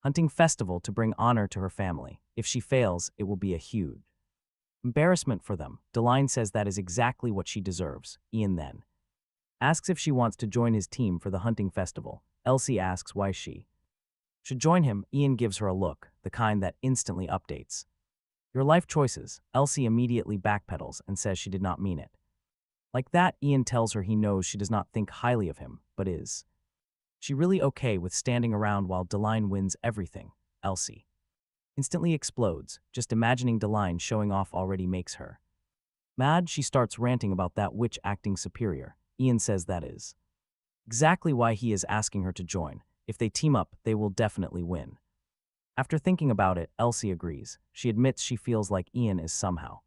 hunting festival to bring honor to her family. If she fails, it will be a huge embarrassment for them. Deline says that is exactly what she deserves. Ian then asks if she wants to join his team for the hunting festival. Elsie asks why she should join him. Ian gives her a look, the kind that instantly updates your life choices. Elsie immediately backpedals and says she did not mean it like that. Ian tells her he knows she does not think highly of him, but is she really okay with standing around while Deline wins everything? Elsie instantly explodes. Just imagining Deline showing off already makes her mad. She starts ranting about that witch acting superior. Ian says that is exactly why he is asking her to join. If they team up, they will definitely win. After thinking about it, Elsie agrees. She admits she feels like Ian is somehow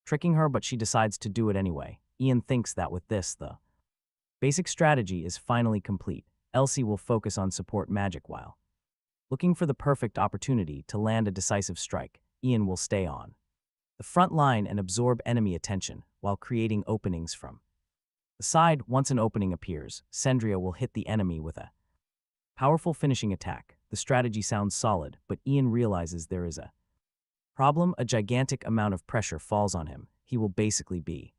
tricking her, but she decides to do it anyway. Ian thinks that with this, the basic strategy is finally complete. Elsie will focus on support magic while looking for the perfect opportunity to land a decisive strike. Ian will stay on the front line and absorb enemy attention while creating openings from Aside, once an opening appears, Sendria will hit the enemy with a powerful finishing attack. The strategy sounds solid, but Ian realizes there is a problem. A gigantic amount of pressure falls on him. He will basically be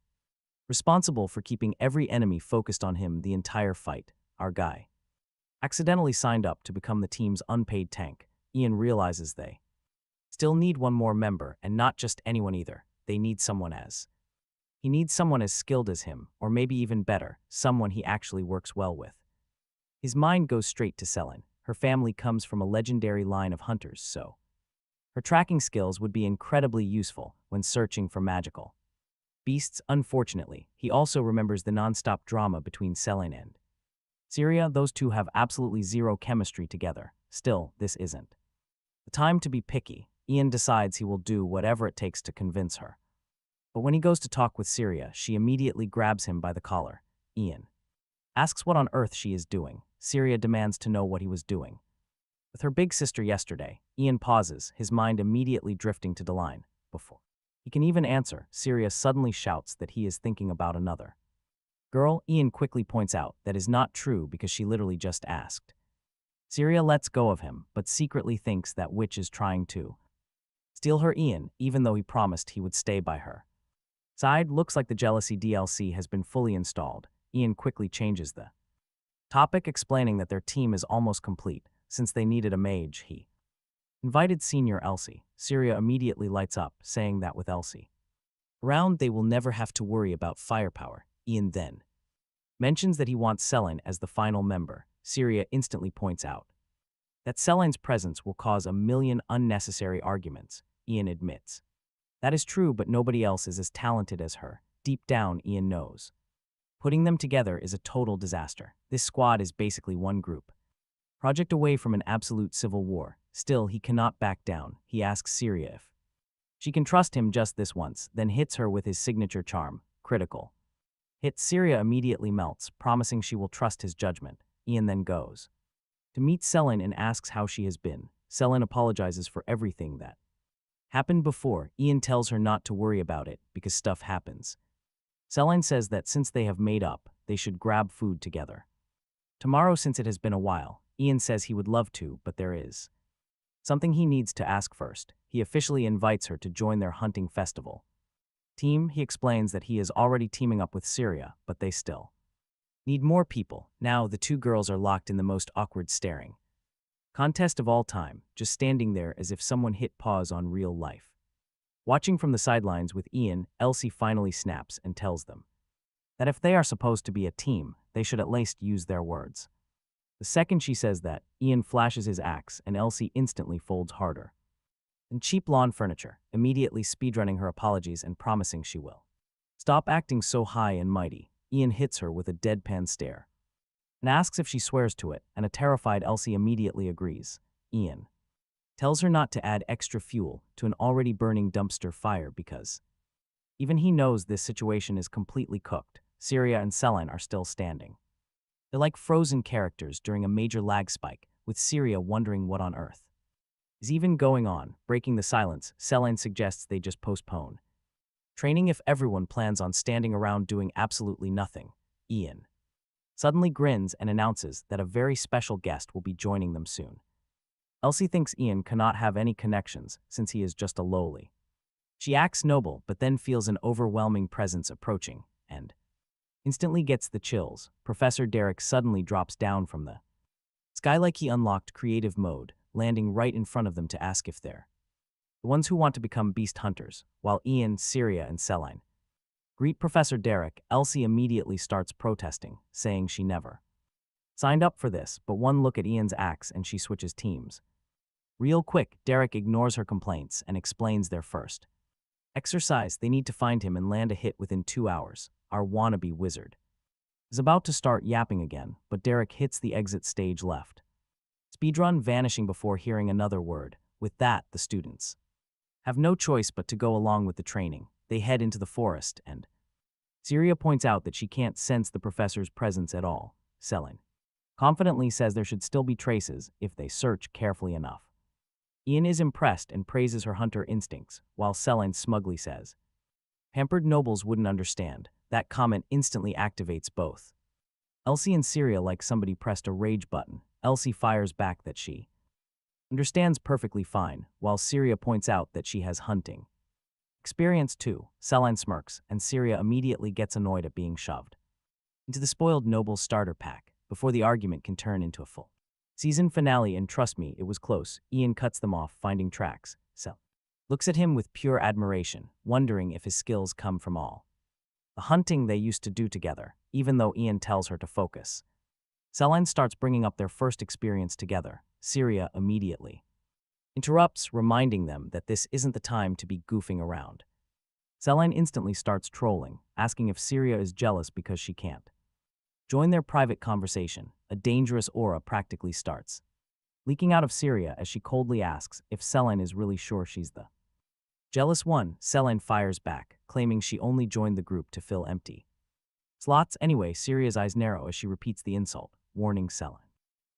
responsible for keeping every enemy focused on him the entire fight. Our guy accidentally signed up to become the team's unpaid tank. Ian realizes they still need one more member, and not just anyone either. He needs someone as skilled as him, or maybe even better, someone he actually works well with. His mind goes straight to Selin. Her family comes from a legendary line of hunters, so her tracking skills would be incredibly useful when searching for magical beasts. Unfortunately, he also remembers the non-stop drama between Selin and Syria. Those two have absolutely zero chemistry together. Still, this isn't the time to be picky. Ian decides he will do whatever it takes to convince her. But when he goes to talk with Syria, she immediately grabs him by the collar. Ian asks what on earth she is doing. Syria demands to know what he was doing with her big sister yesterday. Ian pauses, his mind immediately drifting to Deline. Before he can even answer, Syria suddenly shouts that he is thinking about another girl. Ian quickly points out that is not true because she literally just asked. Syria lets go of him, but secretly thinks that witch is trying to steal her. Ian, even though he promised he would stay by her side. Looks like the jealousy DLC has been fully installed. Ian quickly changes the topic, explaining that their team is almost complete. Since they needed a mage, he invited Senior Elsie. Syria immediately lights up, saying that with Elsie around, they will never have to worry about firepower. Ian then mentions that he wants Selin as the final member. Syria instantly points out that Selin's presence will cause a million unnecessary arguments. Ian admits that is true, but nobody else is as talented as her. Deep down, Ian knows putting them together is a total disaster. This squad is basically one group project away from an absolute civil war. Still, he cannot back down. He asks Syria if she can trust him just this once, then hits her with his signature charm. Critical hit. Syria immediately melts, promising she will trust his judgment. Ian then goes to meet Selin and asks how she has been. Selin apologizes for everything that happened before. Ian tells her not to worry about it because stuff happens. Selin says that since they have made up, they should grab food together tomorrow since it has been a while. Ian says he would love to, but there is something he needs to ask first. He officially invites her to join their hunting festival team. He explains that he is already teaming up with Syria, but they still need more people. Now the two girls are locked in the most awkward staring contest of all time, just standing there as if someone hit pause on real life. Watching from the sidelines with Ian, Elsie finally snaps and tells them that if they are supposed to be a team, they should at least use their words. The second she says that, Ian flashes his axe and Elsie instantly folds harder and cheap lawn furniture, immediately speedrunning her apologies and promising she will stop acting so high and mighty. Ian hits her with a deadpan stare and asks if she swears to it, and a terrified Elsie immediately agrees. Ian tells her not to add extra fuel to an already burning dumpster fire because even he knows this situation is completely cooked. Syria and Selin are still standing. They're like frozen characters during a major lag spike, with Syria wondering what on earth is even going on. Breaking the silence, Selin suggests they just postpone training if everyone plans on standing around doing absolutely nothing. Ian suddenly grins and announces that a very special guest will be joining them soon. Elsie thinks Ian cannot have any connections since he is just a lowly. She acts noble, but then feels an overwhelming presence approaching and instantly gets the chills. Professor Derek suddenly drops down from the sky like he unlocked creative mode, landing right in front of them to ask if they're the ones who want to become beast hunters. While Ian, Syria, and Selin greet Professor Derek, Elsie immediately starts protesting, saying she never signed up for this, but one look at Ian's axe and she switches teams. Real quick, Derek ignores her complaints and explains their first exercise. They need to find him and land a hit within 2 hours. Our wannabe wizard is about to start yapping again, but Derek hits the exit stage left. Speedrun, vanishing before hearing another word. With that, the students have no choice but to go along with the training. They head into the forest, and Syria points out that she can't sense the professor's presence at all. Selin confidently says there should still be traces if they search carefully enough. Ian is impressed and praises her hunter instincts, while Selin smugly says pampered nobles wouldn't understand. That comment instantly activates both. Elsie and Syria like somebody pressed a rage button. Elsie fires back that she understands perfectly fine, while Syria points out that she has hunting experience too. Celine smirks, and Syria immediately gets annoyed at being shoved into the spoiled noble starter pack before the argument can turn into a full season finale. And trust me, it was close. Ian cuts them off, finding tracks. Cel looks at him with pure admiration, wondering if his skills come from all the hunting they used to do together, even though Ian tells her to focus. Celine starts bringing up their first experience together. Syria immediately interrupts, reminding them that this isn't the time to be goofing around. Celine instantly starts trolling, asking if Syria is jealous because she can't join their private conversation. A dangerous aura practically starts leaking out of Syria as she coldly asks if Celine is really sure she's the jealous one. Celine fires back, claiming she only joined the group to fill empty slots anyway. Syria's eyes narrow as she repeats the insult, warning Celine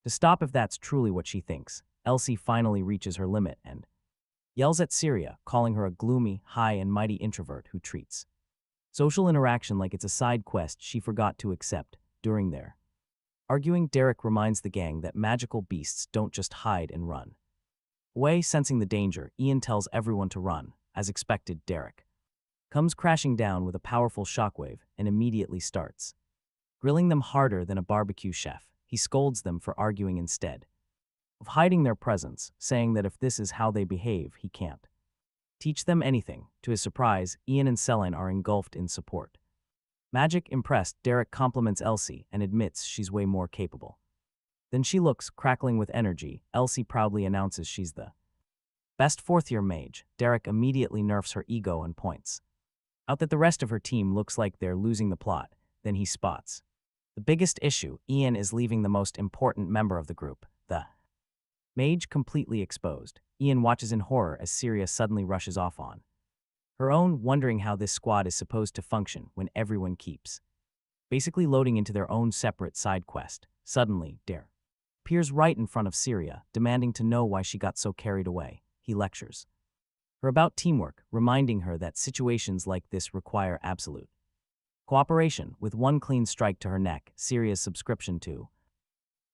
to stop if that's truly what she thinks. Elsie finally reaches her limit and yells at Syria, calling her a gloomy, high and mighty introvert who treats social interaction like it's a side quest she forgot to accept. During their arguing, Derek reminds the gang that magical beasts don't just hide and run away. Sensing the danger, Ian tells everyone to run. As expected, Derek comes crashing down with a powerful shockwave and immediately starts grilling them harder than a barbecue chef. He scolds them for arguing instead of hiding their presence, saying that if this is how they behave, he can't teach them anything. To his surprise, Ian and Celine are engulfed in support. Magic impressed, Derek compliments Elsie and admits she's way more capable than she looks. Crackling with energy, Elsie proudly announces she's the best fourth-year mage. Derek immediately nerfs her ego and points out that the rest of her team looks like they're losing the plot. Then he spots the biggest issue: Ian is leaving the most important member of the group, the mage, completely exposed. Ian watches in horror as Syria suddenly rushes off on her own, wondering how this squad is supposed to function when everyone keeps basically loading into their own separate side quest. Suddenly, Derek appears right in front of Syria, demanding to know why she got so carried away. He lectures her about teamwork, reminding her that situations like this require absolute cooperation. With one clean strike to her neck, Syria's subscription to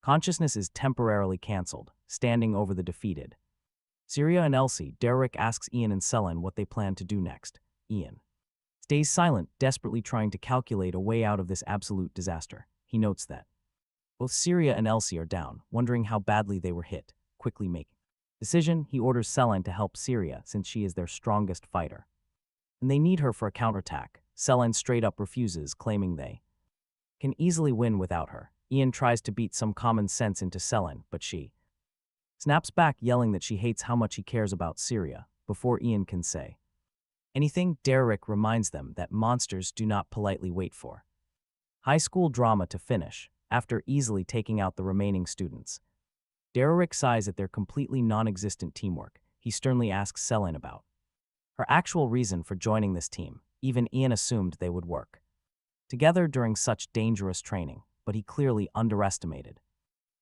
consciousness is temporarily cancelled. Standing over the defeated Syria and Elsie, Derek asks Ian and Celine what they plan to do next. Ian stays silent, desperately trying to calculate a way out of this absolute disaster. He notes that both Syria and Elsie are down, wondering how badly they were hit. Quickly making a decision, he orders Celine to help Syria since she is their strongest fighter, and they need her for a counterattack. Celine straight up refuses, claiming they can easily win without her. Ian tries to beat some common sense into Celine, but she snaps back, yelling that she hates how much he cares about Syria. Before Ian can say anything, Derek reminds them that monsters do not politely wait for high school drama to finish. After easily taking out the remaining students, Derek sighs at their completely non-existent teamwork. He sternly asks Celine about her actual reason for joining this team. Even Ian assumed they would work together during such dangerous training, but he clearly underestimated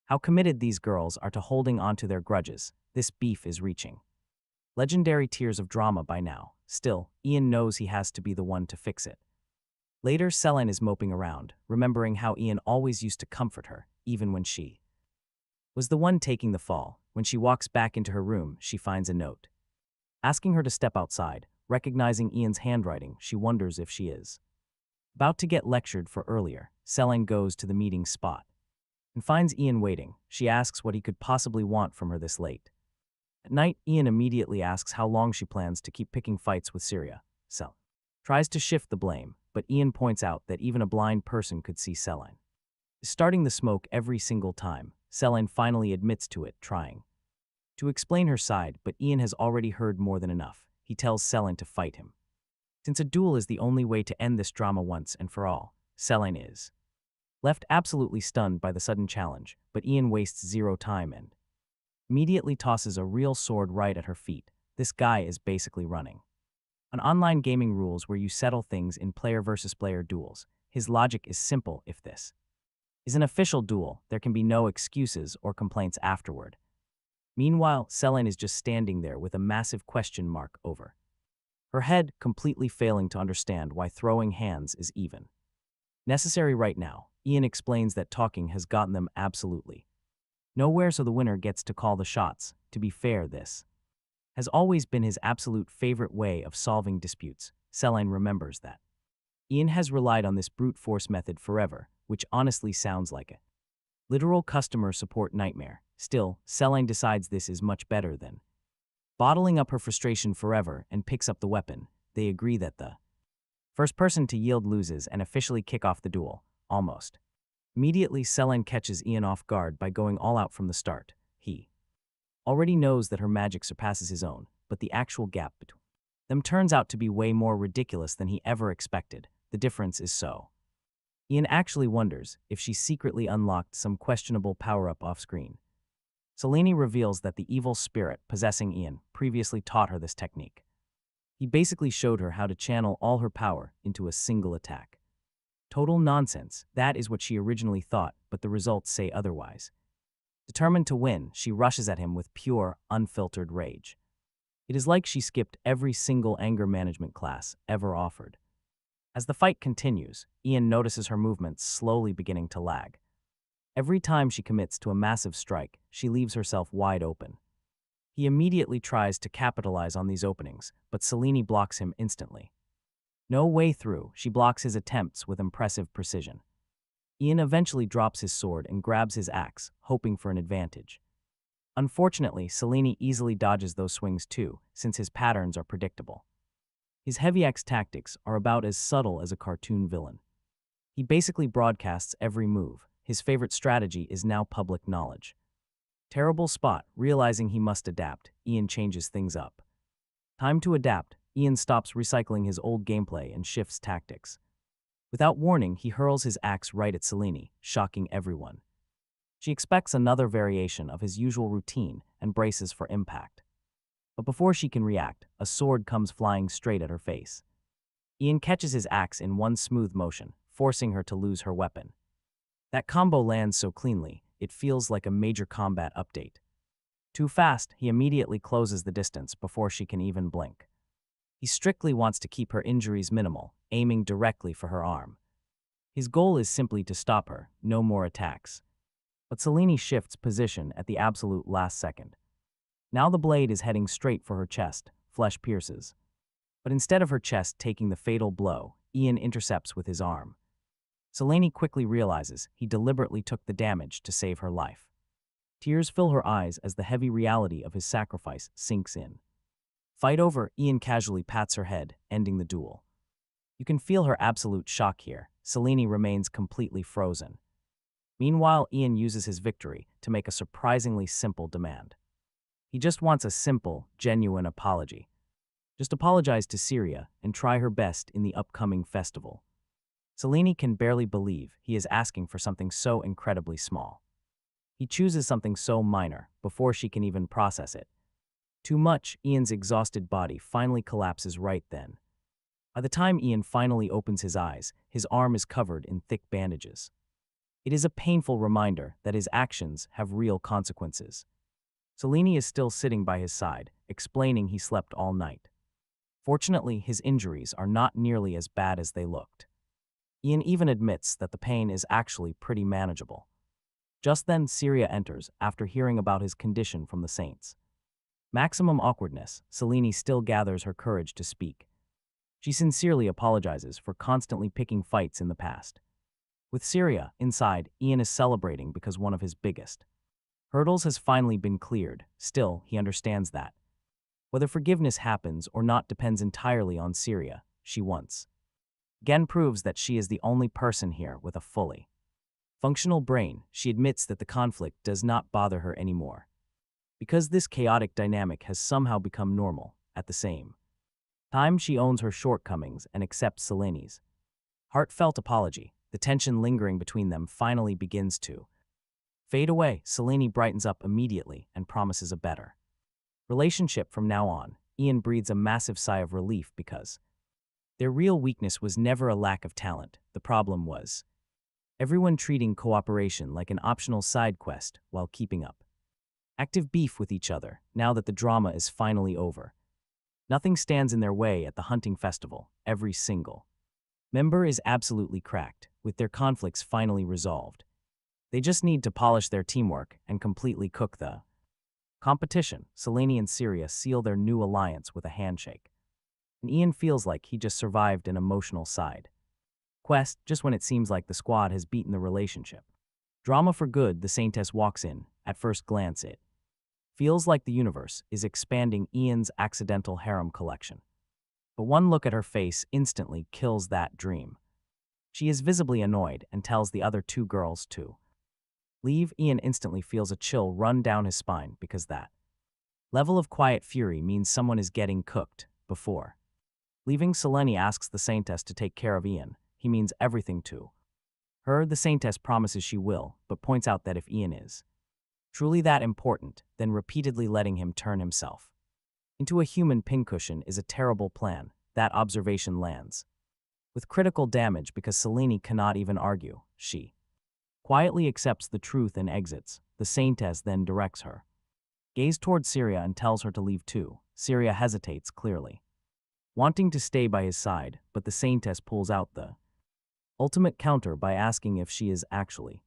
how committed these girls are to holding onto their grudges. This beef is reaching legendary tiers of drama by now. Still, Ian knows he has to be the one to fix it. Later, Celine is moping around, remembering how Ian always used to comfort her, even when she was the one taking the fall. When she walks back into her room, she finds a note asking her to step outside. Recognizing Ian's handwriting, she wonders if she is about to get lectured for earlier. Celine goes to the meeting spot and finds Ian waiting. She asks what he could possibly want from her this late. At night, Ian immediately asks how long she plans to keep picking fights with Syria. Celine tries to shift the blame, but Ian points out that even a blind person could see Celine is starting the smoke every single time. Celine finally admits to it, trying to explain her side, but Ian has already heard more than enough. He tells Celine to fight him, since a duel is the only way to end this drama once and for all. Celine is left absolutely stunned by the sudden challenge, but Ian wastes zero time and immediately tosses a real sword right at her feet. This guy is basically running an online gaming rules where you settle things in player versus player duels. His logic is simple: if this is an official duel, there can be no excuses or complaints afterward. Meanwhile, Celine is just standing there with a massive question mark over her head completely failing to understand why throwing hands is even necessary right now. Ian explains that talking has gotten them absolutely nowhere, so the winner gets to call the shots. To be fair, this has always been his absolute favorite way of solving disputes. Celine remembers that Ian has relied on this brute force method forever, which honestly sounds like a literal customer support nightmare. Still, Celine decides this is much better than bottling up her frustration forever and picks up the weapon. They agree that the first person to yield loses and officially kick off the duel. Almost immediately, Celine catches Ian off guard by going all out from the start. He already knows that her magic surpasses his own, but the actual gap between them turns out to be way more ridiculous than he ever expected. The difference is so Ian actually wonders if she secretly unlocked some questionable power-up off-screen. Selene reveals that the evil spirit possessing Ian previously taught her this technique. He basically showed her how to channel all her power into a single attack. Total nonsense, that is what she originally thought, but the results say otherwise. Determined to win, she rushes at him with pure, unfiltered rage. It is like she skipped every single anger management class ever offered. As the fight continues, Ian notices her movements slowly beginning to lag. Every time she commits to a massive strike, she leaves herself wide open. He immediately tries to capitalize on these openings, but Selene blocks him instantly. No way through, she blocks his attempts with impressive precision. Ian eventually drops his sword and grabs his axe, hoping for an advantage. Unfortunately, Selene easily dodges those swings too, since his patterns are predictable. His heavy axe tactics are about as subtle as a cartoon villain. He basically broadcasts every move. His favorite strategy is now public knowledge. Terrible spot. Realizing he must adapt, Ian changes things up. Time to adapt. Ian stops recycling his old gameplay and shifts tactics. Without warning, he hurls his axe right at Selene, shocking everyone. She expects another variation of his usual routine and braces for impact. But before she can react, a sword comes flying straight at her face. Ian catches his axe in one smooth motion, forcing her to lose her weapon. That combo lands so cleanly, it feels like a major combat update. Too fast, he immediately closes the distance before she can even blink. He strictly wants to keep her injuries minimal, aiming directly for her arm. His goal is simply to stop her, no more attacks. But Selene shifts position at the absolute last second. Now the blade is heading straight for her chest, flesh pierces. But instead of her chest taking the fatal blow, Ian intercepts with his arm. Selene quickly realizes he deliberately took the damage to save her life. Tears fill her eyes as the heavy reality of his sacrifice sinks in. Fight over, Ian casually pats her head, ending the duel. You can feel her absolute shock here. Selene remains completely frozen. Meanwhile, Ian uses his victory to make a surprisingly simple demand. He just wants a simple, genuine apology. Just apologize to Syria and try her best in the upcoming festival. Selene can barely believe he is asking for something so incredibly small. He chooses something so minor before she can even process it. Too much, Ian's exhausted body finally collapses right then. By the time Ian finally opens his eyes, his arm is covered in thick bandages. It is a painful reminder that his actions have real consequences. Selene is still sitting by his side, explaining he slept all night. Fortunately, his injuries are not nearly as bad as they looked. Ian even admits that the pain is actually pretty manageable. Just then, Syria enters after hearing about his condition from the Saints. Maximum awkwardness, Selene still gathers her courage to speak. She sincerely apologizes for constantly picking fights in the past. With Syria inside, Ian is celebrating because one of his biggest hurdles has finally been cleared. Still, he understands that whether forgiveness happens or not depends entirely on Syria. She once again proves that she is the only person here with a fully functional brain. She admits that the conflict does not bother her anymore, because this chaotic dynamic has somehow become normal. At the same time, she owns her shortcomings and accepts Selene's heartfelt apology. The tension lingering between them finally begins to fade away. Selene brightens up immediately and promises a better relationship from now on. Ian breathes a massive sigh of relief because their real weakness was never a lack of talent. The problem was everyone treating cooperation like an optional side quest while keeping up active beef with each other. Now that the drama is finally over, Nothing stands in their way at the hunting festival. Every single member is absolutely cracked, with their conflicts finally resolved. They just need to polish their teamwork and completely cook the competition. Selene and Syria seal their new alliance with a handshake. And Ian feels like he just survived an emotional side quest just when it seems like the squad has beaten the relationship. Drama for good, the Saintess walks in. At first glance it feels like the universe is expanding Ian's accidental harem collection. But one look at her face instantly kills that dream. She is visibly annoyed and tells the other two girls to leave. Ian instantly feels a chill run down his spine because that level of quiet fury means someone is getting cooked. Before leaving, Selene asks the Saintess to take care of Ian. He means everything to her. The Saintess promises she will, but points out that if Ian is truly that important, then repeatedly letting him turn himself into a human pincushion is a terrible plan. That observation lands with critical damage because Selene cannot even argue. She quietly accepts the truth and exits. The Saintess then directs her gaze towards Syria and tells her to leave too. Syria hesitates, clearly wanting to stay by his side, but the Saintess pulls out the ultimate counter by asking if she is actually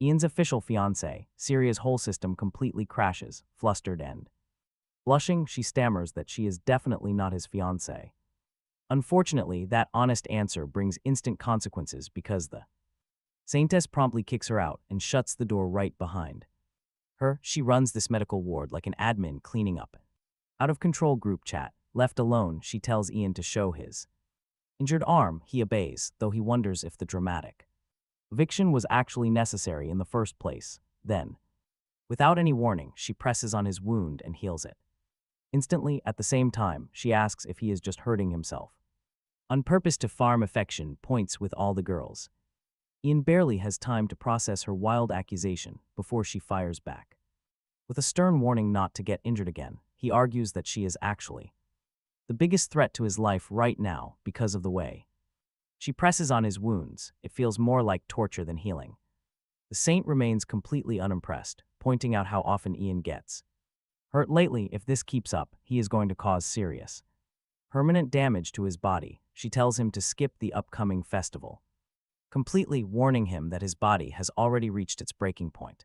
Ian's official fiancée. Syria's whole system completely crashes. Flustered and blushing, she stammers that she is definitely not his fiancée. Unfortunately, that honest answer brings instant consequences because the Saintess promptly kicks her out and shuts the door right behind her. She runs this medical ward like an admin cleaning up out of control group chat. Left alone, she tells Ian to show his injured arm. He obeys, though he wonders if the dramatic eviction was actually necessary in the first place. Then, without any warning, she presses on his wound and heals it instantly. At the same time, she asks if he is just hurting himself on purpose to farm affection points with all the girls. Ian barely has time to process her wild accusation before she fires back with a stern warning not to get injured again. He argues that she is actually the biggest threat to his life right now because of the way she presses on his wounds. It feels more like torture than healing. The Saint remains completely unimpressed, pointing out how often Ian gets hurt lately. If this keeps up, he is going to cause serious, permanent damage to his body. She tells him to skip the upcoming festival, completely warning him that his body has already reached its breaking point.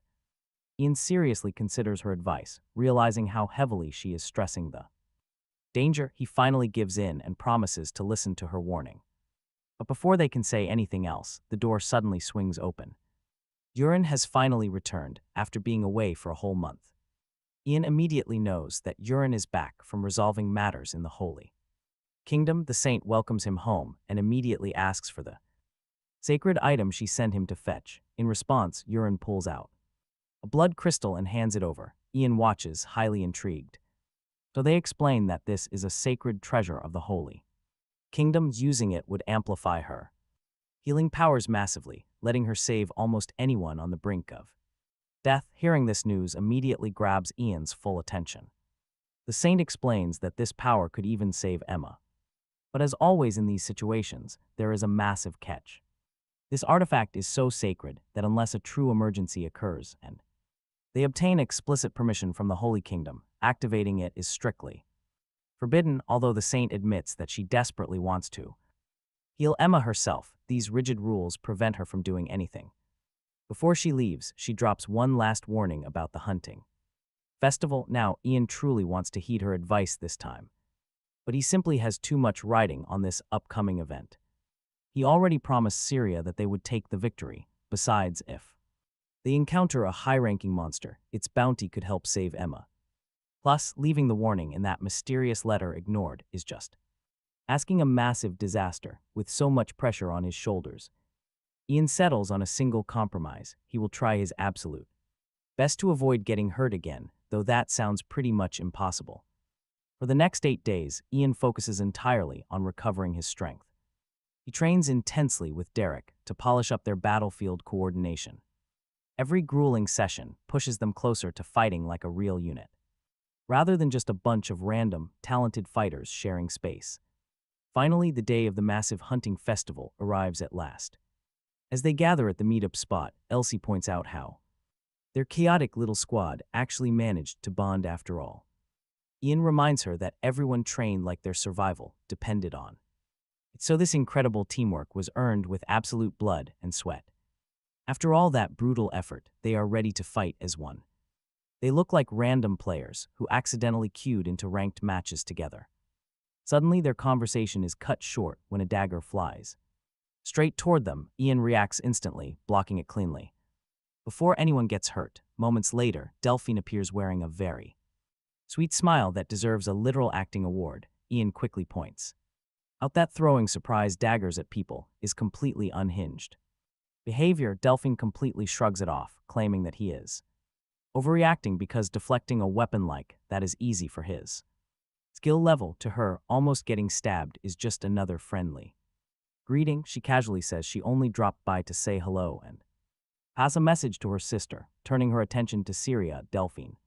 Ian seriously considers her advice, realizing how heavily she is stressing the danger. He finally gives in and promises to listen to her warning. But before they can say anything else, the door suddenly swings open. Urine has finally returned after being away for a whole month. Ian immediately knows that Urine is back from resolving matters in the Holy Kingdom. The Saint welcomes him home and immediately asks for the sacred item she sent him to fetch. In response, Urine pulls out a blood crystal and hands it over. Ian watches, highly intrigued. So they explain that this is a sacred treasure of the Holy Kingdom. Using it would amplify her healing powers massively, letting her save almost anyone on the brink of death. Hearing this news immediately grabs Ian's full attention. The Saint explains that this power could even save Emma. But as always in these situations, there is a massive catch. This artifact is so sacred that unless a true emergency occurs and they obtain explicit permission from the Holy Kingdom, activating it is strictly forbidden. Although the Saint admits that she desperately wants to heal Emma herself, these rigid rules prevent her from doing anything. Before she leaves, she drops one last warning about the hunting festival. Now, Ian truly wants to heed her advice this time, but he simply has too much riding on this upcoming event. He already promised Syria that they would take the victory. Besides, if they encounter a high-ranking monster, its bounty could help save Emma. Plus, leaving the warning in that mysterious letter ignored is just asking a massive disaster. With so much pressure on his shoulders, Ian settles on a single compromise. He will try his absolute best to avoid getting hurt again, though that sounds pretty much impossible. For the next 8 days, Ian focuses entirely on recovering his strength. He trains intensely with Derek to polish up their battlefield coordination. Every grueling session pushes them closer to fighting like a real unit, rather than just a bunch of random, talented fighters sharing space. Finally, the day of the massive hunting festival arrives at last. As they gather at the meetup spot, Elsie points out how their chaotic little squad actually managed to bond after all. Ian reminds her that everyone trained like their survival depended on it. So this incredible teamwork was earned with absolute blood and sweat. After all that brutal effort, they are ready to fight as one. They look like random players who accidentally queued into ranked matches together. Suddenly, their conversation is cut short when a dagger flies. Straight toward them, Ian reacts instantly, blocking it cleanly. Before anyone gets hurt, moments later, Delphine appears wearing a very sweet smile that deserves a literal acting award. Ian quickly points out that throwing surprise daggers at people is completely unhinged behavior. Delphine completely shrugs it off, claiming that he is overreacting because deflecting a weapon like that is easy for his skill level. To her, almost getting stabbed is just another friendly greeting. She casually says she only dropped by to say hello and pass a message to her sister. Turning her attention to Syria, Delphine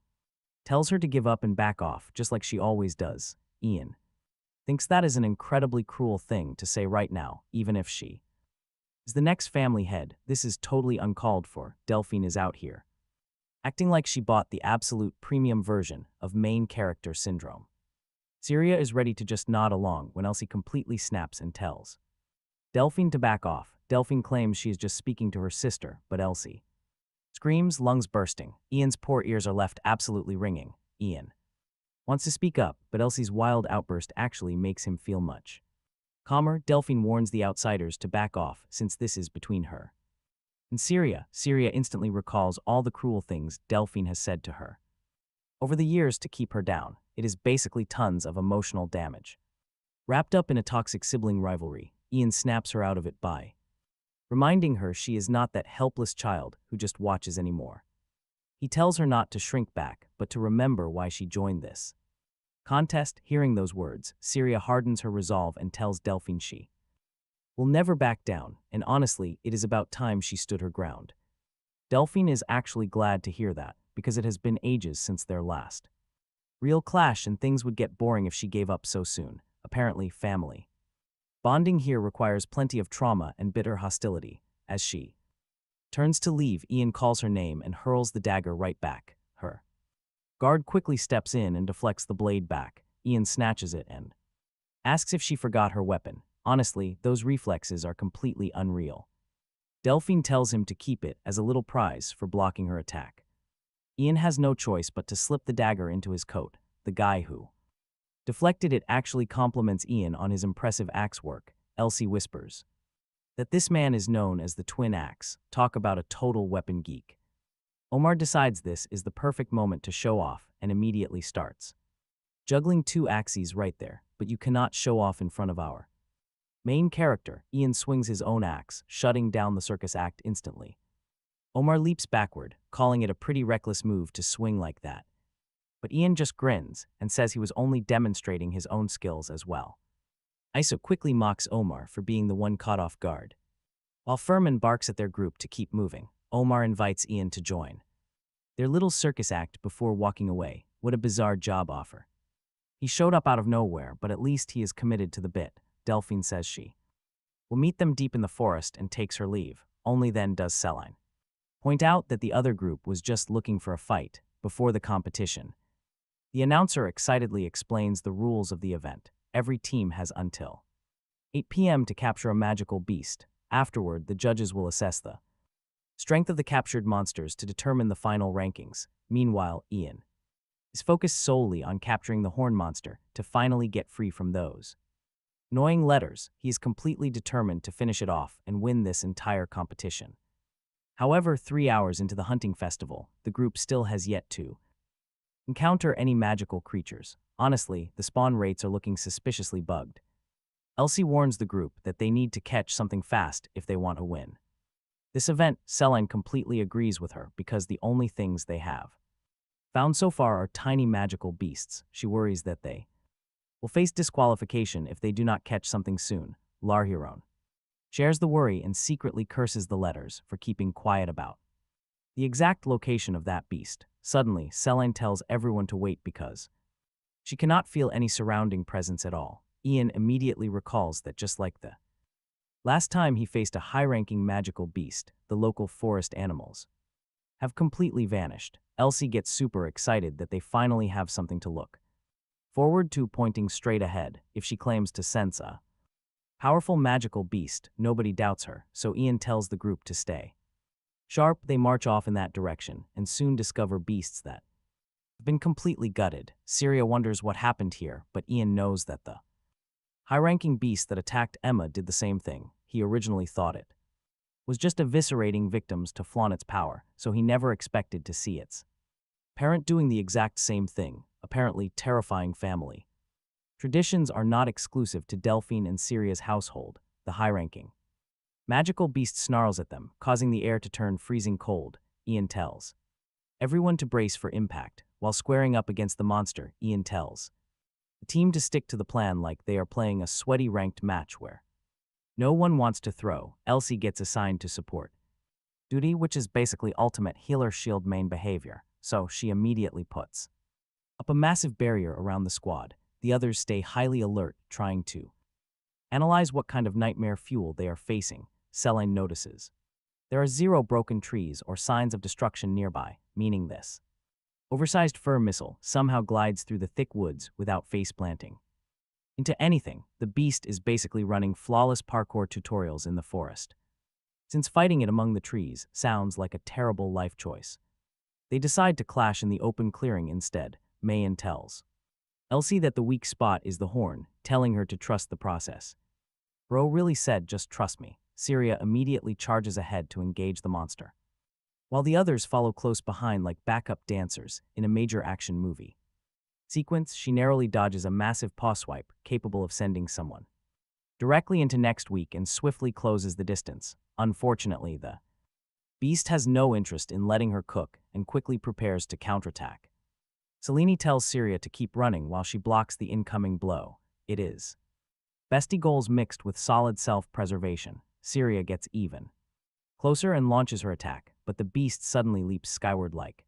tells her to give up and back off, just like she always does. Ian thinks that is an incredibly cruel thing to say right now, even if she is the next family head. This is totally uncalled for. Delphine is out here acting like she bought the absolute premium version of main character syndrome. Syria is ready to just nod along when Elsie completely snaps and tells Delphine to back off. Delphine claims she is just speaking to her sister, but Elsie screams, lungs bursting. Ian's poor ears are left absolutely ringing. Ian wants to speak up, but Elsie's wild outburst actually makes him feel much calmer. Delphine warns the outsiders to back off since this is between her and Syria. Syria instantly recalls all the cruel things Delphine has said to her over the years to keep her down. It is basically tons of emotional damage wrapped up in a toxic sibling rivalry. Ian snaps her out of it by reminding her she is not that helpless child who just watches anymore. He tells her not to shrink back, but to remember why she joined this contest. Hearing those words, Syria hardens her resolve and tells Delphine she will never back down, and honestly, it is about time she stood her ground. Delphine is actually glad to hear that, because it has been ages since their last real clash and things would get boring if she gave up so soon. Apparently, family bonding here requires plenty of trauma and bitter hostility. As she turns to leave, Ian calls her name and hurls the dagger right back. Her guard quickly steps in and deflects the blade back. Ian snatches it and asks if she forgot her weapon. Honestly, those reflexes are completely unreal. Delphine tells him to keep it as a little prize for blocking her attack. Ian has no choice but to slip the dagger into his coat. The guy who deflected it actually compliments Ian on his impressive axe work. Elsie whispers that this man is known as the Twin Axe. Talk about a total weapon geek. Omar decides this is the perfect moment to show off and immediately starts juggling two axes right there, but you cannot show off in front of our main character. Ian swings his own axe, shutting down the circus act instantly. Omar leaps backward, calling it a pretty reckless move to swing like that. But Ian just grins and says he was only demonstrating his own skills as well. Iso quickly mocks Omar for being the one caught off guard. While Furman barks at their group to keep moving, Omar invites Ian to join their little circus act before walking away. What a bizarre job offer. He showed up out of nowhere, but at least he is committed to the bit. Delphine says she will meet them deep in the forest and takes her leave. Only then does Celine point out that the other group was just looking for a fight before the competition. The announcer excitedly explains the rules of the event. Every team has until 8 p.m. to capture a magical beast. Afterward, the judges will assess the strength of the captured monsters to determine the final rankings. Meanwhile, Ian is focused solely on capturing the horn monster to finally get free from those annoying letters. He is completely determined to finish it off and win this entire competition. However, 3 hours into the hunting festival, the group still has yet to encounter any magical creatures. Honestly, the spawn rates are looking suspiciously bugged. Elsie warns the group that they need to catch something fast if they want to win this event. Celine completely agrees with her because the only things they have found so far are tiny magical beasts. She worries that they will face disqualification if they do not catch something soon. Larhiron shares the worry and secretly curses the letters for keeping quiet about the exact location of that beast. Suddenly, Celine tells everyone to wait because she cannot feel any surrounding presence at all. Ian immediately recalls that just like the last time he faced a high-ranking magical beast, the local forest animals have completely vanished. Elsie gets super excited that they finally have something to look Forward to pointing straight ahead. If she claims to sense a powerful magical beast, nobody doubts her, so Ian tells the group to stay sharp. They march off in that direction and soon discover beasts that have been completely gutted. Syria wonders what happened here, but Ian knows that the high-ranking beast that attacked Emma did the same thing. He originally thought it was just eviscerating victims to flaunt its power, so he never expected to see its parent doing the exact same thing, apparently terrifying family. Traditions are not exclusive to Delphine and Syria's household. The high-ranking magical beast snarls at them, causing the air to turn freezing cold. Ian tells everyone to brace for impact. While squaring up against the monster, Ian tells the team to stick to the plan like they are playing a sweaty ranked match where no one wants to throw. Elsie gets assigned to support duty, which is basically ultimate healer shield main behavior, so she immediately puts up a massive barrier around the squad. The others stay highly alert, trying to analyze what kind of nightmare fuel they are facing. Selene notices there are 0 broken trees or signs of destruction nearby, meaning this oversized fur missile somehow glides through the thick woods without face-planting into anything. The beast is basically running flawless parkour tutorials in the forest. Since fighting it among the trees sounds like a terrible life choice, they decide to clash in the open clearing instead. Mayan tells Elsie that the weak spot is the horn, telling her to trust the process. Bro really said just trust me. Syria immediately charges ahead to engage the monster, while the others follow close behind like backup dancers in a major action movie sequence. She narrowly dodges a massive paw swipe capable of sending someone directly into next week and swiftly closes the distance. Unfortunately, the beast has no interest in letting her cook and quickly prepares to counterattack. Selene tells Syria to keep running while she blocks the incoming blow. It is bestie goals mixed with solid self-preservation. Syria gets even closer and launches her attack, but the beast suddenly leaps skyward like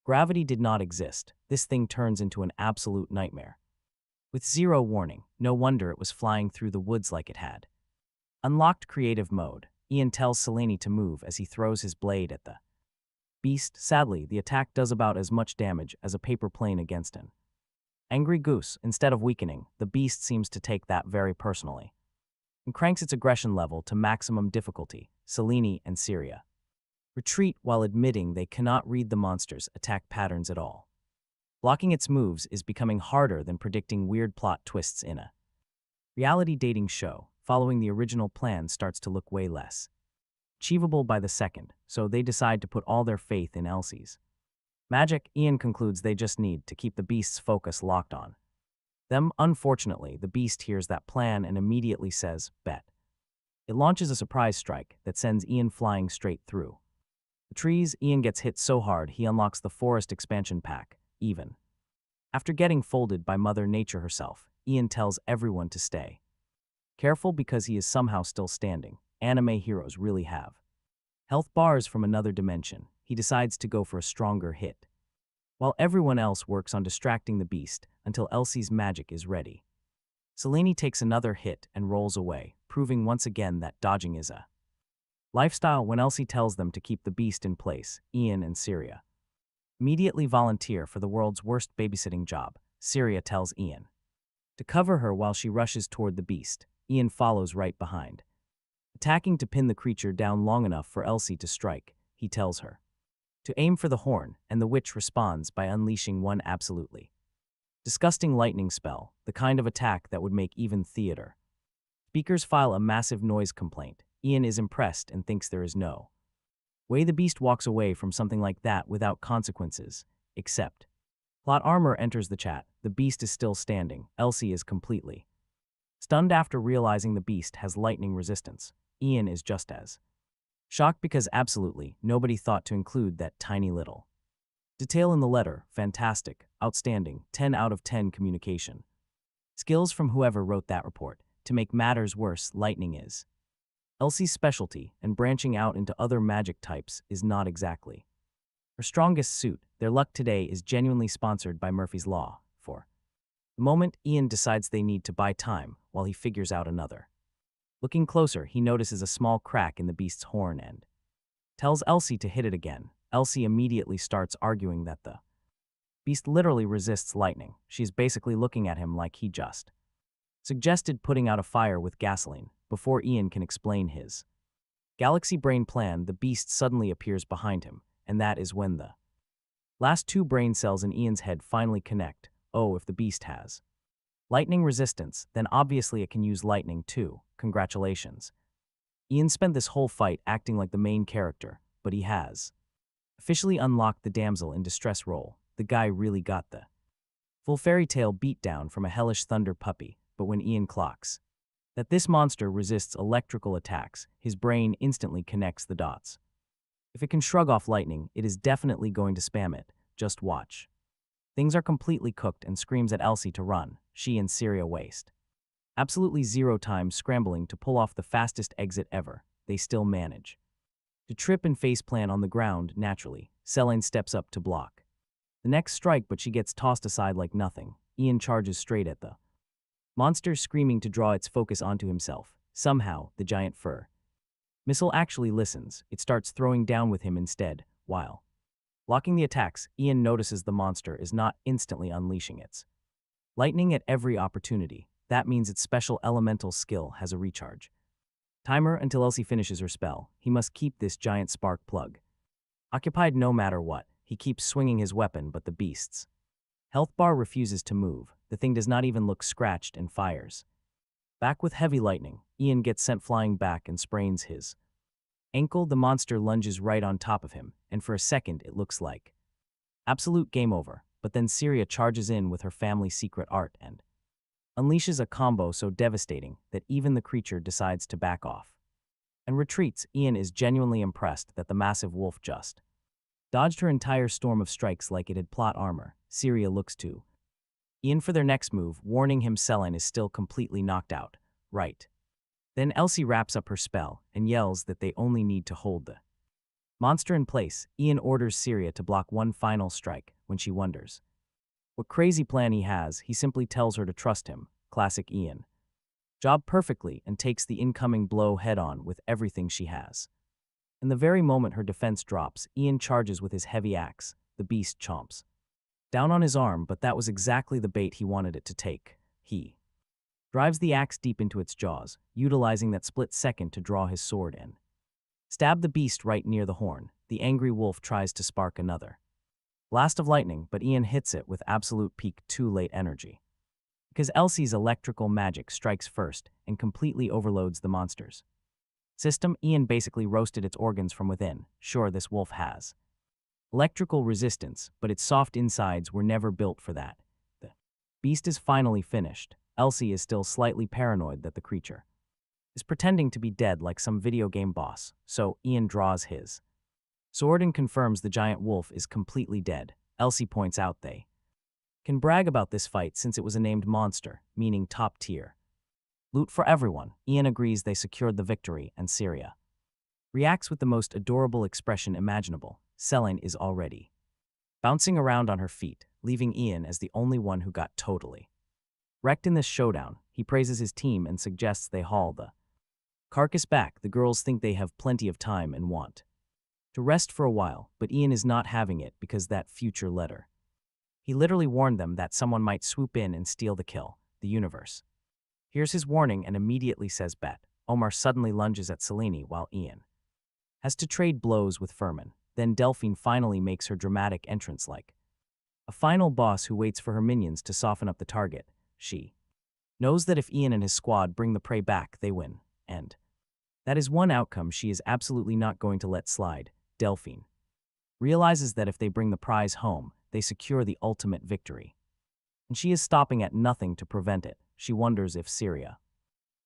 gravity did not exist. This thing turns into an absolute nightmare with 0 warning. No wonder it was flying through the woods like it had unlocked creative mode. Ian tells Selene to move as he throws his blade at the beast. Sadly, the attack does about as much damage as a paper plane against an angry goose. Instead of weakening, the beast seems to take that very personally and cranks its aggression level to maximum difficulty. Selene and Syria retreat while admitting they cannot read the monster's attack patterns at all. Blocking its moves is becoming harder than predicting weird plot twists in a reality dating show. Following the original plan starts to look way less achievable by the second, so they decide to put all their faith in Elsie's magic. Ian concludes they just need to keep the beast's focus locked on them. Unfortunately, the beast hears that plan and immediately says, bet. It launches a surprise strike that sends Ian flying straight through the trees. Ian gets hit so hard he unlocks the forest expansion pack. Even after getting folded by Mother Nature herself, Ian tells everyone to stay careful because he is somehow still standing. Anime heroes really have health bars from another dimension. He decides to go for a stronger hit, while everyone else works on distracting the beast until Elsie's magic is ready. Selene takes another hit and rolls away, proving once again that dodging is a lifestyle. When Elsie tells them to keep the beast in place, Ian and Syria immediately volunteer for the world's worst babysitting job. Syria tells Ian to cover her while she rushes toward the beast. Ian follows right behind, attacking to pin the creature down long enough for Elsie to strike. He tells her to aim for the horn, and the witch responds by unleashing one absolutely disgusting lightning spell, the kind of attack that would make even theater speakers file a massive noise complaint. Ian is impressed and thinks there is no way the beast walks away from something like that without consequences, except plot armor enters the chat. The beast is still standing. Elsie is completely stunned after realizing the beast has lightning resistance. Ian is just as shocked because absolutely nobody thought to include that tiny little detail in the letter. Fantastic, outstanding, 10 out of 10 communication skills from whoever wrote that report. To make matters worse, lightning is Elsie's specialty, and branching out into other magic types is not exactly her strongest suit. Their luck today is genuinely sponsored by Murphy's Law. For the moment, Ian decides they need to buy time while he figures out another. Looking closer, he notices a small crack in the beast's horn and tells Elsie to hit it again. Elsie immediately starts arguing that the Beast literally resists lightning. She's basically looking at him like he just suggested putting out a fire with gasoline. Before Ian can explain his galaxy brain plan, the Beast suddenly appears behind him, and that is when the last two brain cells in Ian's head finally connect. Oh, if the Beast has lightning resistance, then obviously it can use lightning too. Congratulations. Ian spent this whole fight acting like the main character, but he has officially unlocked the damsel in distress role. The guy really got the full fairy tale beatdown from a hellish thunder puppy, but when Ian clocks that this monster resists electrical attacks, his brain instantly connects the dots. If it can shrug off lightning, it is definitely going to spam it. Just watch. Things are completely cooked and screams at Elsie to run. She and Syria waste absolutely zero time scrambling to pull off the fastest exit ever. They still manage to trip and faceplant on the ground naturally. Selene steps up to block the next strike, but she gets tossed aside like nothing. Ian charges straight at the monster, screaming to draw its focus onto himself. Somehow, the giant fur missile actually listens. It starts throwing down with him instead. While blocking the attacks, Ian notices the monster is not instantly unleashing its lightning at every opportunity. That means its special elemental skill has a recharge timer until Elsie finishes her spell. He must keep this giant spark plug occupied no matter what. He keeps swinging his weapon, but the Beast's health bar refuses to move. The thing does not even look scratched and fires back with heavy lightning. Ian gets sent flying back and sprains his ankle. The monster lunges right on top of him, and for a second it looks like absolute game over. But then Syria charges in with her family's secret art and unleashes a combo so devastating that even the creature decides to back off and retreats. Ian is genuinely impressed that the massive wolf just dodged her entire storm of strikes like it had plot armor. Syria looks to Ian for their next move, warning him Selene is still completely knocked out. Right. Then Elsie wraps up her spell and yells that they only need to hold the monster in place. Ian orders Syria to block one final strike. When she wonders what crazy plan he has, he simply tells her to trust him. Classic Ian. Job perfectly, and takes the incoming blow head-on with everything she has. In the very moment her defense drops, Ian charges with his heavy axe. The Beast chomps down on his arm, but that was exactly the bait he wanted it to take. He drives the axe deep into its jaws, utilizing that split second to draw his sword and stab the Beast right near the horn. The angry wolf tries to spark another blast of lightning, but Ian hits it with absolute peak too late energy. Because Elsie's electrical magic strikes first and completely overloads the monster's system, Ian basically roasted its organs from within. Sure, this wolf has electrical resistance, but its soft insides were never built for that. The Beast is finally finished. Elsie is still slightly paranoid that the creature is pretending to be dead like some video game boss, so Ian draws his sword and confirms the giant wolf is completely dead. Elsie points out they can brag about this fight since it was a named monster, meaning top tier loot for everyone. Ian agrees they secured the victory, and Syria reacts with the most adorable expression imaginable. Selene is already bouncing around on her feet, leaving Ian as the only one who got totally wrecked in this showdown. He praises his team and suggests they haul the carcass back. The girls think they have plenty of time and want to rest for a while, but Ian is not having it because that future letter. He literally warned them that someone might swoop in and steal the kill. The universe hears his warning and immediately says bet. Omar suddenly lunges at Selene while Ian has to trade blows with Furman. Then Delphine finally makes her dramatic entrance like a final boss who waits for her minions to soften up the target. She knows that if Ian and his squad bring the prey back, they win. And that is one outcome she is absolutely not going to let slide. Delphine realizes that if they bring the prize home, they secure the ultimate victory. And she is stopping at nothing to prevent it. She wonders if Syria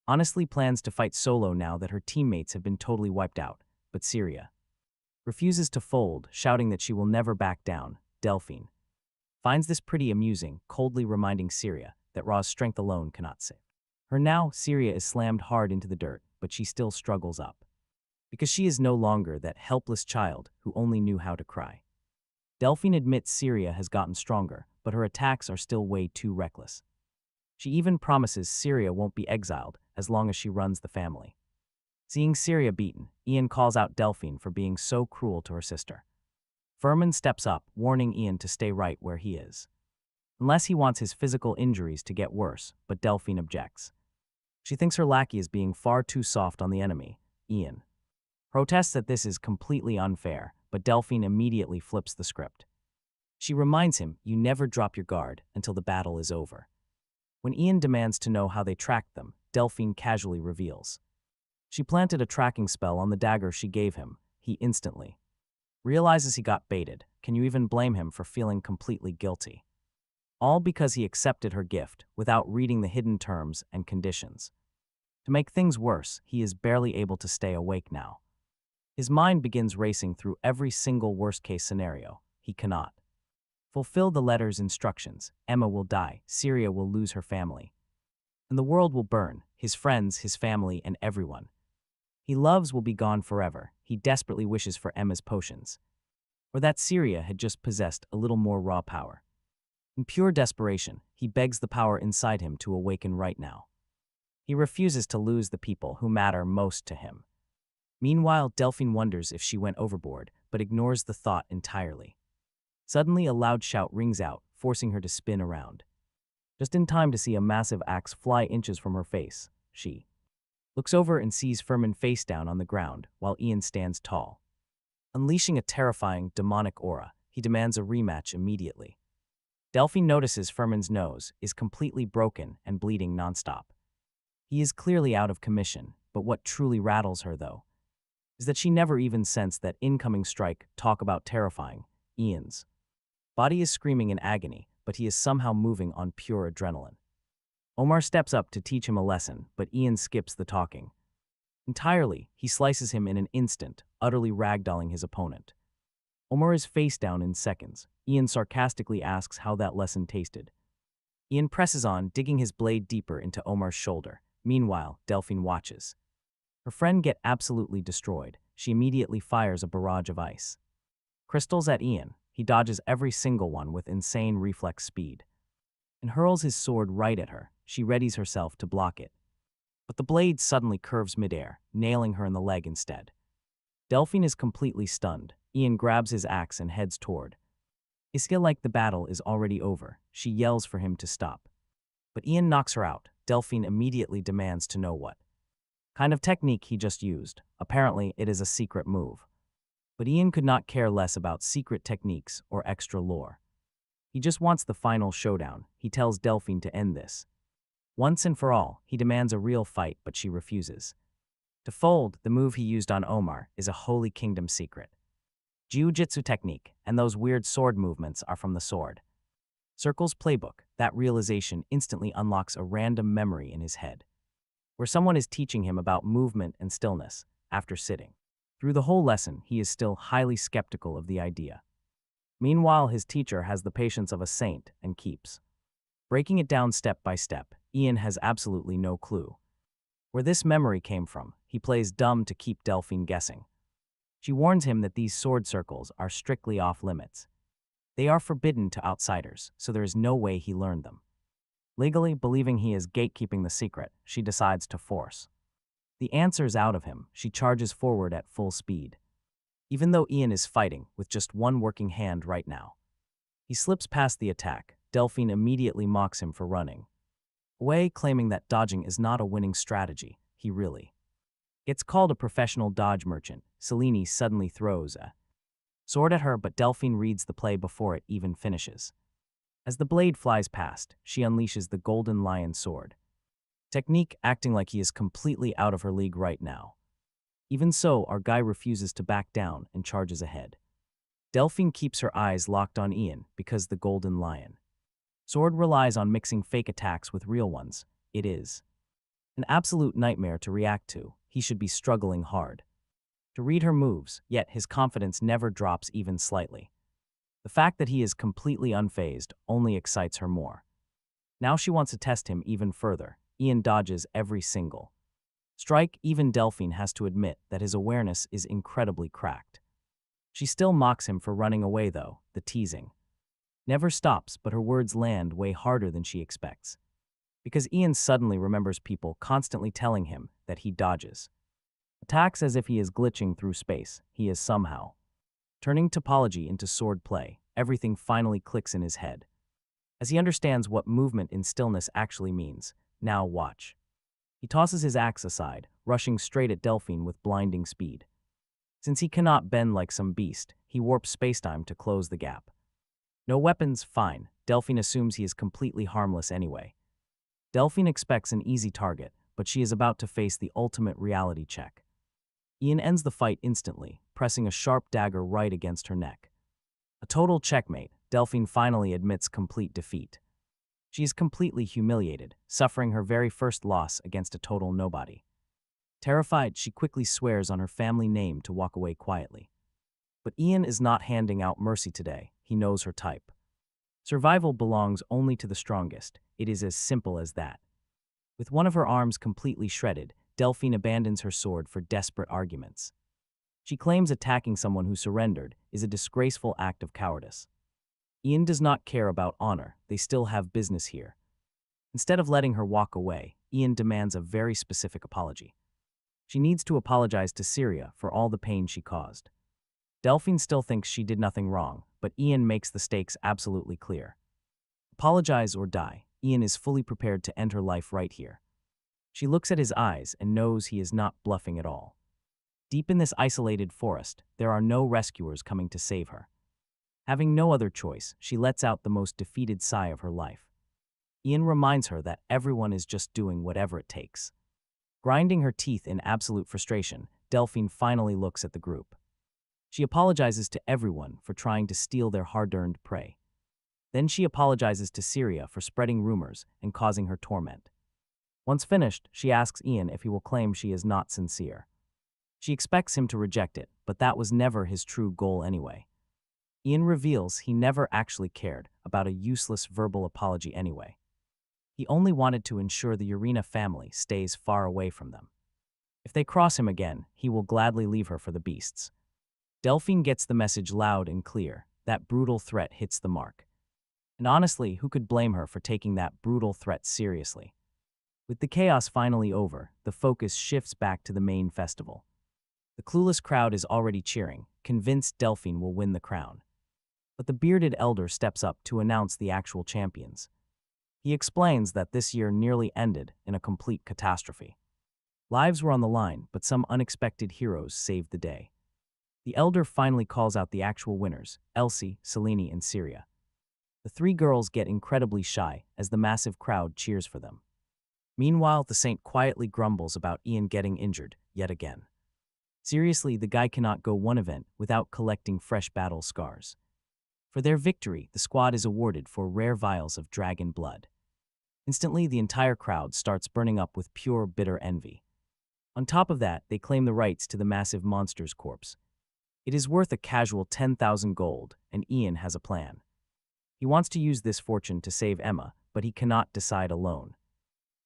honestly plans to fight solo now that her teammates have been totally wiped out. But Syria refuses to fold, shouting that she will never back down. Delphine finds this pretty amusing, coldly reminding Syria that Ra's strength alone cannot save her. Now, Syria is slammed hard into the dirt, but she still struggles up. Because she is no longer that helpless child who only knew how to cry. Delphine admits Syria has gotten stronger, but her attacks are still way too reckless. She even promises Syria won't be exiled as long as she runs the family. Seeing Syria beaten, Ian calls out Delphine for being so cruel to her sister. Furman steps up, warning Ian to stay right where he is. Unless he wants his physical injuries to get worse, but Delphine objects. She thinks her lackey is being far too soft on the enemy, Ian. Protests that this is completely unfair, but Delphine immediately flips the script. She reminds him, you never drop your guard until the battle is over. When Ian demands to know how they tracked them, Delphine casually reveals. She planted a tracking spell on the dagger she gave him. He instantly realizes he got baited. Can you even blame him for feeling completely guilty? All because he accepted her gift without reading the hidden terms and conditions. To make things worse, he is barely able to stay awake now. His mind begins racing through every single worst-case scenario. He cannot fulfill the letter's instructions. Emma will die, Syria will lose her family, and the world will burn. His friends, his family, and everyone he loves will be gone forever. He desperately wishes for Emma's potions, or that Syria had just possessed a little more raw power. In pure desperation, he begs the power inside him to awaken right now. He refuses to lose the people who matter most to him. Meanwhile, Delphine wonders if she went overboard, but ignores the thought entirely. Suddenly, a loud shout rings out, forcing her to spin around. Just in time to see a massive axe fly inches from her face, she looks over and sees Furman face down on the ground, while Ian stands tall. Unleashing a terrifying, demonic aura, he demands a rematch immediately. Delphine notices Furman's nose is completely broken and bleeding nonstop. He is clearly out of commission, but what truly rattles her, though, is that she never even sensed that incoming strike. Talk about terrifying. Ian's body is screaming in agony, but he is somehow moving on pure adrenaline. Omar steps up to teach him a lesson, but Ian skips the talking entirely. He slices him in an instant, utterly ragdolling his opponent. Omar is face down in seconds. Ian sarcastically asks how that lesson tasted. Ian presses on, digging his blade deeper into Omar's shoulder. Meanwhile, Delphine watches her friend get absolutely destroyed. She immediately fires a barrage of ice crystals at Ian. He dodges every single one with insane reflex speed and hurls his sword right at her. She readies herself to block it, but the blade suddenly curves midair, nailing her in the leg instead. Delphine is completely stunned. Ian grabs his axe and heads toward Iska like the battle is already over. She yells for him to stop, but Ian knocks her out. Delphine immediately demands to know what kind of technique he just used. Apparently, it is a secret move. But Ian could not care less about secret techniques or extra lore. He just wants the final showdown. He tells Delphine to end this once and for all. He demands a real fight, but she refuses to fold. The move he used on Omar is a Holy Kingdom secret jiu-jitsu technique, and those weird sword movements are from the sword Circle's playbook. That realization instantly unlocks a random memory in his head, where someone is teaching him about movement and stillness. After sitting through the whole lesson, he is still highly skeptical of the idea. Meanwhile, his teacher has the patience of a saint and keeps breaking it down step by step. Ian has absolutely no clue where this memory came from. He plays dumb to keep Delphine guessing. She warns him that these sword circles are strictly off limits. They are forbidden to outsiders, so there is no way he learned them. Legally, believing he is gatekeeping the secret, she decides to force the answers out of him. She charges forward at full speed. Even though Ian is fighting with just one working hand right now, he slips past the attack. Delphine immediately mocks him for running away, claiming that dodging is not a winning strategy. He really gets called a professional dodge merchant. Selene suddenly throws a sword at her, but Delphine reads the play before it even finishes. As the blade flies past, she unleashes the Golden Lion sword technique, acting like he is completely out of her league right now. Even so, our guy refuses to back down and charges ahead. Delphine keeps her eyes locked on Ian because the Golden Lion sword relies on mixing fake attacks with real ones. It is an absolute nightmare to react to. He should be struggling hard to read her moves, yet his confidence never drops even slightly. The fact that he is completely unfazed only excites her more. Now she wants to test him even further. Ian dodges every single strike. Even Delphine has to admit that his awareness is incredibly cracked. She still mocks him for running away, though. The teasing never stops, but her words land way harder than she expects, because Ian suddenly remembers people constantly telling him that he dodges attacks as if he is glitching through space. He is somehow Turning topology into sword play, everything finally clicks in his head. As he understands what movement in stillness actually means, now watch. He tosses his axe aside, rushing straight at Delphine with blinding speed. Since he cannot bend like some beast, he warps spacetime to close the gap. No weapons, fine. Delphine assumes he is completely harmless anyway. Delphine expects an easy target, but she is about to face the ultimate reality check. Ian ends the fight instantly, pressing a sharp dagger right against her neck. A total checkmate, Delphine finally admits complete defeat. She is completely humiliated, suffering her very first loss against a total nobody. Terrified, she quickly swears on her family name to walk away quietly. But Ian is not handing out mercy today. He knows her type. Survival belongs only to the strongest. It is as simple as that. With one of her arms completely shredded, Delphine abandons her sword for desperate arguments. She claims attacking someone who surrendered is a disgraceful act of cowardice. Ian does not care about honor. They still have business here. Instead of letting her walk away, Ian demands a very specific apology. She needs to apologize to Syria for all the pain she caused. Delphine still thinks she did nothing wrong, but Ian makes the stakes absolutely clear. Apologize or die. Ian is fully prepared to end her life right here. She looks at his eyes and knows he is not bluffing at all. Deep in this isolated forest, there are no rescuers coming to save her. Having no other choice, she lets out the most defeated sigh of her life. Ian reminds her that everyone is just doing whatever it takes. Grinding her teeth in absolute frustration, Delphine finally looks at the group. She apologizes to everyone for trying to steal their hard-earned prey. Then she apologizes to Syria for spreading rumors and causing her torment. Once finished, she asks Ian if he will claim she is not sincere. She expects him to reject it, but that was never his true goal anyway. Ian reveals he never actually cared about a useless verbal apology anyway. He only wanted to ensure the Urena family stays far away from them. If they cross him again, he will gladly leave her for the beasts. Delphine gets the message loud and clear. That brutal threat hits the mark. And honestly, who could blame her for taking that brutal threat seriously? With the chaos finally over, the focus shifts back to the main festival. The clueless crowd is already cheering, convinced Delphine will win the crown. But the bearded elder steps up to announce the actual champions. He explains that this year nearly ended in a complete catastrophe. Lives were on the line, but some unexpected heroes saved the day. The elder finally calls out the actual winners, Elsie, Selene, and Syria. The three girls get incredibly shy as the massive crowd cheers for them. Meanwhile, the saint quietly grumbles about Ian getting injured, yet again. Seriously, the guy cannot go one event without collecting fresh battle scars. For their victory, the squad is awarded for rare vials of dragon blood. Instantly, the entire crowd starts burning up with pure, bitter envy. On top of that, they claim the rights to the massive monster's corpse. It is worth a casual 10,000 gold, and Ian has a plan. He wants to use this fortune to save Emma, but he cannot decide alone.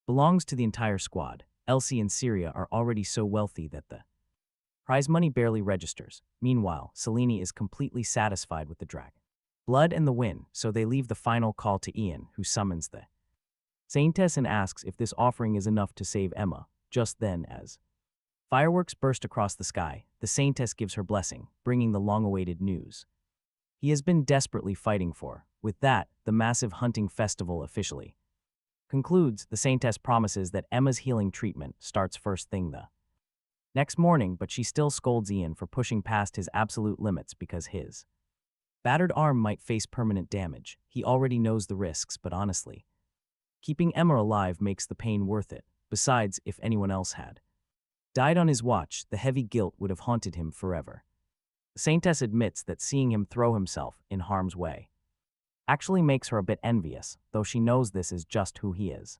Belongs to the entire squad. Elsie and Syria are already so wealthy that the prize money barely registers. Meanwhile, Selene is completely satisfied with the dragon blood and the win, so they leave the final call to Ian, who summons the saintess and asks if this offering is enough to save Emma. Just then, as fireworks burst across the sky, the saintess gives her blessing, bringing the long-awaited news he has been desperately fighting for. With that, the massive hunting festival officially concludes. The saintess promises that Emma's healing treatment starts first thing the next morning, but she still scolds Ian for pushing past his absolute limits because his battered arm might face permanent damage. He already knows the risks, but honestly, keeping Emma alive makes the pain worth it. Besides, if anyone else had died on his watch, the heavy guilt would have haunted him forever. The saintess admits that seeing him throw himself in harm's way actually makes her a bit envious, though she knows this is just who he is.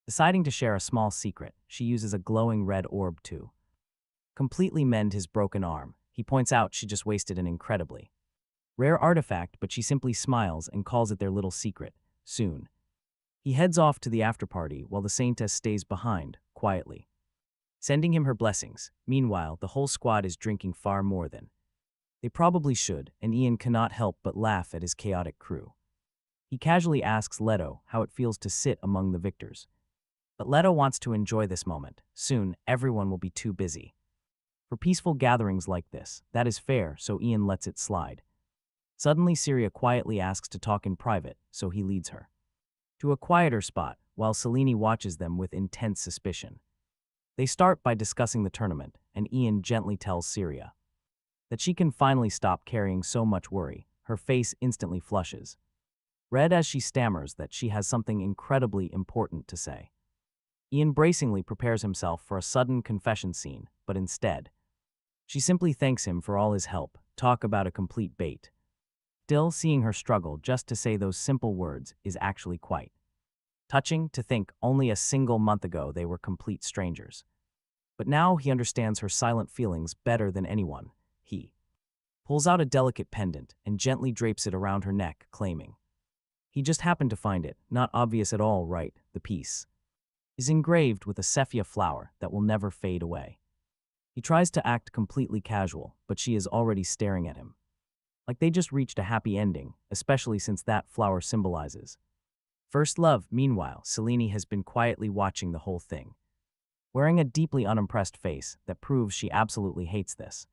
Deciding to share a small secret, she uses a glowing red orb to completely mend his broken arm. He points out she just wasted an incredibly rare artifact, but she simply smiles and calls it their little secret. Soon, he heads off to the after-party while the saintess stays behind, quietly, sending him her blessings. Meanwhile, the whole squad is drinking far more than they probably should, and Ian cannot help but laugh at his chaotic crew. He casually asks Leto how it feels to sit among the victors. But Leto wants to enjoy this moment. Soon, everyone will be too busy For peaceful gatherings like this, that is fair, so Ian lets it slide. Suddenly, Syria quietly asks to talk in private, so he leads her to a quieter spot, while Selene watches them with intense suspicion. They start by discussing the tournament, and Ian gently tells Syria that she can finally stop carrying so much worry. Her face instantly flushes, red as she stammers that she has something incredibly important to say. Ian bracingly prepares himself for a sudden confession scene, but instead, she simply thanks him for all his help. Talk about a complete bait. Still, seeing her struggle just to say those simple words is actually quite touching. To think only a single month ago they were complete strangers. But now he understands her silent feelings better than anyone. He pulls out a delicate pendant and gently drapes it around her neck, claiming he just happened to find it, not obvious at all, right? The piece is engraved with a sepia flower that will never fade away. He tries to act completely casual, but she is already staring at him like they just reached a happy ending, especially since that flower symbolizes first love. Meanwhile, Selene has been quietly watching the whole thing, wearing a deeply unimpressed face that proves she absolutely hates this.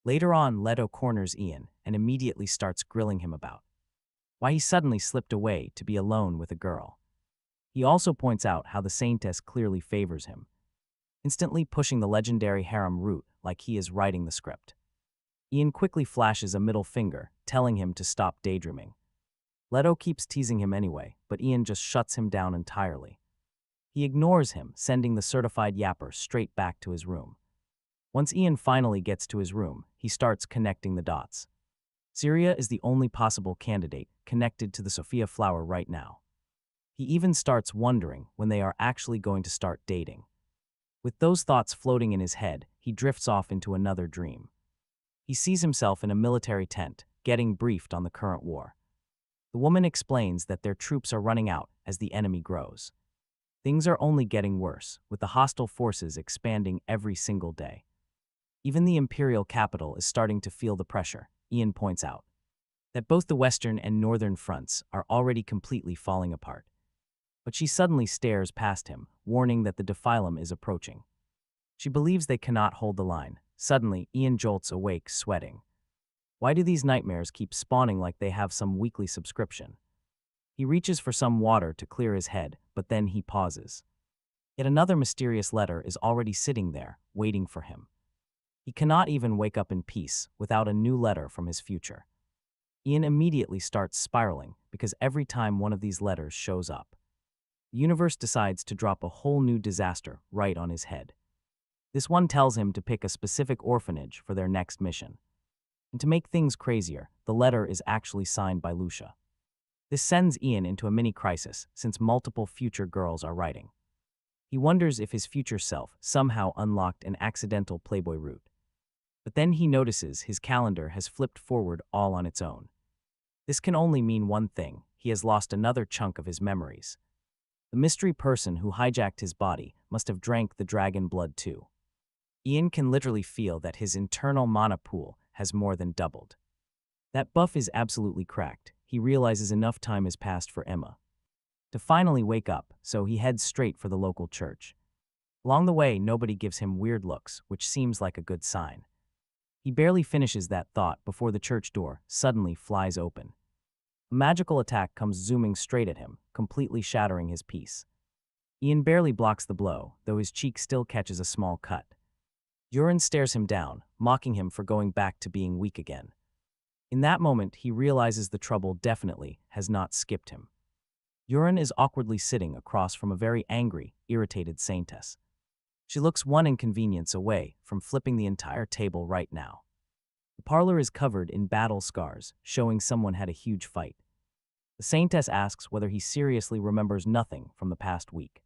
Later on, Leto corners Ian and immediately starts grilling him about why he suddenly slipped away to be alone with a girl. He also points out how the Saintess clearly favors him, instantly pushing the legendary harem route like he is writing the script. Ian quickly flashes a middle finger, telling him to stop daydreaming. Leto keeps teasing him anyway, but Ian just shuts him down entirely. He ignores him, sending the certified yapper straight back to his room. Once Ian finally gets to his room, he starts connecting the dots. Syria is the only possible candidate connected to the Sophia flower right now. He even starts wondering when they are actually going to start dating. With those thoughts floating in his head, he drifts off into another dream. He sees himself in a military tent, getting briefed on the current war. The woman explains that their troops are running out as the enemy grows. Things are only getting worse, with the hostile forces expanding every single day. Even the imperial capital is starting to feel the pressure. Ian points out that both the western and northern fronts are already completely falling apart. But she suddenly stares past him, warning that the defilum is approaching. She believes they cannot hold the line. Suddenly, Ian jolts awake, sweating. Why do these nightmares keep spawning like they have some weekly subscription? He reaches for some water to clear his head, but then he pauses. Yet another mysterious letter is already sitting there, waiting for him. He cannot even wake up in peace without a new letter from his future. Ian immediately starts spiraling because every time one of these letters shows up, the universe decides to drop a whole new disaster right on his head. This one tells him to pick a specific orphanage for their next mission. And to make things crazier, the letter is actually signed by Lucia. This sends Ian into a mini crisis since multiple future girls are writing. He wonders if his future self somehow unlocked an accidental Playboy route. But then he notices his calendar has flipped forward all on its own. This can only mean one thing: he has lost another chunk of his memories. The mystery person who hijacked his body must have drank the dragon blood too. Ian can literally feel that his internal mana pool has more than doubled. That buff is absolutely cracked. He realizes enough time has passed for Emma to finally wake up, so he heads straight for the local church. Along the way, nobody gives him weird looks, which seems like a good sign. He barely finishes that thought before the church door suddenly flies open. A magical attack comes zooming straight at him, completely shattering his peace. Ian barely blocks the blow, though his cheek still catches a small cut. Yurin stares him down, mocking him for going back to being weak again. In that moment, he realizes the trouble definitely has not skipped him. Yurin is awkwardly sitting across from a very angry, irritated Saintess. She looks one inconvenience away from flipping the entire table right now. The parlor is covered in battle scars, showing someone had a huge fight. The Saintess asks whether he seriously remembers nothing from the past week.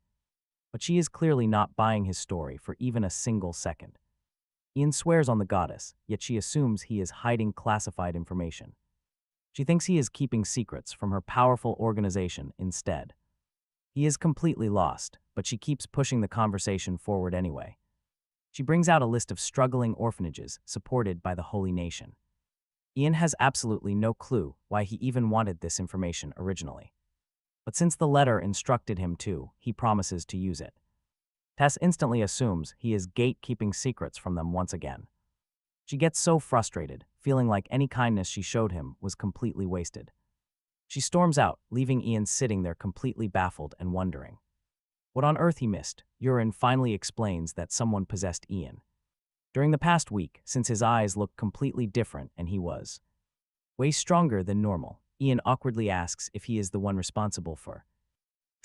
But she is clearly not buying his story for even a single second. Ian swears on the goddess, yet she assumes he is hiding classified information. She thinks he is keeping secrets from her powerful organization instead. He is completely lost, but she keeps pushing the conversation forward anyway. She brings out a list of struggling orphanages supported by the Holy Nation. Ian has absolutely no clue why he even wanted this information originally. But since the letter instructed him to, he promises to use it. Tess instantly assumes he is gatekeeping secrets from them once again. She gets so frustrated, feeling like any kindness she showed him was completely wasted. She storms out, leaving Ian sitting there completely baffled and wondering what on earth he missed. Urine finally explains that someone possessed Ian during the past week, since his eyes looked completely different and he was way stronger than normal. Ian awkwardly asks if he is the one responsible for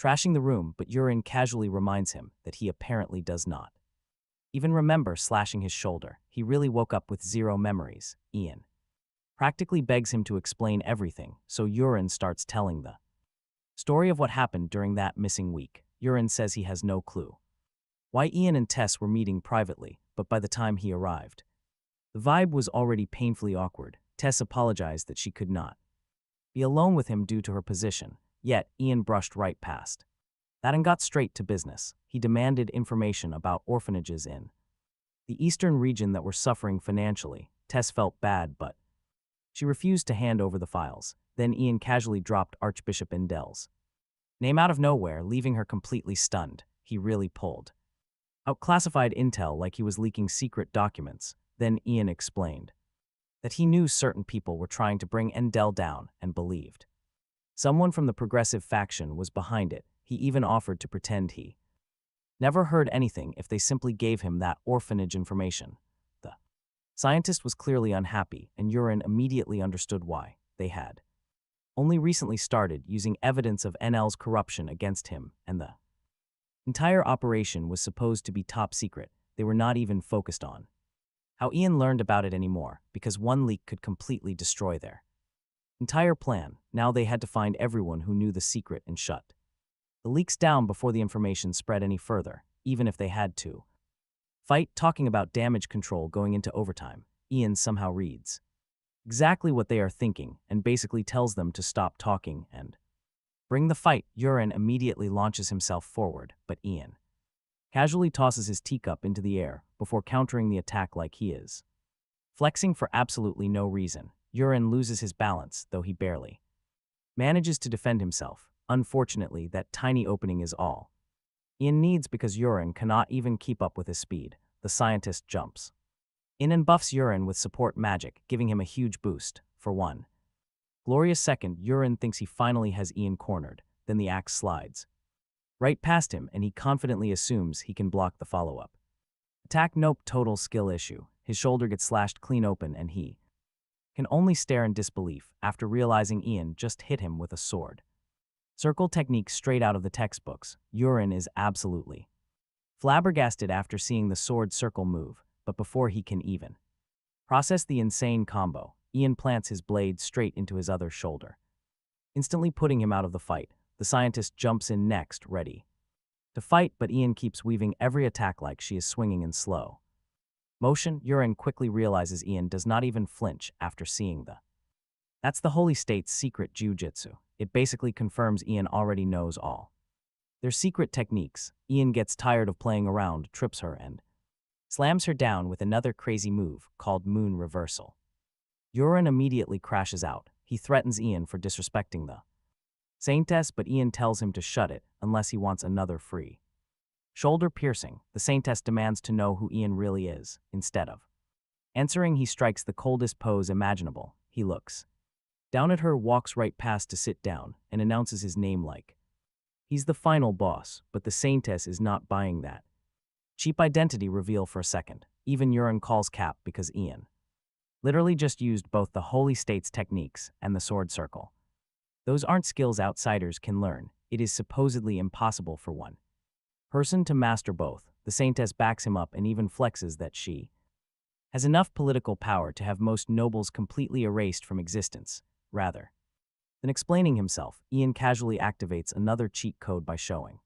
trashing the room, but Urine casually reminds him that he apparently does not even remember slashing his shoulder. He really woke up with zero memories. Ian practically begs him to explain everything, so Urine starts telling the story of what happened during that missing week. Urine says he has no clue why Ian and Tess were meeting privately, but by the time he arrived, the vibe was already painfully awkward. Tess apologized that she could not be alone with him due to her position, yet Ian brushed right past that and got straight to business. He demanded information about orphanages in the eastern region that were suffering financially. Tess felt bad, but she refused to hand over the files. Then Ian casually dropped Archbishop Indel's name out of nowhere, leaving her completely stunned. He really pulled out classified intel like he was leaking secret documents. Then Ian explained that he knew certain people were trying to bring Endel down and believed someone from the progressive faction was behind it. He even offered to pretend he never heard anything if they simply gave him that orphanage information. The scientist was clearly unhappy, and Urine immediately understood why. They had only recently started using evidence of NL's corruption against him, and the entire operation was supposed to be top secret. They were not even focused on how Ian learned about it anymore, because one leak could completely destroy their entire plan. Now they had to find everyone who knew the secret and shut the leaks down before the information spread any further, even if they had to fight. Talking about damage control going into overtime, Ian somehow reads exactly what they are thinking and basically tells them to stop talking and bring the fight. Urine immediately launches himself forward, but Ian casually tosses his teacup into the air before countering the attack like he is flexing for absolutely no reason. Urine loses his balance, though he barely manages to defend himself. Unfortunately, that tiny opening is all Ian needs, because Urine cannot even keep up with his speed. The scientist jumps in and buffs Urine with support magic, giving him a huge boost. For one glorious second, Urine thinks he finally has Ian cornered. Then the axe slides right past him, and he confidently assumes he can block the follow-up attack. Nope, total skill issue. His shoulder gets slashed clean open, and he can only stare in disbelief after realizing Ian just hit him with a sword circle technique straight out of the textbooks. Urine is absolutely flabbergasted after seeing the sword circle move, but before he can even process the insane combo, Ian plants his blade straight into his other shoulder, instantly putting him out of the fight. The scientist jumps in next, ready to fight, but Ian keeps weaving every attack like she is swinging in slow motion. Urine quickly realizes Ian does not even flinch after seeing that's the Holy State's secret jujitsu. It basically confirms Ian already knows all their secret techniques. Ian gets tired of playing around, trips her, and slams her down with another crazy move called Moon Reversal. Urine immediately crashes out. He threatens Ian for disrespecting the Saintess, but Ian tells him to shut it unless he wants another free shoulder piercing. The Saintess demands to know who Ian really is. Instead of answering, he strikes the coldest pose imaginable. He looks down at her, walks right past to sit down, and announces his name like he's the final boss, but the Saintess is not buying that cheap identity reveal for a second. Even Urine calls cap, because Ian literally just used both the Holy State's techniques and the sword circle. Those aren't skills outsiders can learn. It is supposedly impossible for one person to master both. The Saintess backs him up and even flexes that she has enough political power to have most nobles completely erased from existence. Rather than explaining himself, Ian casually activates another cheat code by showing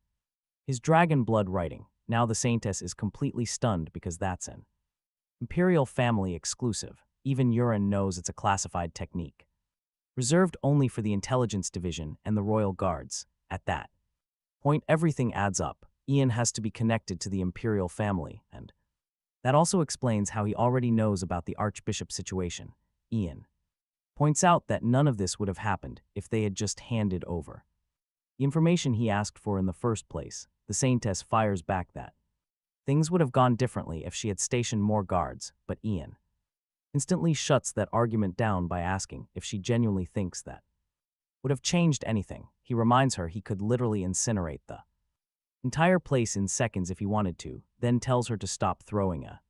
his dragon blood writing. Now the Saintess is completely stunned, because that's an Imperial family exclusive. Even Urine knows it's a classified technique reserved only for the intelligence division and the royal guards. At that point, everything adds up. Ian has to be connected to the Imperial family, and that also explains how he already knows about the Archbishop situation. Ian points out that none of this would have happened if they had just handed over the information he asked for in the first place. The Saintess fires back that Things would have gone differently if she had stationed more guards, but Ian instantly shuts that argument down by asking if she genuinely thinks that would have changed anything. He reminds her he could literally incinerate the entire place in seconds if he wanted to, then tells her to stop throwing a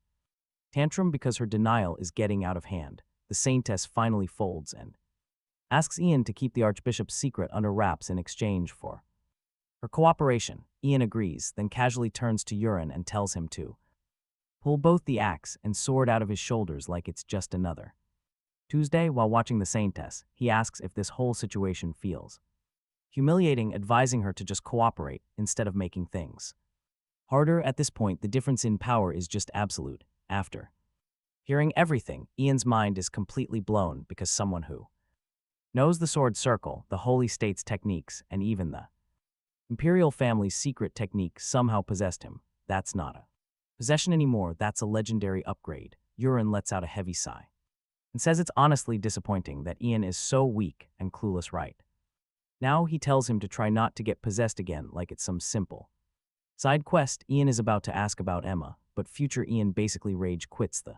tantrum because her denial is getting out of hand. The saintess finally folds and asks Ian to keep the archbishop's secret under wraps in exchange for her cooperation. Ian agrees, then casually turns to Urin and tells him to pull both the axe and sword out of his shoulders like it's just another Tuesday. While watching the saintess, he asks if this whole situation feels humiliating, advising her to just cooperate instead of making things harder. At this point, the difference in power is just absolute. After hearing everything, Ian's mind is completely blown because someone who knows the sword circle, the holy state's techniques, and even the imperial family's secret technique somehow possessed him. That's not a possession anymore, that's a legendary upgrade. Urin lets out a heavy sigh and says it's honestly disappointing that Ian is so weak and clueless right now. He tells him to try not to get possessed again like it's some simple side quest. Ian is about to ask about Emma, but future Ian basically rage quits the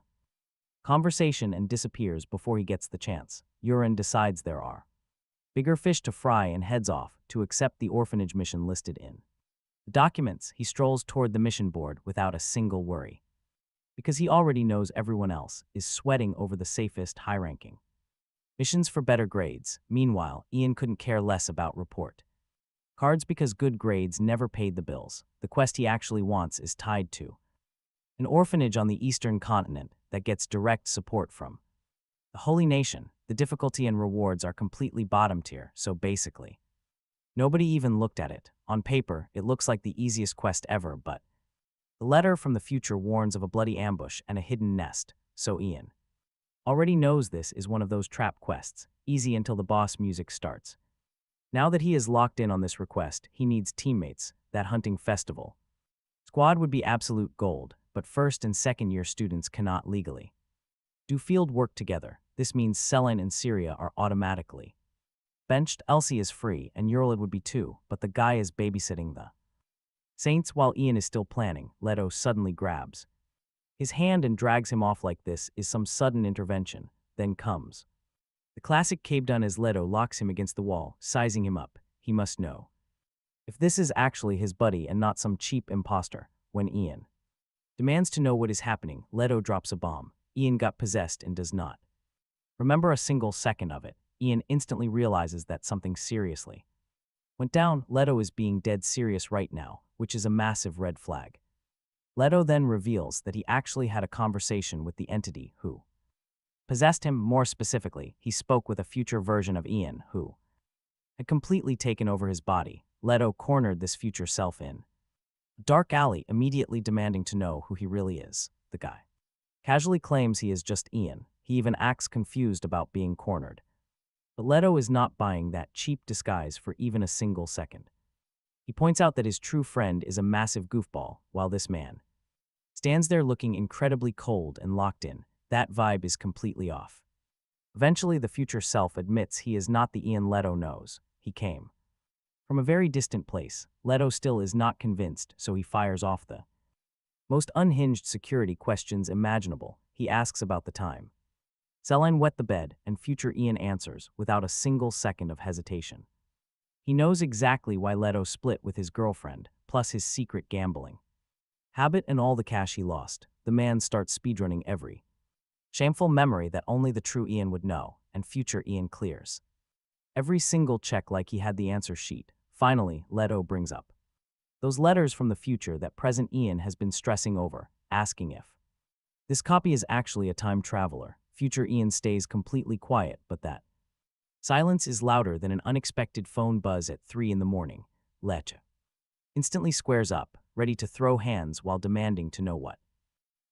conversation and disappears before he gets the chance. Urin decides there are bigger fish to fry and heads off to accept the orphanage mission listed in the documents. He strolls toward the mission board without a single worry, because he already knows everyone else is sweating over the safest, high-ranking missions for better grades. Meanwhile, Ian couldn't care less about report cards because good grades never paid the bills. The quest he actually wants is tied to an orphanage on the eastern continent that gets direct support from the Holy Nation. The difficulty and rewards are completely bottom tier, so basically nobody even looked at it. On paper, it looks like the easiest quest ever, but the letter from the future warns of a bloody ambush and a hidden nest, so Ian already knows this is one of those trap quests, easy until the boss music starts. Now that he is locked in on this request, he needs teammates. That hunting festival squad would be absolute gold, but first and second year students cannot legally do field work together. This means Selene and Syria are automatically benched. Elsie is free, and Urlid would be too, but the guy is babysitting the saints while Ian is still planning. Leto suddenly grabs his hand and drags him off like this is some sudden intervention. Then comes the classic cape done as Leto locks him against the wall, sizing him up. He must know if this is actually his buddy and not some cheap imposter. When Ian demands to know what is happening, Leto drops a bomb. Ian got possessed and does not remember a single second of it. Ian instantly realizes that something seriously went down. Leto is being dead serious right now, which is a massive red flag. Leto then reveals that he actually had a conversation with the entity who possessed him. More specifically, he spoke with a future version of Ian who had completely taken over his body. Leto cornered this future self in a dark alley, immediately demanding to know who he really is. The guy casually claims he is just Ian. He even acts confused about being cornered. But Leto is not buying that cheap disguise for even a single second. He points out that his true friend is a massive goofball, while this man stands there looking incredibly cold and locked in. That vibe is completely off. Eventually, the future self admits he is not the Ian Leto knows. He came from a very distant place. Leto still is not convinced, so he fires off the most unhinged security questions imaginable. He asks about the time Selene wet the bed, and future Ian answers without a single second of hesitation. He knows exactly why Leto split with his girlfriend, plus his secret gambling habit and all the cash he lost. The man starts speedrunning every shameful memory that only the true Ian would know, and future Ian clears every single check like he had the answer sheet. Finally, Leto brings up those letters from the future that present Ian has been stressing over, asking if this copy is actually a time traveler. Future Ian stays completely quiet, but that silence is louder than an unexpected phone buzz at 3 in the morning. Leto instantly squares up, ready to throw hands while demanding to know what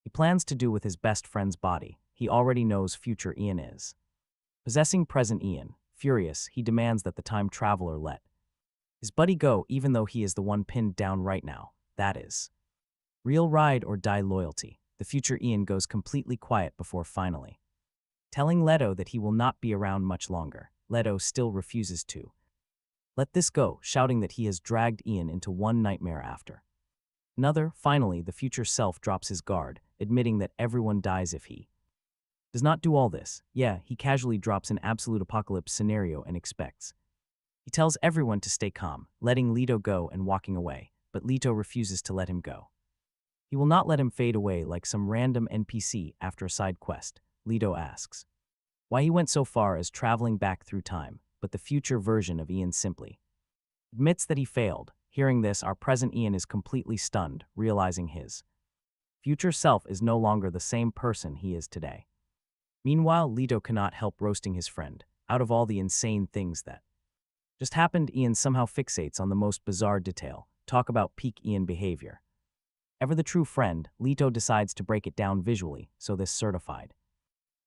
he plans to do with his best friend's body. He already knows future Ian is possessing present Ian. Furious, he demands that the time traveler let his buddy go, even though he is the one pinned down right now. That is real ride or die loyalty. The future Ian goes completely quiet before finally telling Leto that he will not be around much longer. Leto still refuses to let this go, shouting that he has dragged Ian into one nightmare after Finally, the future self drops his guard, admitting that everyone dies if he does not do all this. Yeah, he casually drops an absolute apocalypse scenario and expects. He tells everyone to stay calm, letting Leto go and walking away, but Leto refuses to let him go. He will not let him fade away like some random NPC after a side quest. Leto asks why he went so far as traveling back through time, but the future version of Ian simply admits that he failed. Hearing this, our present Ian is completely stunned, realizing his future self is no longer the same person he is today. Meanwhile, Leto cannot help roasting his friend. Out of all the insane things that just happened, Ian somehow fixates on the most bizarre detail. Talk about peak Ian behavior. Ever the true friend, Leto decides to break it down visually, so this certified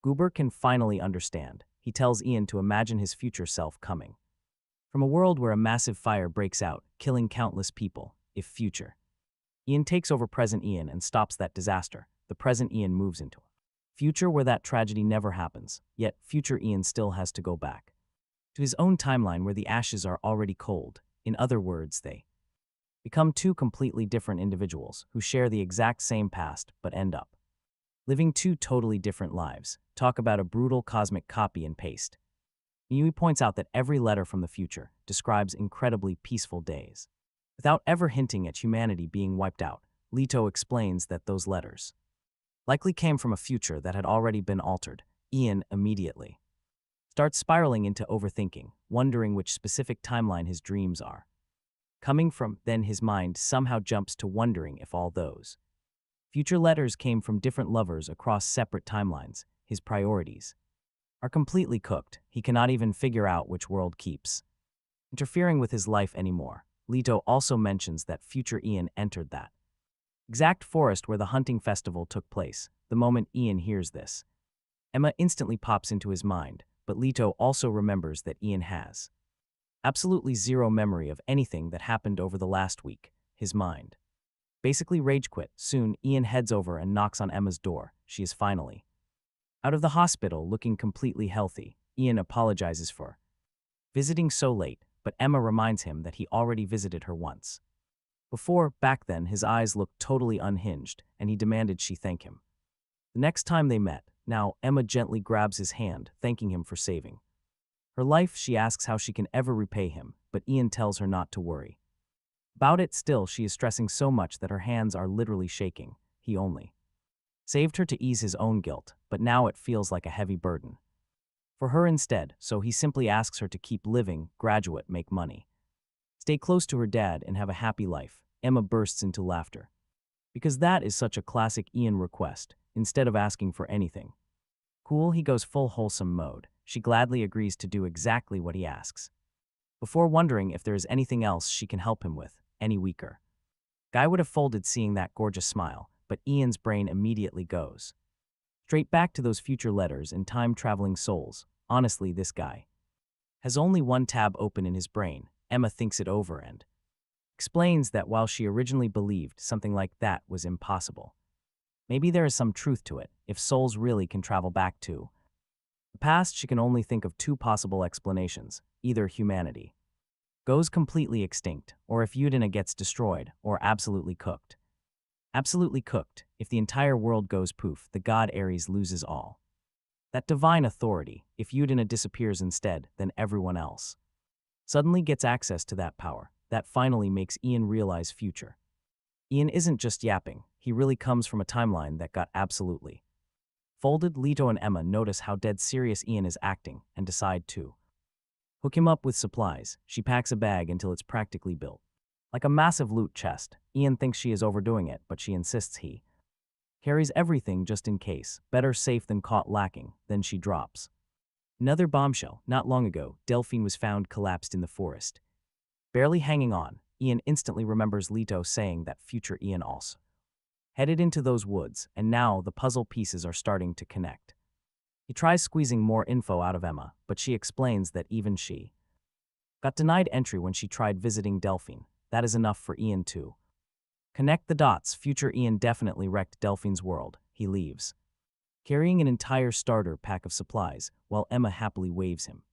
goober can finally understand. He tells Ian to imagine his future self coming from a world where a massive fire breaks out, killing countless people. If future Ian takes over present Ian and stops that disaster, the present Ian moves into a future where that tragedy never happens, yet future Ian still has to go back to his own timeline where the ashes are already cold. In other words, they become two completely different individuals who share the exact same past but end up living two totally different lives. Talk about a brutal cosmic copy and paste. Yui points out that every letter from the future describes incredibly peaceful days. Without ever hinting at humanity being wiped out, Leto explains that those letters likely came from a future that had already been altered. Ian immediately starts spiraling into overthinking, wondering which specific timeline his dreams are coming from. Then his mind somehow jumps to wondering if all those future letters came from different lovers across separate timelines. His priorities are completely cooked. He cannot even figure out which world keeps interfering with his life anymore. Leto also mentions that future Ian entered that exact forest where the hunting festival took place. The moment Ian hears this, Emma instantly pops into his mind, but Leto also remembers that Ian has absolutely zero memory of anything that happened over the last week. His mind basically rage quit. Soon, Ian heads over and knocks on Emma's door. She is finally out of the hospital, looking completely healthy. Ian apologizes for visiting so late, but Emma reminds him that he already visited her once before. Back then, his eyes looked totally unhinged, and he demanded she thank him the next time they met. Now, Emma gently grabs his hand, thanking him for saving her life. She asks how she can ever repay him, but Ian tells her not to worry about it. Still, she is stressing so much that her hands are literally shaking. He only saved her to ease his own guilt, but now it feels like a heavy burden for her instead, so he simply asks her to keep living, graduate, make money, stay close to her dad, and have a happy life. Emma bursts into laughter, because that is such a classic Ian request. Instead of asking for anything cool, he goes full wholesome mode. She gladly agrees to do exactly what he asks, before wondering if there is anything else she can help him with. Any weaker guy would have folded seeing that gorgeous smile, but Ian's brain immediately goes straight back to those future letters and time-traveling souls. Honestly, this guy has only one tab open in his brain. Emma thinks it over and explains that while she originally believed something like that was impossible, maybe there is some truth to it. If souls really can travel back to the past, she can only think of two possible explanations. Either humanity goes completely extinct, or if Udina gets destroyed, or absolutely cooked. Absolutely cooked. If the entire world goes poof, the god Ares loses all that divine authority. If Udina disappears instead, then everyone else suddenly gets access to that power. That finally makes Ian realize future Ian isn't just yapping. He really comes from a timeline that got absolutely folded. Leto and Emma notice how dead serious Ian is acting and decide to hook him up with supplies. She packs a bag until it's practically built like a massive loot chest. Ian thinks she is overdoing it, but she insists he carries everything just in case. Better safe than caught lacking. Then she drops another bombshell. Not long ago, Delphine was found collapsed in the forest, barely hanging on. Ian instantly remembers Leto saying that future Ian also headed into those woods, and now the puzzle pieces are starting to connect. He tries squeezing more info out of Emma, but she explains that even she got denied entry when she tried visiting Delphine. That is enough for Ian to connect the dots. Future Ian definitely wrecked Delphine's world. He leaves, carrying an entire starter pack of supplies, while Emma happily waves him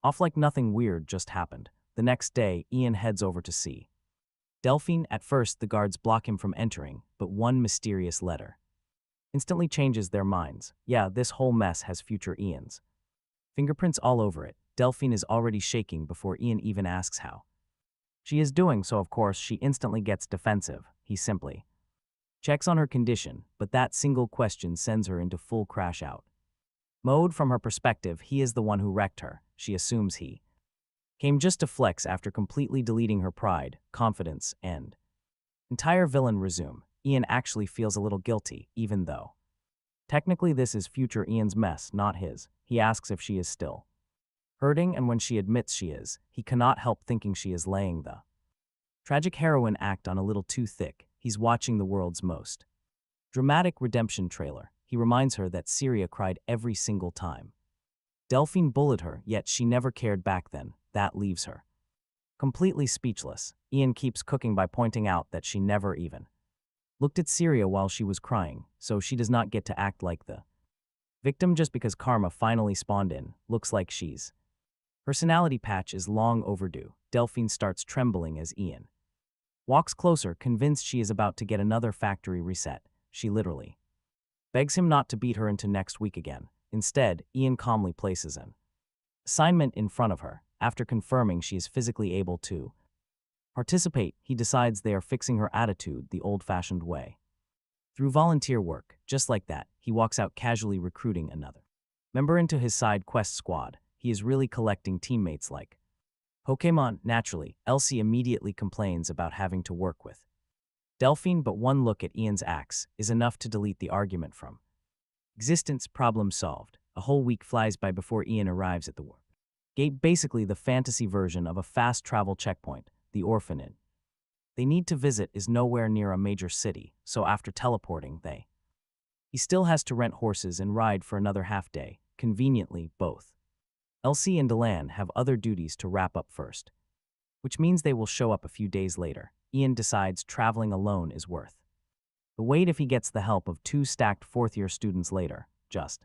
off like nothing weird just happened. The next day, Ian heads over to see Delphine, at first, the guards block him from entering, but one mysterious letter instantly changes their minds. Yeah, this whole mess has future Ians. Fingerprints all over it. Delphine is already shaking before Ian even asks how she is doing, so of course she instantly gets defensive. He simply checks on her condition, but that single question sends her into full crash out mode. From her perspective, he is the one who wrecked her. She assumes he came just to flex after completely deleting her pride, confidence, and entire villain resume. Ian actually feels a little guilty, even though technically this is future Ian's mess, not his. He asks if she is still hurting, and when she admits she is, he cannot help thinking she is laying the tragic heroine act on a little too thick. He's watching the world's most dramatic redemption trailer. He reminds her that Syria cried every single time Delphine bullied her, yet she never cared back then. That leaves her completely speechless. Ian keeps cooking by pointing out that she never even looked at Syria while she was crying, so she does not get to act like the victim just because karma finally spawned in. Looks like she's personality patch is long overdue. Delphine starts trembling as Ian walks closer, convinced she is about to get another factory reset. She literally begs him not to beat her into next week again. Instead, Ian calmly places an assignment in front of her. After confirming she is physically able to participate, he decides they are fixing her attitude the old-fashioned way through volunteer work. Just like that, he walks out casually, recruiting another member into his side quest squad. He is really collecting teammates like Pokemon. Naturally, Elsie immediately complains about having to work with Delphine, but one look at Ian's axe is enough to delete the argument from existence. Problem solved. A whole week flies by before Ian arrives at the work gate, basically the fantasy version of a fast travel checkpoint. The orphanage they need to visit is nowhere near a major city, so after teleporting, he still has to rent horses and ride for another half day. Conveniently, both Elsie and Delan have other duties to wrap up first, which means they will show up a few days later. Ian decides traveling alone is worth the wait if he gets the help of two stacked fourth-year students later. Just